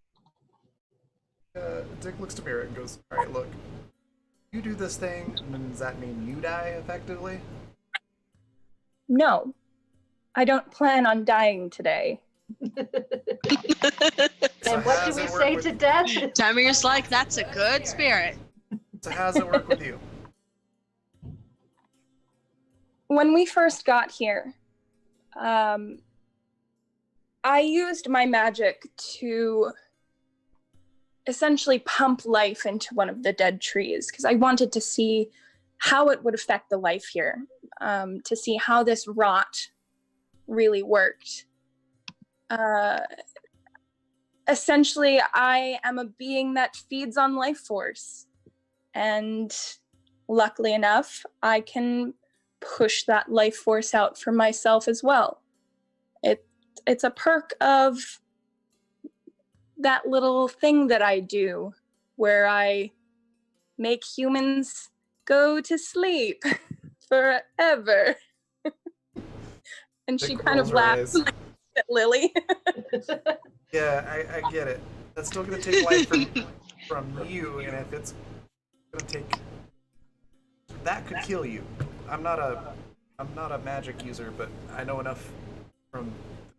Dick looks to Mira and goes, all right, look, you do this thing, and then does that mean you die, effectively? No. I don't plan on dying today. And what do we say to death? Tamir's like, that's a good spirit. So how does it work with you? When we first got here, I used my magic to essentially pump life into one of the dead trees because I wanted to see how it would affect the life here, to see how this rot really worked. Essentially, I am a being that feeds on life force. And luckily enough, I can push that life force out for myself as well. It's a perk of that little thing that I do where I make humans go to sleep forever. And she kind of laughs at Lily. Yeah, I get it. That's still going to take life from you, and if it's going to take... That could kill you. I'm not a magic user, but I know enough from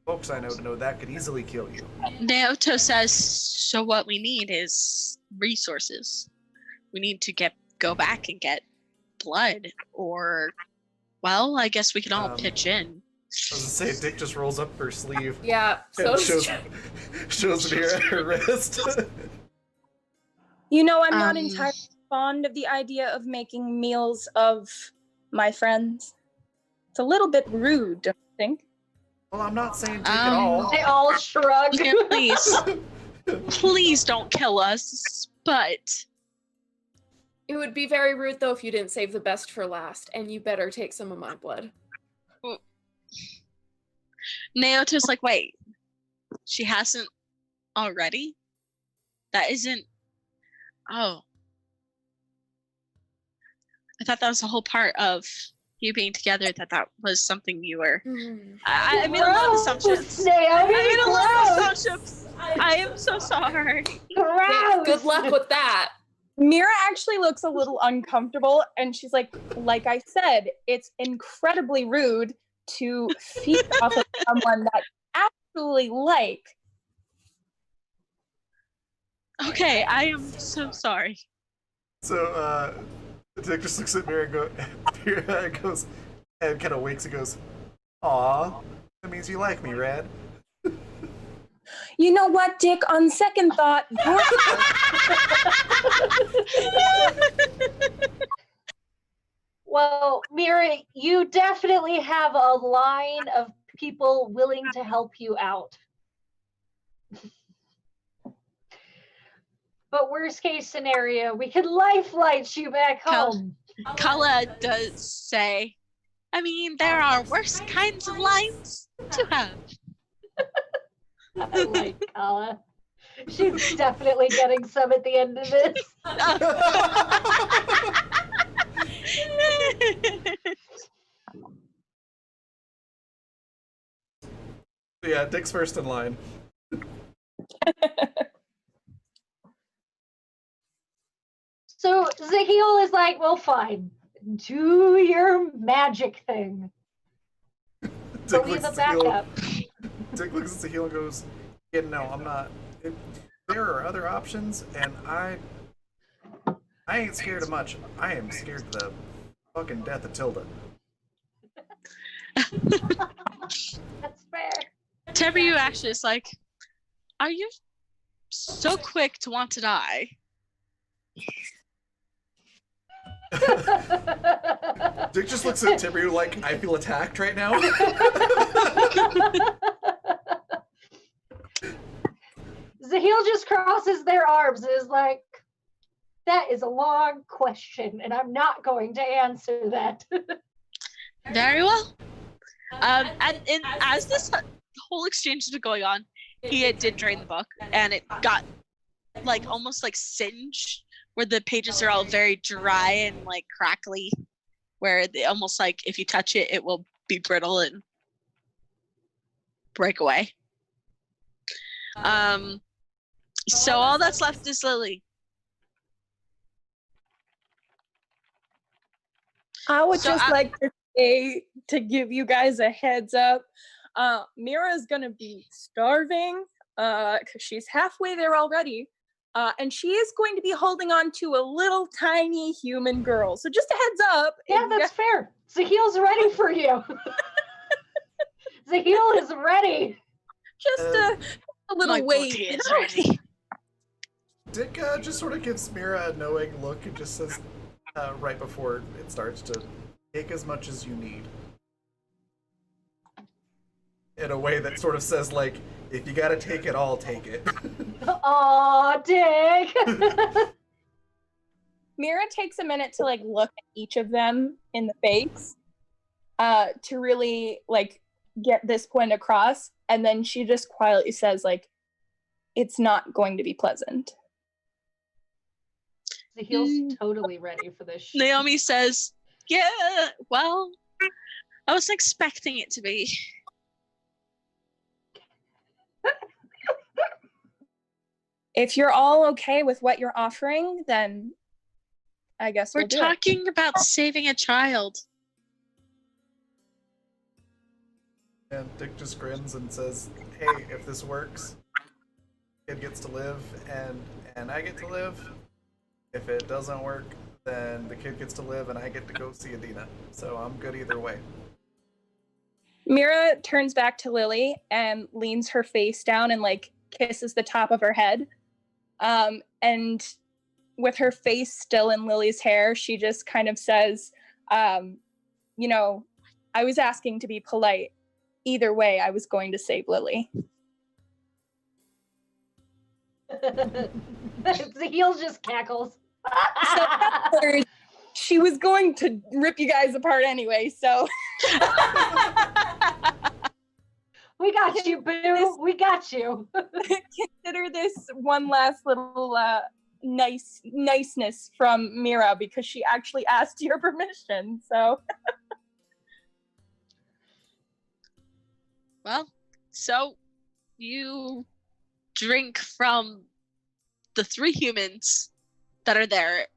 folks I know to know that could easily kill you. Naoto says, so what we need is resources. We need to go back and get blood, or, well, I guess we can all pitch in. I was gonna say, Dick just rolls up her sleeve. Yeah, so shows me her wrist. You know, I'm not entirely fond of the idea of making meals of my friends. It's a little bit rude, don't you think? Well, I'm not saying take it all. They all shrug. Yeah, please don't kill us, but... It would be very rude, though, if you didn't save the best for last, and you better take some of my blood. Naoto's like, wait, she hasn't already? That isn't... Oh. I thought that was the whole part of, you being together that was something you were. Mm. I made a lot of assumptions. Naomi, I made a lot of gross. assumptions. I am so sorry. Gross. Good luck with that. Mira actually looks a little uncomfortable, and she's like I said, it's incredibly rude to feed off of someone that you actually like. Okay, I am so sorry. So, Dick just looks at Mira and goes, and kind of winks and goes, "Aw, that means you like me, Red." You know what, Dick? On second thought, you're Well, Mira, you definitely have a line of people willing to help you out. But worst case scenario, we could lifeline you back home. Kala does say, I mean, there are worse kinds of lines to have. I like Kala. She's definitely getting some at the end of this. Yeah, Dick's first in line. So Zahil is like, well, fine. Do your magic thing. But we have a backup. Dick looks at Sahil and goes, "Yeah, no, I'm not. There are other options, and I ain't scared of much. I am scared of the fucking death of Tilda." That's fair. Tebu actually is like, are you so quick to want to die? Dick just looks at Tibu like, "I feel attacked right now." Zahil just crosses their arms and is like, that is a long question, and I'm not going to answer that. Very well. And as this whole exchange has been going on, he did drain the book, and it got like almost like singed, where the pages are all very dry and like crackly, where they almost like if you touch it, it will be brittle and break away. So all that's left is Lily. I would So just like to say, to give you guys a heads up, Mira's gonna be starving because she's halfway there already, and she is going to be holding on to a little tiny human girl. So just a heads up. Yeah, that's fair. Zahil's ready for you. Zahil is ready. Just a little My wait. booty is ready. Dick just sort of gives Mira a knowing look and just says, right before it starts, to take as much as you need. In a way that sort of says, like, if you gotta take it all, take it. Aw, Dick. Mira takes a minute to like look at each of them in the face, to really like get this point across, and then she just quietly says, like, it's not going to be pleasant. Zahil's totally ready for this shit. Naomi says, yeah, well, I was expecting it to be. If you're all okay with what you're offering, then I guess We're we'll do talking about saving a child. And Dick just grins and says, hey, if this works, kid gets to live and I get to live. If it doesn't work, then the kid gets to live and I get to go see Adina. So I'm good either way. Mira turns back to Lily and leans her face down and like kisses the top of her head. And with her face still in Lily's hair, she just kind of says, you know, I was asking to be polite. Either way, I was going to save Lily. Zahil just cackles. So she was going to rip you guys apart anyway, so. We got you, boo. We got you. Consider this one last little niceness from Mira, because she actually asked your permission, so. Well, so you drink from the 3 humans that are there.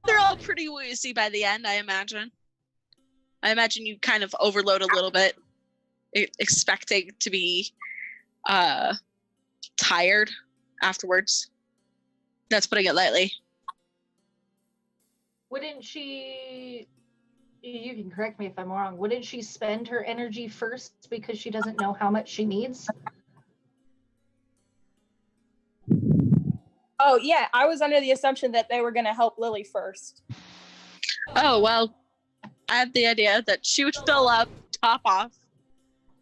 They're all pretty woozy by the end, I imagine. I imagine you kind of overload a little bit, expecting to be tired afterwards. That's putting it lightly. Wouldn't she, you can correct me if I'm wrong, wouldn't she spend her energy first because she doesn't know how much she needs? Oh, yeah, I was under the assumption that they were going to help Lily first. Oh, well, I had the idea that she would fill up, top off,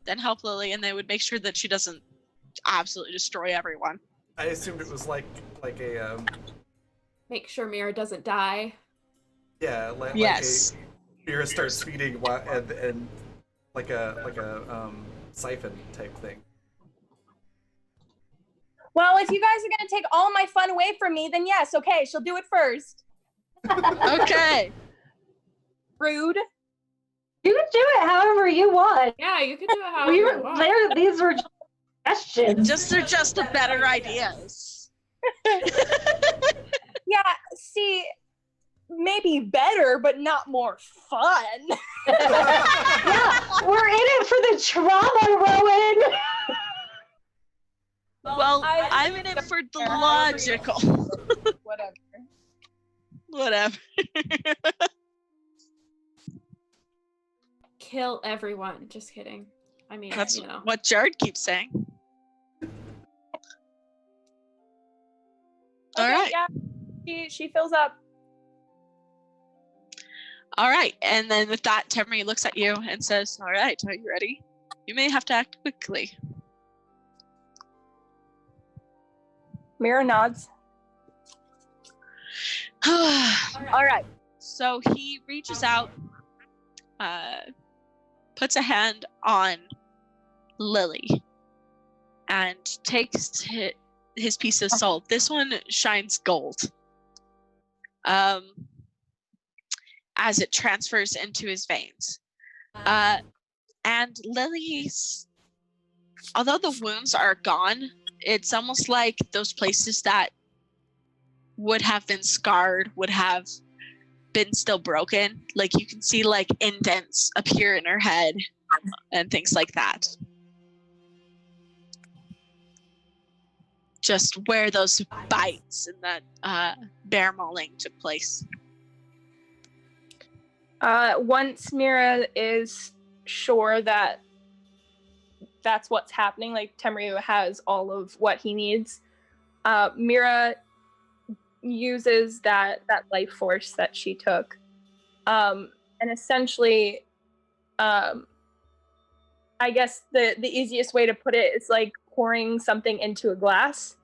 then help Lily, and they would make sure that she doesn't absolutely destroy everyone. I assumed it was like a Make sure Mira doesn't die. yeah, Yes. like a Mira starts feeding and like a siphon type thing. Well, if you guys are going to take all my fun away from me, then yes, okay, she'll do it first. Okay. Rude. You can do it however you want. Yeah, you can do it however you want. These were suggestions. They're just the better ideas. Yeah, see, maybe better, but not more fun. Yeah, we're in it for the trauma, Rowan. Well, I'm in it for the logical. Whatever. Kill everyone. Just kidding. I mean, That's you know. what Jared keeps saying. All Okay, right. Yeah, she fills up. All right. And then with that, Temri looks at you and says, all right, are you ready? You may have to act quickly. Mira nods. All right. So he reaches out, puts a hand on Lily, and takes his piece of salt. This one shines gold. As it transfers into his veins. And Lily's, although the wounds are gone, it's almost like those places that would have been scarred would have been still broken. Like you can see like indents appear in her head and things like that. Just where those bites and that bear mauling took place. Once Mira is sure that that's what's happening, like Temryu has all of what he needs, Mira uses that life force that she took, and essentially, I guess the easiest way to put it is like pouring something into a glass.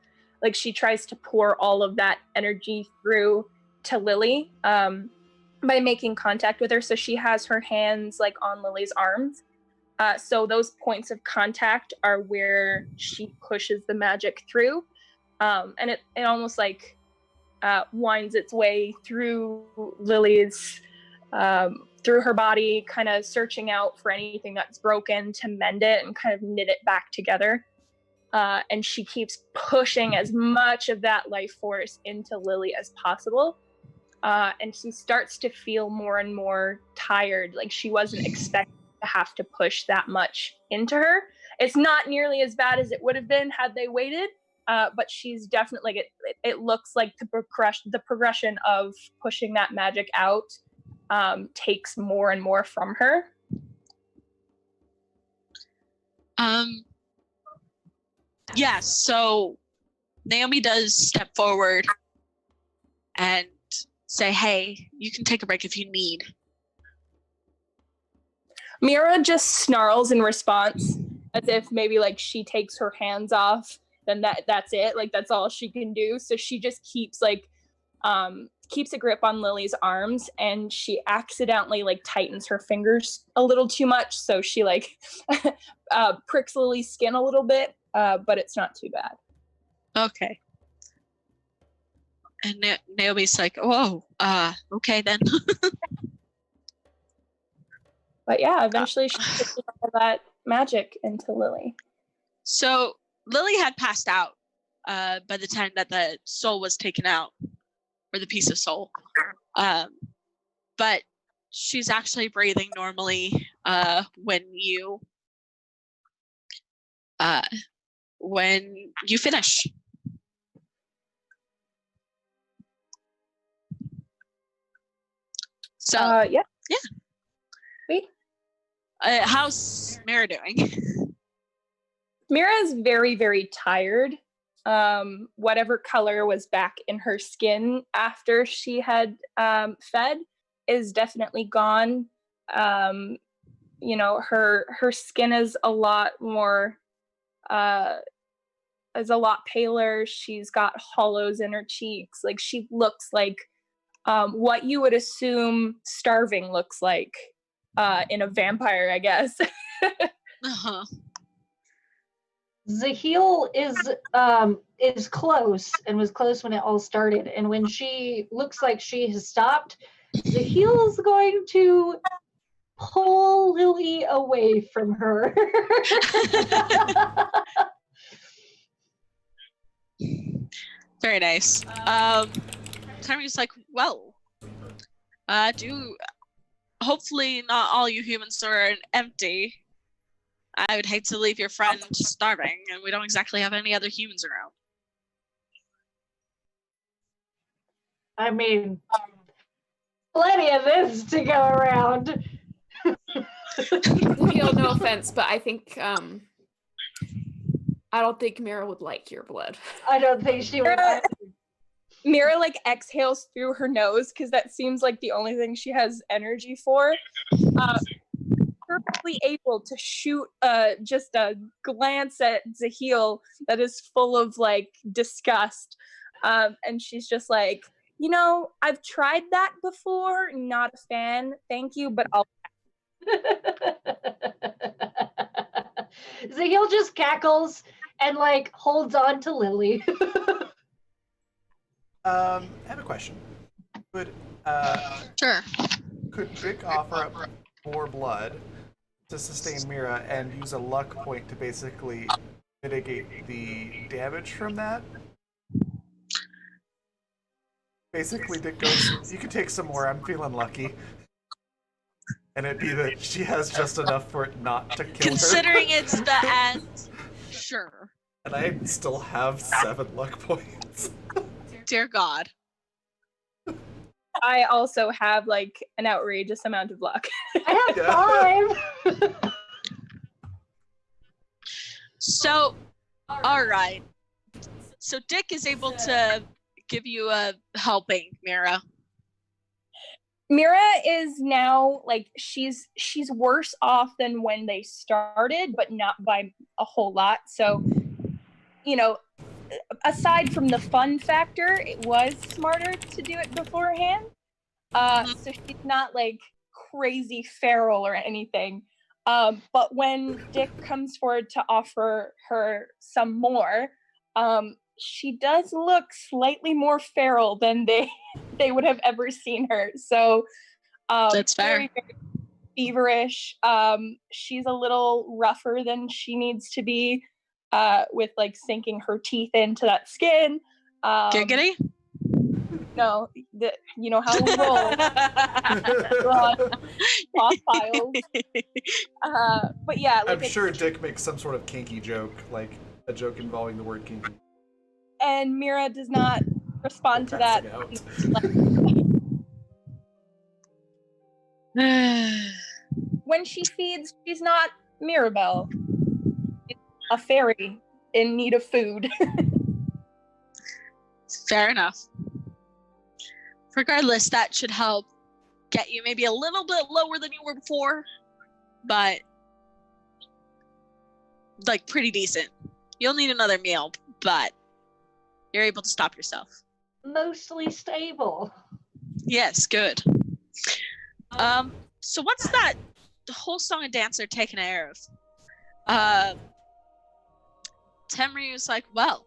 Like she tries to pour all of that energy through to Lily, by making contact with her. So she has her hands like on Lily's arms. So those points of contact are where she pushes the magic through. And it almost like winds its way through Lily's, through her body, kind of searching out for anything that's broken to mend it and kind of knit it back together. And she keeps pushing as much of that life force into Lily as possible. And she starts to feel more and more tired. Like she wasn't expecting to have to push that much into her. It's not nearly as bad as it would have been had they waited, but she's definitely like it looks like the progression of pushing that magic out takes more and more from her. Yeah, so Naomi does step forward and say, hey, you can take a break if you need. Mira just snarls in response, as if maybe like she takes her hands off, then that's it. Like that's all she can do. So she just keeps like keeps a grip on Lily's arms, and she accidentally like tightens her fingers a little too much. So she like pricks Lily's skin a little bit, but it's not too bad. Okay. And Naomi's like, whoa, okay then. But yeah, eventually she gets all that magic into Lily. So Lily had passed out by the time that the soul was taken out, or the piece of soul. But she's actually breathing normally when you finish. So Yeah. Sweet. How's Mira doing? Mira's very, very tired. Whatever color was back in her skin after she had fed is definitely gone. You know, her skin is a lot more is a lot paler. She's got hollows in her cheeks. Like, she looks like what you would assume starving looks like in a vampire, I guess. Uh-huh. Zahil is close and was close when it all started. And when she looks like she has stopped, Zahil is going to pull Lily away from her. Very nice. Tammy's like, well, hopefully not all you humans are empty. I would hate to leave your friend starving, and we don't exactly have any other humans around. I mean, plenty of this to go around. No offense, but I think I don't think Mira would like your blood. I don't think she would. Mira like exhales through her nose because that seems like the only thing she has energy for. Perfectly able to shoot just a glance at Zahil that is full of like disgust, and she's just like, you know, I've tried that before, not a fan, thank you, but I'll. Zahil just cackles and like holds on to Lily. I have a question. Sure. Could Vic offer up more blood to sustain Mira and use a luck point to basically mitigate the damage from that? Basically, Dick goes, you can take some more, I'm feeling lucky. And it'd be that she has just enough for it not to kill Considering her. it's the end, sure. And I still have 7 luck points. Dear God. I also have like an outrageous amount of luck. I have 5. So, alright. So Dick is able to give you a helping, Mira. Mira is now like she's worse off than when they started, but not by a whole lot. So, you know, aside from the fun factor, it was smarter to do it beforehand. So she's not like crazy feral or anything. But when Dick comes forward to offer her some more, she does look slightly more feral than they would have ever seen her. So that's fair. Very, very feverish. She's a little rougher than she needs to be, with like sinking her teeth into that skin. Giggity? No, you know how we roll. Off files. But yeah, like I'm sure Dick makes some sort of kinky joke, like a joke involving the word kinky. And Mira does not respond to that. When she feeds, she's not Mirabelle. She's a fairy in need of food. Fair enough. Regardless, that should help get you maybe a little bit lower than you were before, but like pretty decent. You'll need another meal, but you're able to stop yourself. Mostly stable. Yes, good. So once that the whole song and dance are taken care of, Temryu's like, well,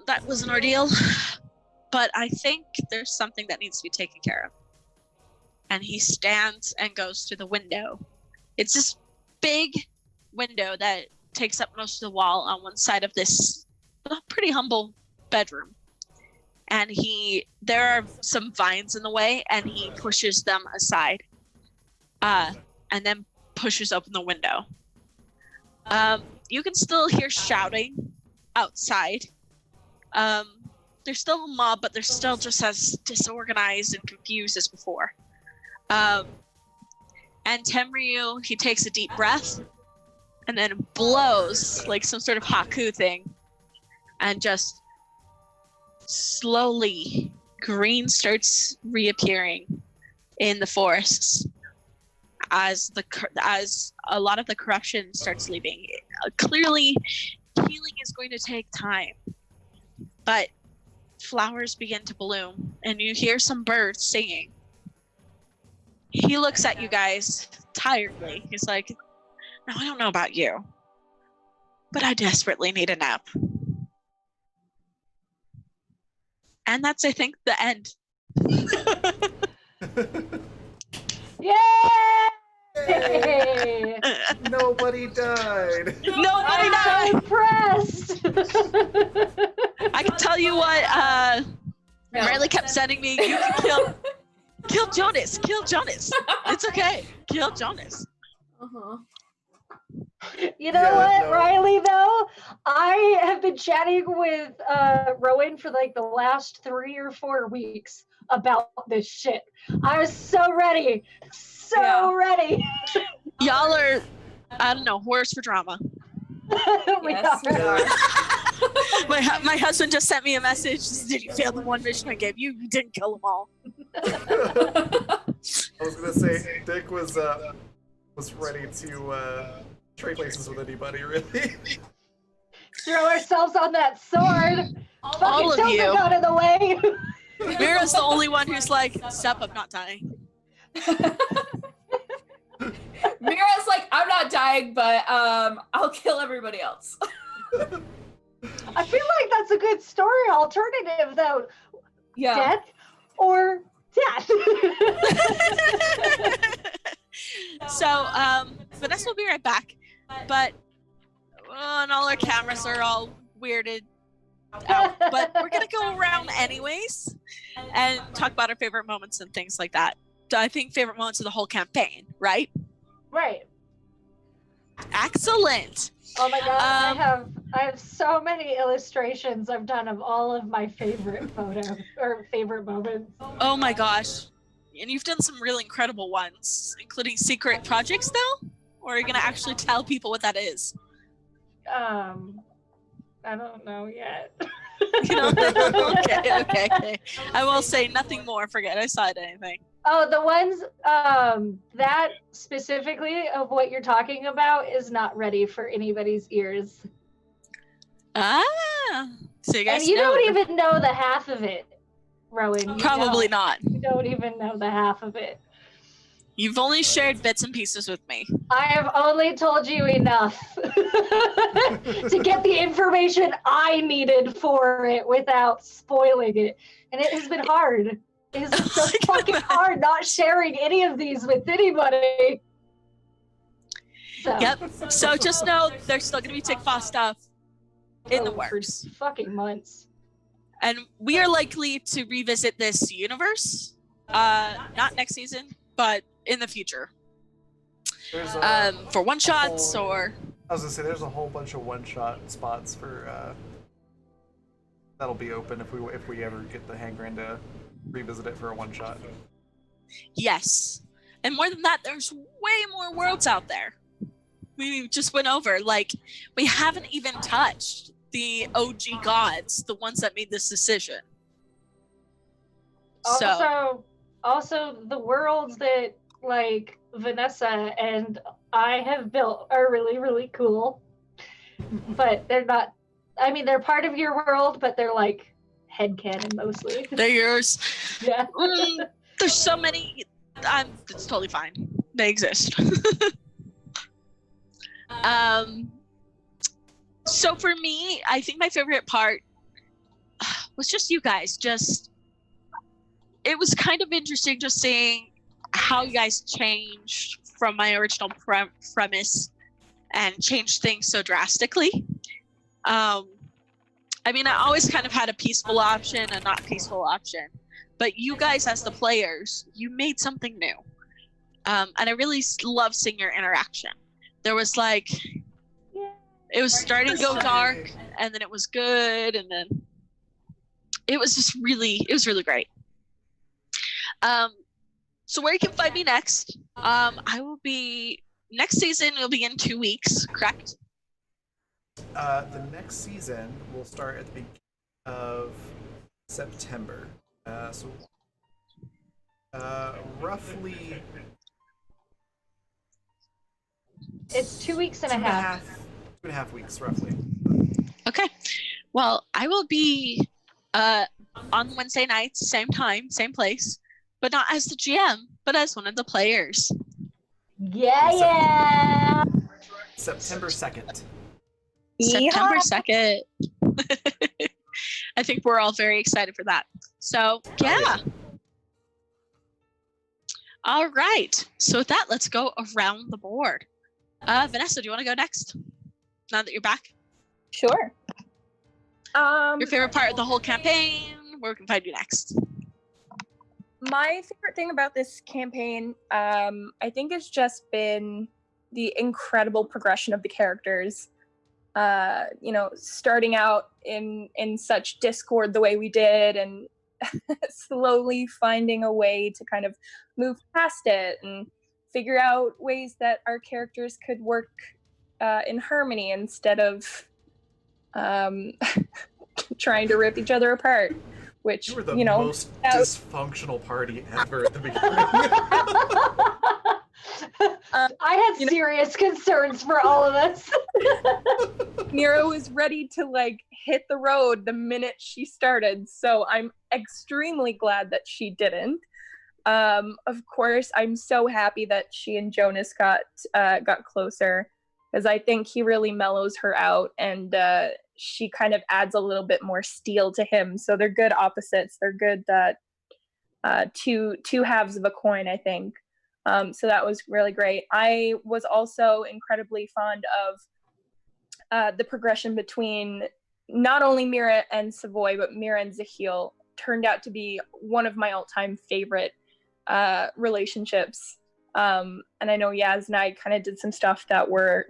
that was an ordeal, but I think there's something that needs to be taken care of. And he stands and goes to the window. It's this big window that takes up most of the wall on one side of this pretty humble bedroom. And there are some vines in the way, and he pushes them aside, and then pushes open the window. You can still hear shouting outside. There's still a mob, but they're still just as disorganized and confused as before. And Tenryu, he takes a deep breath and then blows like some sort of haku thing, and just slowly green starts reappearing in the forests as a lot of the corruption starts leaving. Clearly, healing is going to take time, but flowers begin to bloom, and you hear some birds singing. He looks at you guys tiredly. He's like, "No, I don't know about you, but I desperately need a nap." And that's, I think, the end. Yay! Nobody died. Nobody I'm died. so impressed. I can tell you what, Riley kept sending me, "You can kill Jonas, kill Jonas. It's okay, kill Jonas." Uh-huh. You know Yeah, what, no. Riley, though? I have been chatting with Rowan for like the last 3 or 4 weeks about this shit. I was so ready. Ready. Y'all are, I don't know, whores for drama. We Yes, we are. are. My husband just sent me a message. "Did you fail the one mission I gave you? You didn't kill them all." I was gonna say Dick was ready to trade places with anybody, really. Throw ourselves on that sword. All of Fucking you. out of the way. Mira's the only one who's like, "Step, I'm not dying." Mira's like, "I'm not dying, but I'll kill everybody else." I feel like that's a good story alternative, though. Yeah. Death or death. So, Vanessa will be right back, but and all our cameras are all weirded out. But we're gonna go around anyways and talk about our favorite moments and things like that. I think favorite moments of the whole campaign, right? Right. Excellent. Oh my god, I have so many illustrations I've done of all of my favorite photos or favorite moments. Oh my gosh. And you've done some really incredible ones, including secret projects though? Or are you gonna actually tell people what that is? I don't know yet. You know? Okay. I will say nothing more. Forget I said anything. Oh, the ones that specifically of what you're talking about is not ready for anybody's ears. Ah. So you guys And you know. don't even know the half of it, Rowan. You Probably don't. not. You don't even know the half of it. You've only shared bits and pieces with me. I have only told you enough to get the information I needed for it without spoiling it. And it has been hard. It has been so fucking hard not sharing any of these with anybody. So, Yep. So just know there's still gonna be Tickfaw stuff in the works. For fucking months. And we are likely to revisit this universe. Not next season, but in the future. There's For one shots or I was gonna say there's a whole bunch of one-shot spots for that'll be open if we ever get the hangman to revisit it for a one-shot. yes. And more than that, there's way more worlds out there. We just went over, like, we haven't even touched the OG gods, the ones that made this decision. So Also the worlds that like Vanessa and I have built are really, really cool. But they're not, I mean, they're part of your world, but they're like headcanon mostly. they're yours. Yeah. There's so many. It's totally fine. They exist. So for me, I think my favorite part was just you guys. It was kind of interesting just seeing how you guys changed from my original premise and changed things so drastically. I mean, I always kind of had a peaceful option, a not peaceful option, but you guys as the players, you made something new. And I really love seeing your interaction. There was like, it was starting to go dark, and then it was good, and then it was really great. So where you can find me next, I will be, next season will be in 2 weeks, correct? The next season will start at the beginning of September. Roughly. It's 2 weeks and a half. 2.5 weeks, roughly. Okay. Well, I will be on Wednesday nights, same time, same place, but not as the GM, but as one of the players. Yeah. September 2nd. September 2nd. I think we're all very excited for that. So, yeah. All right. So with that, let's go around the board. Vanessa, do you want to go next? Now that you're back? Sure. Your favorite part of the whole campaign? Where we can find you next? My favorite thing about this campaign, I think, has just been the incredible progression of the characters. Starting out in such discord the way we did, and slowly finding a way to kind of move past it and figure out ways that our characters could work in harmony instead of trying to rip each other apart. Which, you were the most dysfunctional party ever at the beginning. I had serious concerns for all of us. Mira was ready to hit the road the minute she started, so I'm extremely glad that she didn't. Of course, I'm so happy that she and Jonas got closer, because I think he really mellows her out, and she kind of adds a little bit more steel to him. So they're good opposites. They're good two halves of a coin, I think. So that was really great. I was also incredibly fond of the progression between not only Mira and Savoy, but Mira and Zahil turned out to be one of my all-time favorite relationships. And I know Yaz and I kind of did some stuff that were,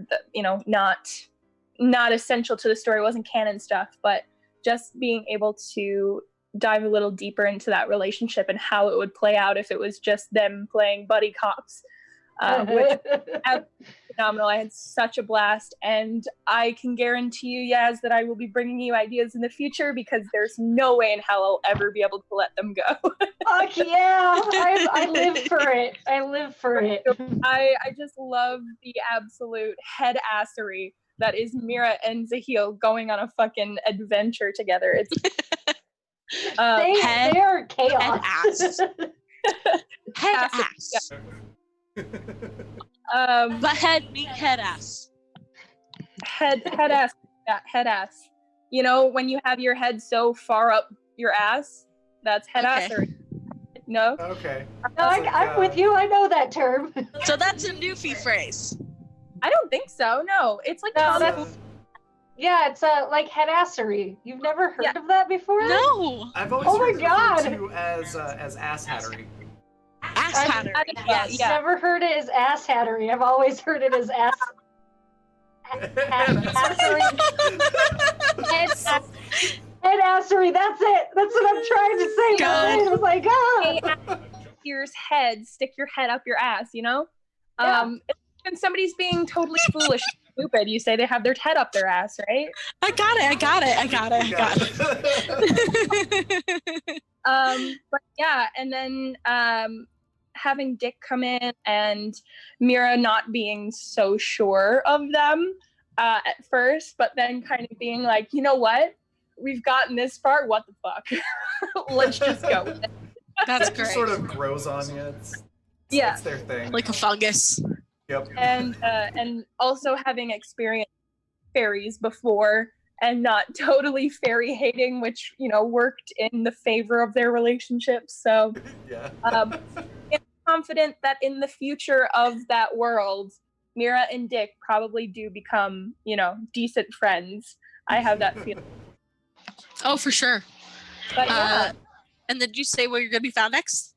not essential to the story, wasn't canon stuff, but just being able to dive a little deeper into that relationship and how it would play out if it was just them playing buddy cops, which was phenomenal. I had such a blast, and I can guarantee you, Yaz, that I will be bringing you ideas in the future, because there's no way in hell I'll ever be able to let them go. Fuck yeah! I live for it. I live for it. I just love the absolute head assery that is Mira and Zahil going on a fucking adventure together. It's they are chaos. Head ass. But head meet head ass. Head ass. Yeah, head ass. You know, when you have your head so far up your ass, that's head assery. No? Okay. No, I'm with you. I know that term. So that's a newfie phrase. I don't think so. No, it's like yeah, it's like headassery. You've never heard of that before? No. I've always referred to you as ass hattery. Ass hattery. Yes. Yeah. Never heard it as ass hattery. I've always heard it as ass. Assery. Headassery. That's it. That's what I'm trying to say. God. Oh my god. Here's head. Stick your head up your ass. You know. Yeah. When somebody's being totally foolish, stupid, you say they have their head up their ass, right? I got it. But yeah, and then having Dick come in and Mira not being so sure of them at first, but then kind of being like, you know what? We've gotten this far. What the fuck? Let's just go with it. That's It great. just sort of grows on you. It's their thing. Like a fungus. Yep. And also having experienced fairies before and not totally fairy hating, which worked in the favor of their relationship. So yeah. It's confident that in the future of that world, Mira and Dick probably do become, decent friends. I have that feeling. Oh, for sure. But yeah. And then did you say where you're going to be found next?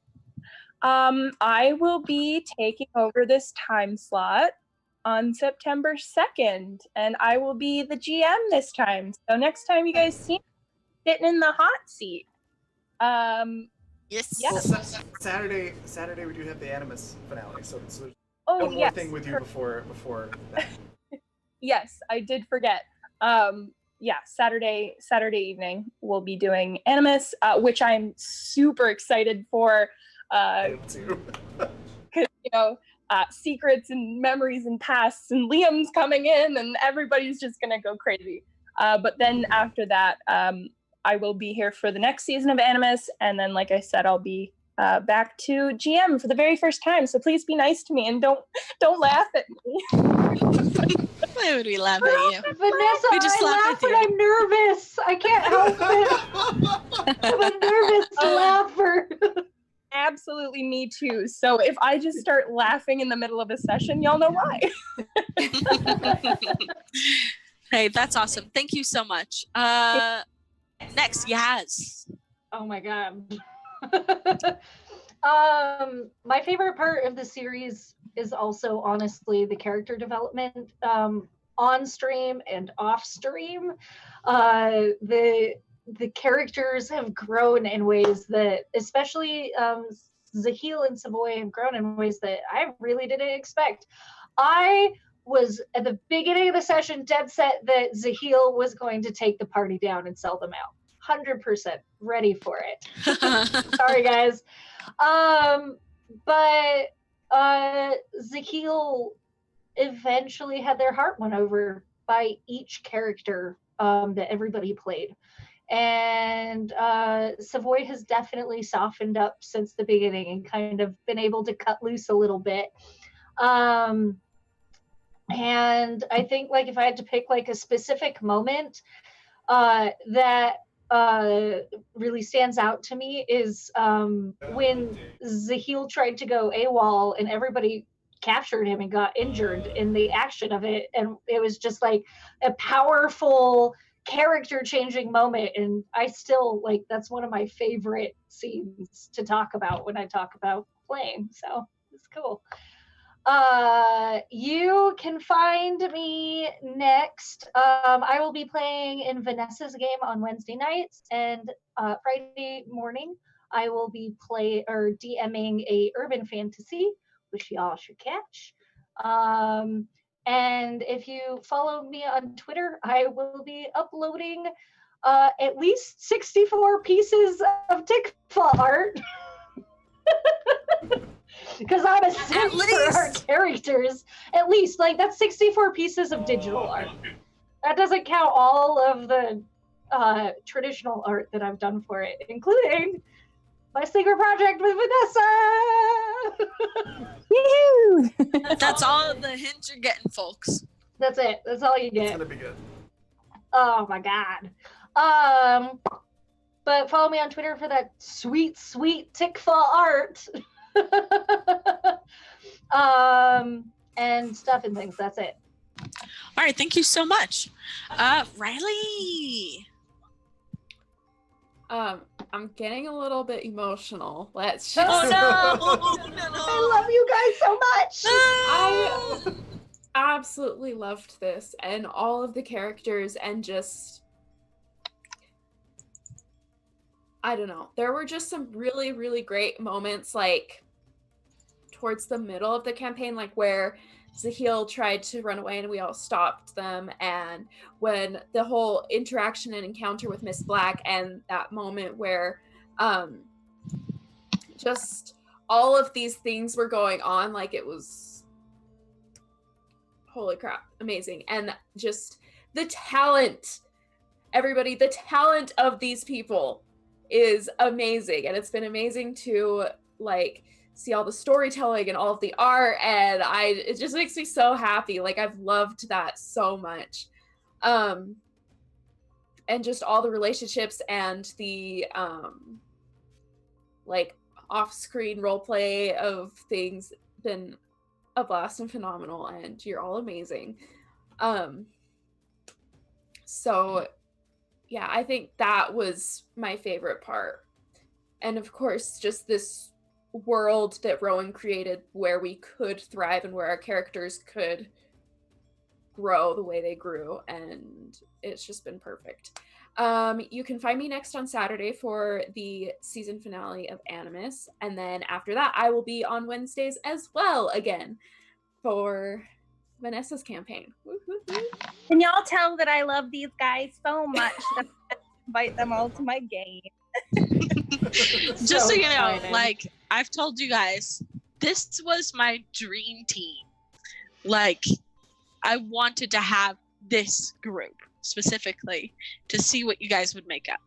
I will be taking over this time slot on September 2nd, and I will be the GM this time. So next time you guys see me sitting in the hot seat. Yes. Yeah. Well, Saturday we do have the Animus finale, so there's one more yes, thing with you before that. Yes, I did forget. Saturday evening we'll be doing Animus, which I'm super excited for. Too. Because secrets and memories and pasts, and Liam's coming in, and everybody's just gonna go crazy. But then after that, I will be here for the next season of Animus, and then, like I said, I'll be back to GM for the very first time. So please be nice to me and don't laugh at me. Why would we laugh at you? Vanessa, We just I laugh laugh at when I'm nervous. I can't help it. I'm a nervous laugher. Absolutely, me too. So if I just start laughing in the middle of a session, y'all know why. Hey, that's awesome. Thank you so much. Next, Yaz. Oh my god. My favorite part of the series is also honestly the character development on stream and off stream. The characters have grown in ways that, especially Zahil and Savoy, have grown in ways that I really didn't expect. I was at the beginning of the session dead set that Zahil was going to take the party down and sell them out. 100% ready for it. Sorry, guys. But Zahil eventually had their heart won over by each character that everybody played. And Savoy has definitely softened up since the beginning and kind of been able to cut loose a little bit. And I think, like, if I had to pick like a specific moment that really stands out to me is when Zahil tried to go AWOL and everybody captured him and got injured in the action of it, and it was just like a powerful character changing moment, and I still, like, that's one of my favorite scenes to talk about when I talk about playing, so it's cool. You can find me next. I will be playing in Vanessa's game on Wednesday nights, and Friday morning I will be DMing a urban fantasy, which y'all should catch. And if you follow me on Twitter, I will be uploading at least 64 pieces of Tickfaw art. Because I'm a simp for our characters. At least, like, that's 64 pieces of digital art. That doesn't count all of the traditional art that I've done for it, including my secret project with Vanessa. Woo! That's all the hints you're getting, folks. That's it. That's all you get. It's gonna be good. Oh my god. But follow me on Twitter for that sweet, sweet Tickfaw art. And stuff and things. That's it. All right, thank you so much. Riley. I'm getting a little bit emotional. Let's Oh just no! I love you guys so much. I absolutely loved this and all of the characters, and just, I don't know. There were just some really, really great moments, like towards the middle of the campaign, like where Zahil tried to run away and we all stopped them, and when the whole interaction and encounter with Miss Black, and that moment where just all of these things were going on, like, it was, holy crap, amazing. And just the talent, everybody, the talent of these people is amazing, and it's been amazing to, like, see all the storytelling and all of the art, and it just makes me so happy. Like, I've loved that so much. And just all the relationships and the like off-screen roleplay of things been a blast and phenomenal, and you're all amazing. So yeah, I think that was my favorite part. And of course, just this world that Rowan created where we could thrive and where our characters could grow the way they grew, and it's just been perfect. You can find me next on Saturday for the season finale of Animus, and then after that I will be on Wednesdays as well again for Vanessa's campaign. Woo-hoo-hoo. Can y'all tell that I love these guys so much that I invite them all to my game? Just so you know, excited. like, I've told you guys, this was my dream team. Like, I wanted to have this group specifically to see what you guys would make up.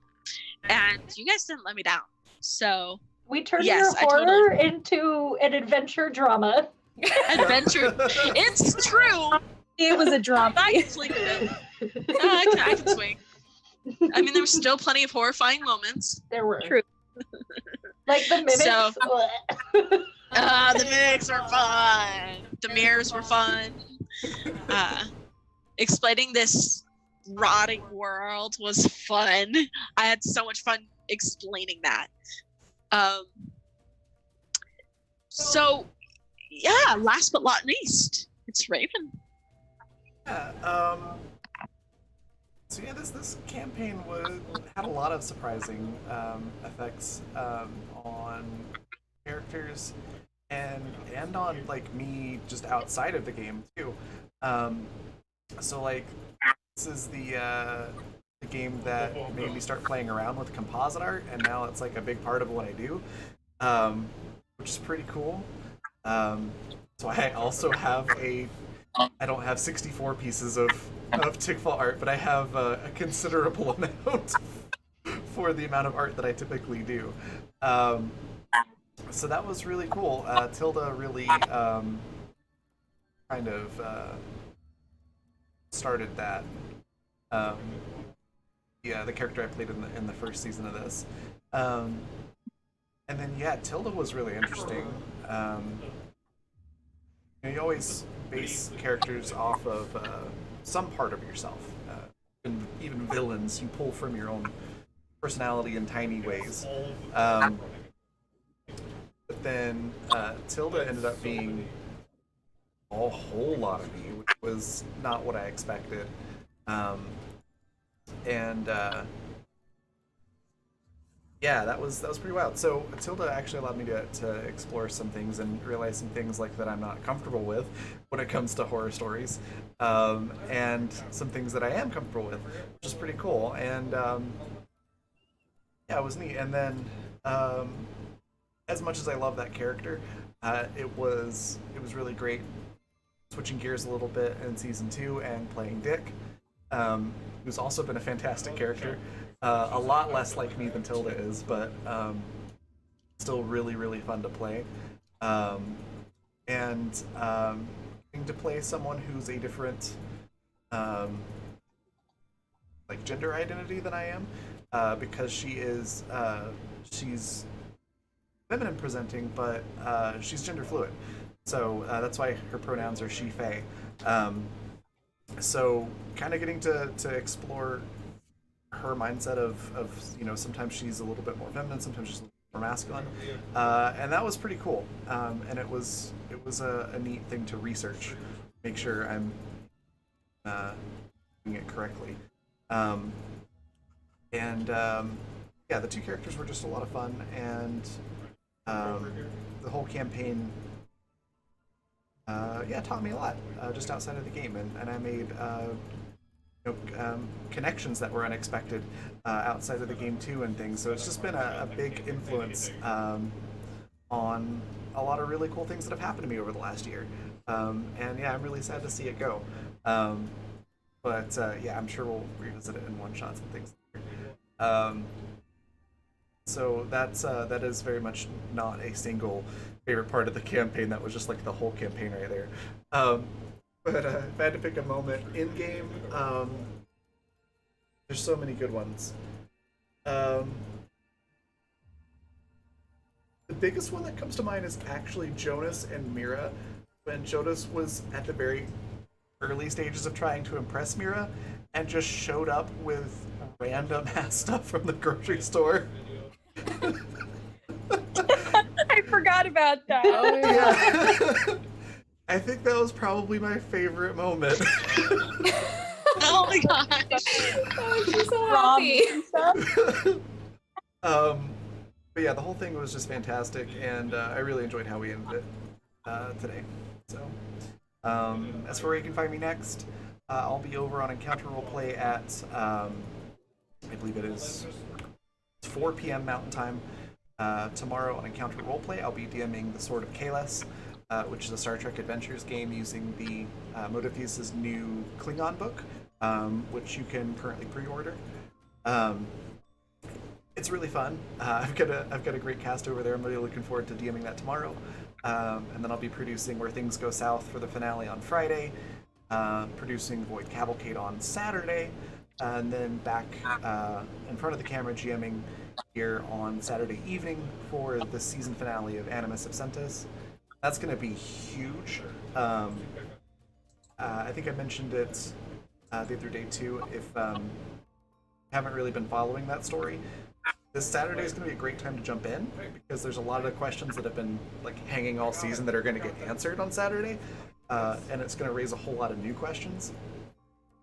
And you guys didn't let me down. So, We turned Yes, your I horror into an adventure drama. adventure. It's true. It was a drama. I can swing with it. I can swing. I mean, there was still plenty of horrifying moments. There were. True. Like the mimics. So- The mimics were fun. The mirrors were fun. Explaining this rotting world was fun. I had so much fun explaining that. So, yeah, last but not least, it's Raven. Yeah. So yeah, this campaign had a lot of surprising effects on characters and on like me just outside of the game too. So like this is the game that made me start playing around with composite art, and now it's like a big part of what I do, which is pretty cool. So I also have I don't have 64 pieces of Tickfaw art, but I have a considerable amount for the amount of art that I typically do. So that was really cool. Tilda really kind of started that. The character I played in the first season of this. And then yeah, Tilda was really interesting. You always base characters off of some part of yourself. Even villains, you pull from your own personality in tiny ways. But then Tilda ended up being a whole lot of me, which was not what I expected. Yeah, that was pretty wild. So Tilda actually allowed me to explore some things and realize some things like that I'm not comfortable with when it comes to horror stories, and some things that I am comfortable with, which is pretty cool. And yeah, it was neat. And then as much as I love that character, it was really great switching gears a little bit in season 2 and playing Dick, who's also been a fantastic character. A lot less like me than Tilda is, but still really, really fun to play. And getting to play someone who's a different like gender identity than I am, because she's feminine presenting, but she's gender fluid. So that's why her pronouns are she, they. So kind of getting to explore her mindset of sometimes she's a little bit more feminine, sometimes she's a little more masculine, and that was pretty cool. And it was a neat thing to research, make sure I'm doing it correctly. Yeah, the two characters were just a lot of fun, and the whole campaign taught me a lot just outside of the game, and I made connections that were unexpected outside of the game too, and things. So it's just been a big influence on a lot of really cool things that have happened to me over the last year. And yeah, I'm really sad to see it go. But yeah, I'm sure we'll revisit it in one shots and things. So that is very much not a single favorite part of the campaign. That was just like the whole campaign right there. But if I had to pick a moment in game, there's so many good ones. The biggest one that comes to mind is actually Jonas and Mira. When Jonas was at the very early stages of trying to impress Mira and just showed up with random ass stuff from the grocery store. I forgot about that. Oh yeah. Yeah. I think that was probably my favorite moment. Oh my gosh. Oh, she's so Rob happy. and stuff. But yeah, the whole thing was just fantastic, and I really enjoyed how we ended it today. So, as for where you can find me next, I'll be over on Encounter Roleplay at, I believe it is 4 p.m. Mountain Time. Tomorrow on Encounter Roleplay, I'll be DMing The Sword of Kalis, which is a Star Trek Adventures game using the MotW's new Klingon book, which you can currently pre-order. It's really fun. I've got a great cast over there. I'm really looking forward to DMing that tomorrow, and then I'll be producing Where Things Go South for the finale on Friday, producing Void Cavalcade on Saturday, and then back in front of the camera GMing here on Saturday evening for the season finale of Animus Absentis. That's going to be huge. I think I mentioned it the other day too. If you haven't really been following that story, this Saturday is going to be a great time to jump in because there's a lot of the questions that have been like hanging all season that are going to get answered on Saturday, and it's going to raise a whole lot of new questions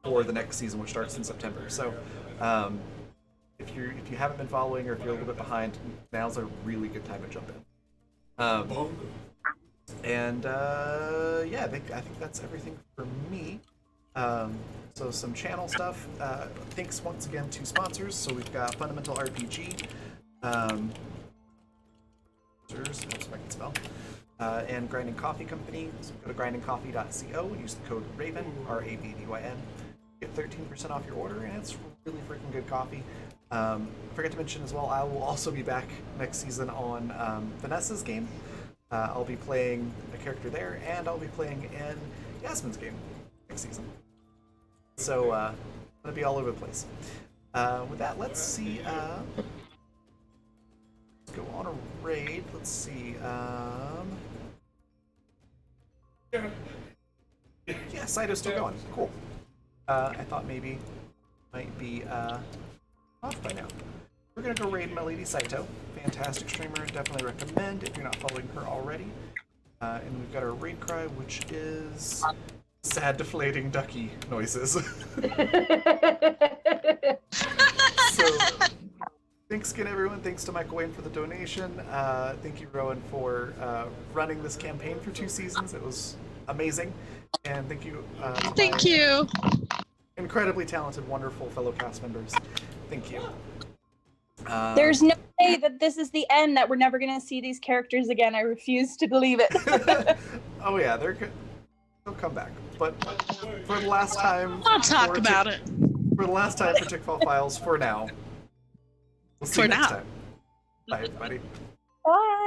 for the next season, which starts in September. So, if you haven't been following or if you're a little bit behind, now's a really good time to jump in. Yeah, I think that's everything for me. So some channel stuff. Thanks once again to sponsors. So we've got Fundamental RPG, that's what I can spell, and Grinding Coffee Company. So go to grindingcoffee.co and use the code RAVEN, RAVDYN. Get 13% off your order, and it's really freaking good coffee. I forgot to mention as well, I will also be back next season on Vanessa's game. I'll be playing a character there, and I'll be playing in Yasmin's game next season. So, I'm gonna be all over the place. With that, let's see. Let's go on a raid. Let's see. Yeah, Saito's still going. Cool. I thought maybe might be off by now. We're gonna go raid my lady Saito. Fantastic streamer. Definitely recommend if you're not following her already. And we've got our raid cry, which is sad deflating ducky noises. So, thanks again, everyone. Thanks to Michael Wayne for the donation. Thank you, Rowan, for running this campaign for 2 seasons. It was amazing. And thank you. Thank you. Incredibly talented, wonderful fellow cast members. Thank you. There's no way that this is the end, that we're never going to see these characters again. I refuse to believe it. Oh yeah, they'll come back. But for the last time, I'll talk about it. For the last time for Tickfaw Files, for now. We'll see you next time. Bye, everybody. Bye.